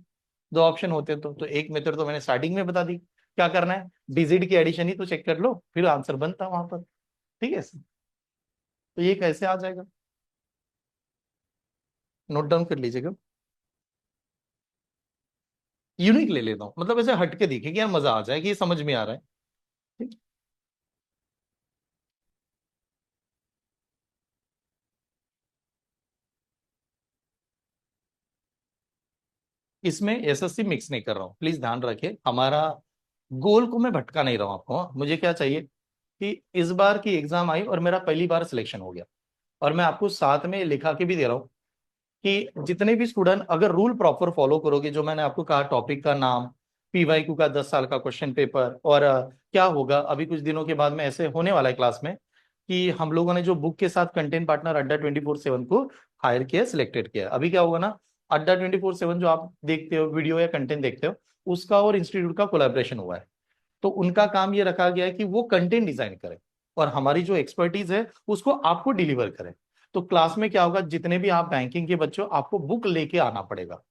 दो ऑप्शन होते तो एक मेथड तो मैंने स्टार्टिंग में बता दी, क्या करना है, डिजिट की एडिशन ही तो चेक कर लो, फिर आंसर बनता वहां पर। ठीक है, तो ये कैसे आ जाएगा, नोट डाउन कर लीजिएगा। यूनिक ले लेता हूँ, मतलब ऐसे हटके दिखे कि यार मजा आ जाए, कि ये समझ में आ रहा है। ठीक? इसमें एसएससी मिक्स नहीं कर रहा हूँ, प्लीज ध्यान रखिए, हमारा गोल को मैं भटका नहीं रहा हूँ आपको। मुझे क्या चाहिए कि इस बार की एग्जाम आई और मेरा पहली बार सिलेक्शन हो गया, और मैं आपको साथ में लिखा के भी दे रहा हूँ कि जितने भी स्टूडेंट अगर रूल प्रॉपर फॉलो करोगे, जो मैंने आपको कहा, टॉपिक का नाम, पीवाईक्यू का 10 साल का क्वेश्चन पेपर, और क्या होगा अभी कुछ दिनों के बाद में ऐसे होने वाला है क्लास में कि हम लोगों ने जो बुक के साथ कंटेंट पार्टनर अड्डा 24/7 को हायर किया, सिलेक्टेड किया। अभी क्या होगा ना, अड्डा 24/7 जो आप देखते हो वीडियो या कंटेंट देखते हो, उसका और इंस्टीट्यूट का कोलैबोरेशन हुआ है। तो उनका काम ये रखा गया है कि वो कंटेंट डिजाइन करे और हमारी जो एक्सपर्टीज है उसको आपको डिलीवर करें। तो क्लास में क्या होगा, जितने भी आप बैंकिंग के बच्चों, आपको बुक लेके आना पड़ेगा।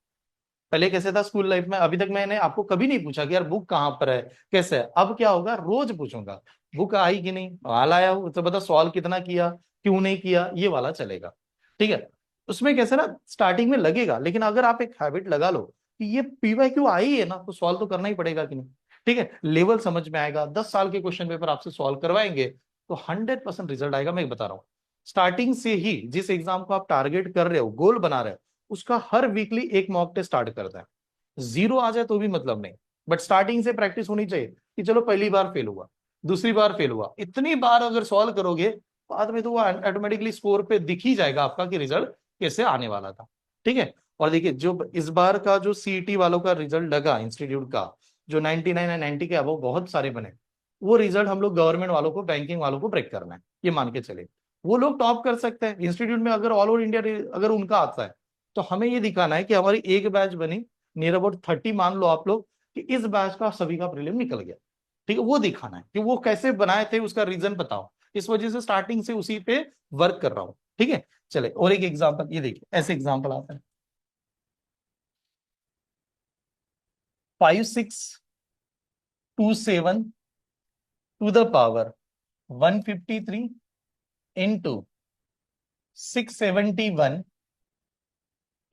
पहले कैसे था स्कूल लाइफ में, अभी तक मैंने आपको कभी नहीं पूछा कि यार बुक कहाँ पर है, कैसे है। अब क्या होगा, रोज पूछूंगा बुक आई कि नहीं, हाल आया हो तो बता, सॉल्व कितना किया, क्यों नहीं किया, ये वाला चलेगा। ठीक है, उसमें कैसे ना स्टार्टिंग में लगेगा, लेकिन अगर आप एक हैबिट लगा लो कि ये पीवाई क्यों आई है ना, तो सॉल्व तो करना ही पड़ेगा कि नहीं। ठीक है, लेवल समझ में आएगा, 10 साल के क्वेश्चन पेपर आपसे सॉल्व करवाएंगे तो 100% रिजल्ट आएगा, मैं बता रहा हूँ। स्टार्टिंग से ही जिस एग्जाम को आप टारगेट कर रहे हो, गोल बना रहे हो, उसका हर वीकली एक मॉक टेस्ट स्टार्ट करता है। जीरो आ जाए तो भी मतलब नहीं, बट स्टार्टिंग से प्रैक्टिस होनी चाहिए कि चलो पहली बार फेल हुआ, दूसरी बार फेल हुआ, इतनी बार अगर सॉल्व करोगे बाद में तो वो ऑटोमेटिकली स्कोर पे दिख ही जाएगा आपका कि रिजल्ट कैसे आने वाला था। ठीक है, और देखिए जो इस बार का जो सीईटी वालों का रिजल्ट लगा इंस्टीट्यूट का, जो 99 या 90 के अबव बहुत सारे बने, वो रिजल्ट हम लोग गवर्नमेंट वालों को, बैंकिंग वालों को ब्रेक करना है, ये मान के चले। वो लोग टॉप कर सकते हैं इंस्टीट्यूट में, अगर ऑल ओवर इंडिया अगर उनका आता है, तो हमें ये दिखाना है कि हमारी एक बैच बनी, नियर अबाउट 30 मान लो आप लोग, कि इस बैच का सभी का प्रीलिम निकल गया। ठीक है, वो दिखाना है कि वो कैसे बनाए थे, उसका रीजन बताओ। इस वजह से स्टार्टिंग से उसी पे वर्क कर रहा हूं। ठीक है, चले और एक एग्जांपल, ये देखिए ऐसे एग्जांपल आता है, 5627 to the power 153 into 671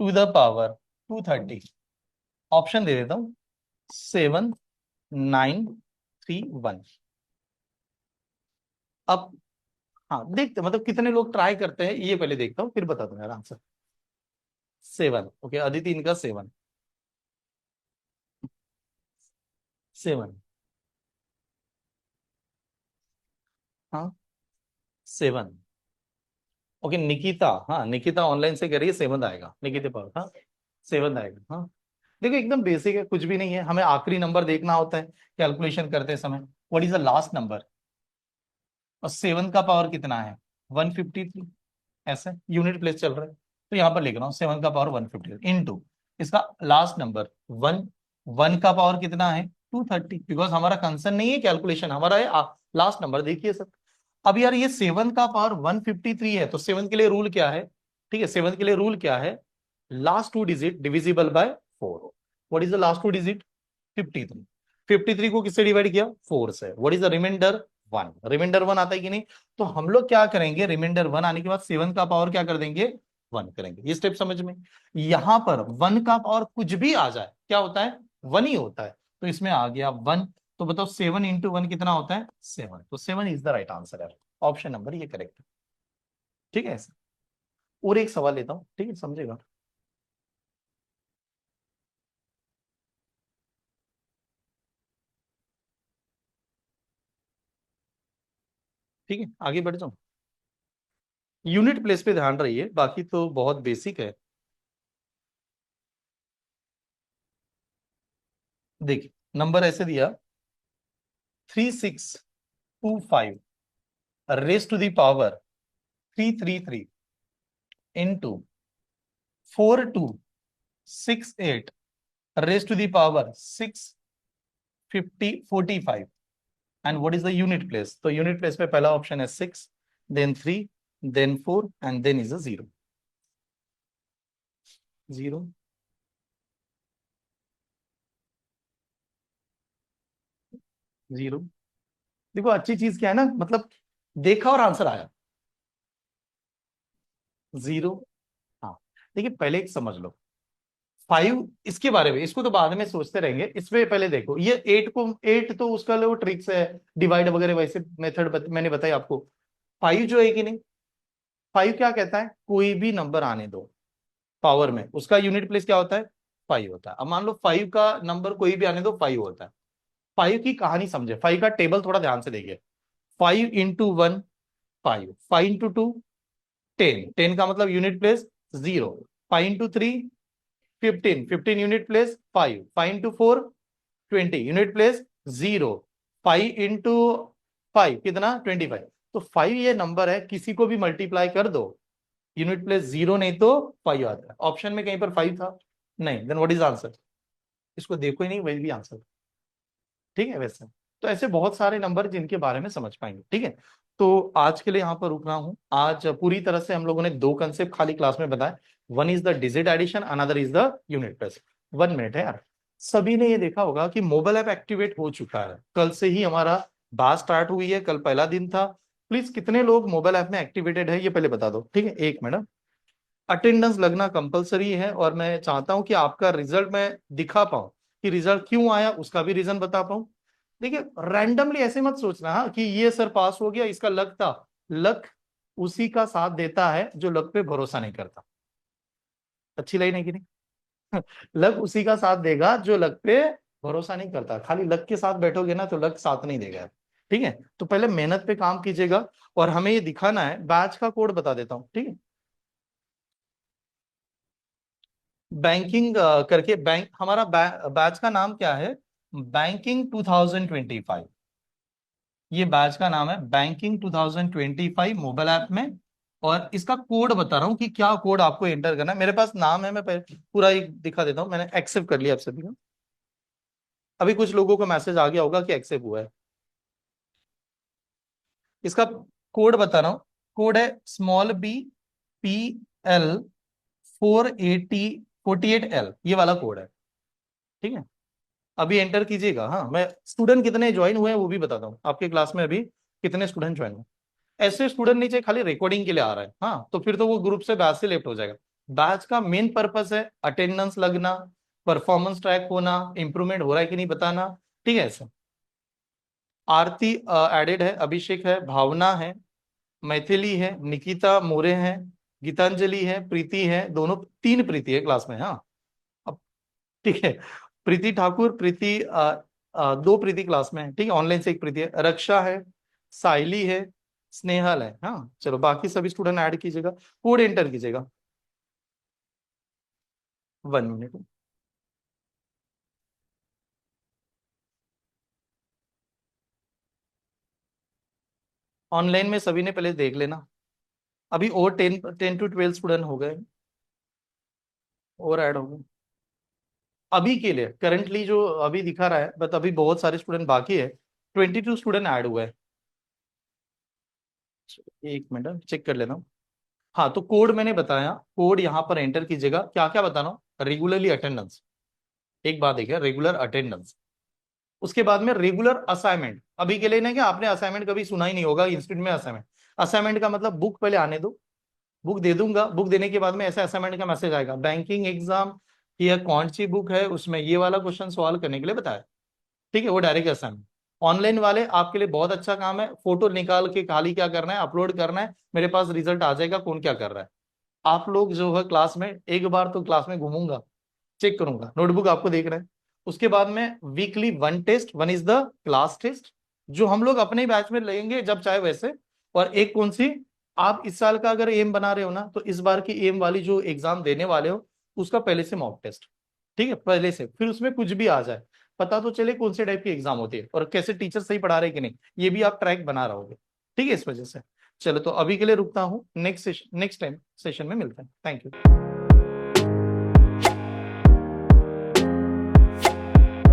to the power 230। Option दे देता हूं, 7931। अब हाँ देखते हैं, मतलब कितने लोग ट्राई करते हैं, ये पहले देखता हूँ फिर बता दूंगा आंसर। 7, ओके, अदिति इनका 7, 7, हाँ 7, ओके। निकिता, हाँ निकिता ऑनलाइन से कह रही है 7 आएगा, निकिता पावर, हाँ 7 आएगा, हाँ। देखो एकदम बेसिक है, कुछ भी नहीं है, हमें आखिरी नंबर देखना होता है कैलकुलेशन करते समय, what is the last number, और 7 का पावर कितना है 153, ऐसे यूनिट प्लेस चल रहा है, तो यहाँ पर लिख रहा हूँ 7 का पावर 150 इंटू इसका लास्ट नंबर 1, 1 का पावर कितना है 230, बिकॉज हमारा कंसर्न नहीं है कैलकुलेशन, हमारा है लास्ट नंबर। देखिए सर, अब यार ये 7 का पावर 153 है, तो 7 के लिए रूल क्या है, ठीक है 7 के लिए रूल क्या है, last two digit divisible by 4। What is the last two digit 53, 53 को किससे डिवाइड किया 4 से, what is the remainder 1, remainder 1 आता है कि नहीं। तो हम लोग क्या करेंगे, रिमाइंडर 1 आने के बाद 7 का पावर क्या कर देंगे 1 करेंगे, ये स्टेप समझ में। यहां पर 1 का पावर कुछ भी आ जाए क्या होता है 1 ही होता है, तो इसमें आ गया 1। तो बताओ 7 इंटू 1 कितना होता है 7, तो 7 इज द राइट आंसर है, ऑप्शन नंबर ये करेक्ट है। ठीक है, और एक सवाल लेता हूं, ठीक है समझेगा। ठीक है, आगे बढ़ जाऊं। यूनिट प्लेस पे ध्यान रहिए, बाकी तो बहुत बेसिक है। देखिए नंबर ऐसे दिया, 3625 raise to the power 333 into 4268 raise to the power 650 45, and what is the unit place? तो यूनिट प्लेस पे पहला ऑप्शन है 6, then 3, then 4 and then is a 0। 0, 0। देखो अच्छी चीज क्या है ना, मतलब देखा और आंसर आया। 0। हाँ, देखिए पहले एक समझ लो, 5 इसके बारे में, इसको तो बाद में सोचते रहेंगे, इसमें पहले देखो ये 8 को, 8 तो उसका वो ट्रिक्स है, डिवाइड वगैरह वैसे मेथड मैंने बताई आपको। 5 जो है कि नहीं, 5 क्या कहता है, कोई भी नंबर आने दो पावर में, उसका यूनिट प्लेस क्या होता है, 5 होता है। अब मान लो 5 का नंबर कोई भी आने दो 5 होता है। 5 की कहानी समझे, 5 का टेबल थोड़ा ध्यान से देखिए। 5 इंटू 1 5, 5 इंटू 2 10, 10 का मतलब unit place 0। 5 into 3 15, 15 unit place 5, 5 into 4 20 unit place 0। 5 into 5 कितना, 25। तो 5 ये नंबर है, किसी को भी मल्टीप्लाई कर दो, यूनिट प्लेस 0 नहीं तो 5 आता है। ऑप्शन में कहीं पर 5 था नहीं, देन व्हाट इज आंसर? इसको देखो ही नहीं, वही भी आंसर। ठीक है वैसे, तो ऐसे बहुत सारे नंबर जिनके बारे में समझ पाएंगे। ठीक है, तो आज के लिए यहाँ पर रुक रहा हूँ। आज पूरी तरह से हम लोगों ने दो कंसेप्ट खाली क्लास में बताए, one is the digit addition, another is the unit test. 1 minute है यार। सभी ने ये देखा होगा कि मोबाइल ऐप एक्टिवेट हो चुका है, कल से ही हमारा बैच स्टार्ट हुई है, कल पहला दिन था। प्लीज कितने लोग मोबाइल ऐप में एक्टिवेटेड है ये पहले बता दो। ठीक है, एक मिनट। अटेंडेंस लगना कंपलसरी है, और मैं चाहता हूं कि आपका रिजल्ट मैं दिखा पाऊं, कि रिजल्ट क्यों आया उसका भी रीजन बता पाऊं। देखिए रैंडमली ऐसे मत सोचना हाँ कि ये सर पास हो गया, इसका लक था। लक उसी का साथ देता है जो लक पे भरोसा नहीं करता। अच्छी लाइन है कि नहीं? लक उसी का साथ देगा जो लक पे भरोसा नहीं करता। खाली लक के साथ बैठोगे ना तो लक साथ नहीं देगा। ठीक है, तो पहले मेहनत पे काम कीजिएगा, और हमें ये दिखाना है। बैच का कोड बता देता हूँ, ठीक है। बैंकिंग करके बैंक, हमारा बैच का नाम क्या है, बैंकिंग 2025। ये बैच का नाम है बैंकिंग 2025 मोबाइल ऐप में। और इसका कोड बता रहा हूँ कि क्या कोड आपको एंटर करना है। मेरे पास नाम है, मैं पूरा एक दिखा देता हूँ। मैंने एक्सेप्ट कर लिया आप सभी को। अभी कुछ लोगों को मैसेज आ गया होगा कि एक्सेप्ट हुआ है। इसका कोड बता रहा हूँ। कोड है small b, P, L 480 48L, ये वाला कोड है। ठीक है, अभी एंटर कीजिएगा। हाँ, मैं स्टूडेंट कितने ज्वाइन हुए हैं वो भी बताता हूँ, आपके क्लास में अभी कितने स्टूडेंट ज्वाइन हुए। ऐसे स्टूडेंट नीचे खाली रिकॉर्डिंग के लिए आ रहा है, हाँ तो फिर तो वो ग्रुप से बैच से लेफ्ट हो जाएगा। बैच का मेन पर्पस है अटेंडेंस लगना, परफॉर्मेंस ट्रैक होना, इंप्रूवमेंट हो रहा है कि नहीं बताना। ठीक है, ऐसा। आरती एडेड है, अभिषेक है, भावना है, मैथिली है, निकिता मोरे है, गीतांजलि है, प्रीति है, दोनों 3 प्रीति है क्लास में। हाँ, अब ठीक है। प्रीति ठाकुर, प्रीति 2 प्रीति क्लास में है। ठीक है, ऑनलाइन से 1 प्रीति है, रक्षा है, साइली है, स्नेहल है। हाँ चलो, बाकी सभी स्टूडेंट ऐड कीजिएगा, कोड एंटर कीजिएगा। 1 मिनट। ऑनलाइन में सभी ने पहले देख लेना। अभी और 10 to 12 स्टूडेंट हो गए, और ऐड हो गए। अभी के लिए करंटली जो अभी दिखा रहा है, बट अभी बहुत सारे स्टूडेंट बाकी है। 22 स्टूडेंट ऐड हुए हैं। 1 मिनट चेक कर लेना। हाँ, तो कोड मैंने बताया, कोड यहाँ पर एंटर कीजिएगा। क्या क्या बताना हूँ, रेगुलरली अटेंडेंस, एक बात देखिए, रेगुलर अटेंडेंस। उसके बाद में रेगुलर असाइनमेंट। अभी के लिए ना, कि आपने असाइनमेंट कभी सुना ही नहीं होगा इंस्टीट्यूट में। असाइनमेंट, असाइनमेंट का मतलब बुक पहले आने दो, बुक दे दूंगा, बुक देने के बाद में ऐसे असाइनमेंट का मैसेज आएगा, बैंकिंग एग्जाम की यह कौन सी बुक है, उसमें ये वाला क्वेश्चन सॉल्व करने के लिए बताया। ठीक है, वो डायरेक्ट असाइनमेंट। ऑनलाइन वाले आपके लिए बहुत अच्छा काम है, फोटो निकाल के खाली क्या करना है, अपलोड करना है, मेरे पास रिजल्ट आ जाएगा कौन क्या कर रहा है। आप लोग जो है क्लास में एक बार तो क्लास में घूमूंगा, चेक करूंगा, नोटबुक आपको देख रहे हैं। उसके बाद में weekly 1 test, one is the class test, जो हम लोग अपने बैच में लेंगे जब चाहे वैसे। और एक कौन सी, आप इस साल का अगर एम बना रहे हो ना, तो इस बार की एम वाली जो एग्जाम देने वाले हो उसका पहले से मॉक टेस्ट, ठीक है, पहले से, फिर उसमें कुछ भी आ जाए पता तो चले कौन से टाइप की एग्जाम होती है और कैसे टीचर सही पढ़ा रहे कि नहीं, ये भी आप ट्रैक बना रहोगे, ठीक है, इस वजह से। चलो तो अभी के लिए रुकता हूँ, नेक्स्ट टाइम सेशन में मिलते हैं, थैंक यू।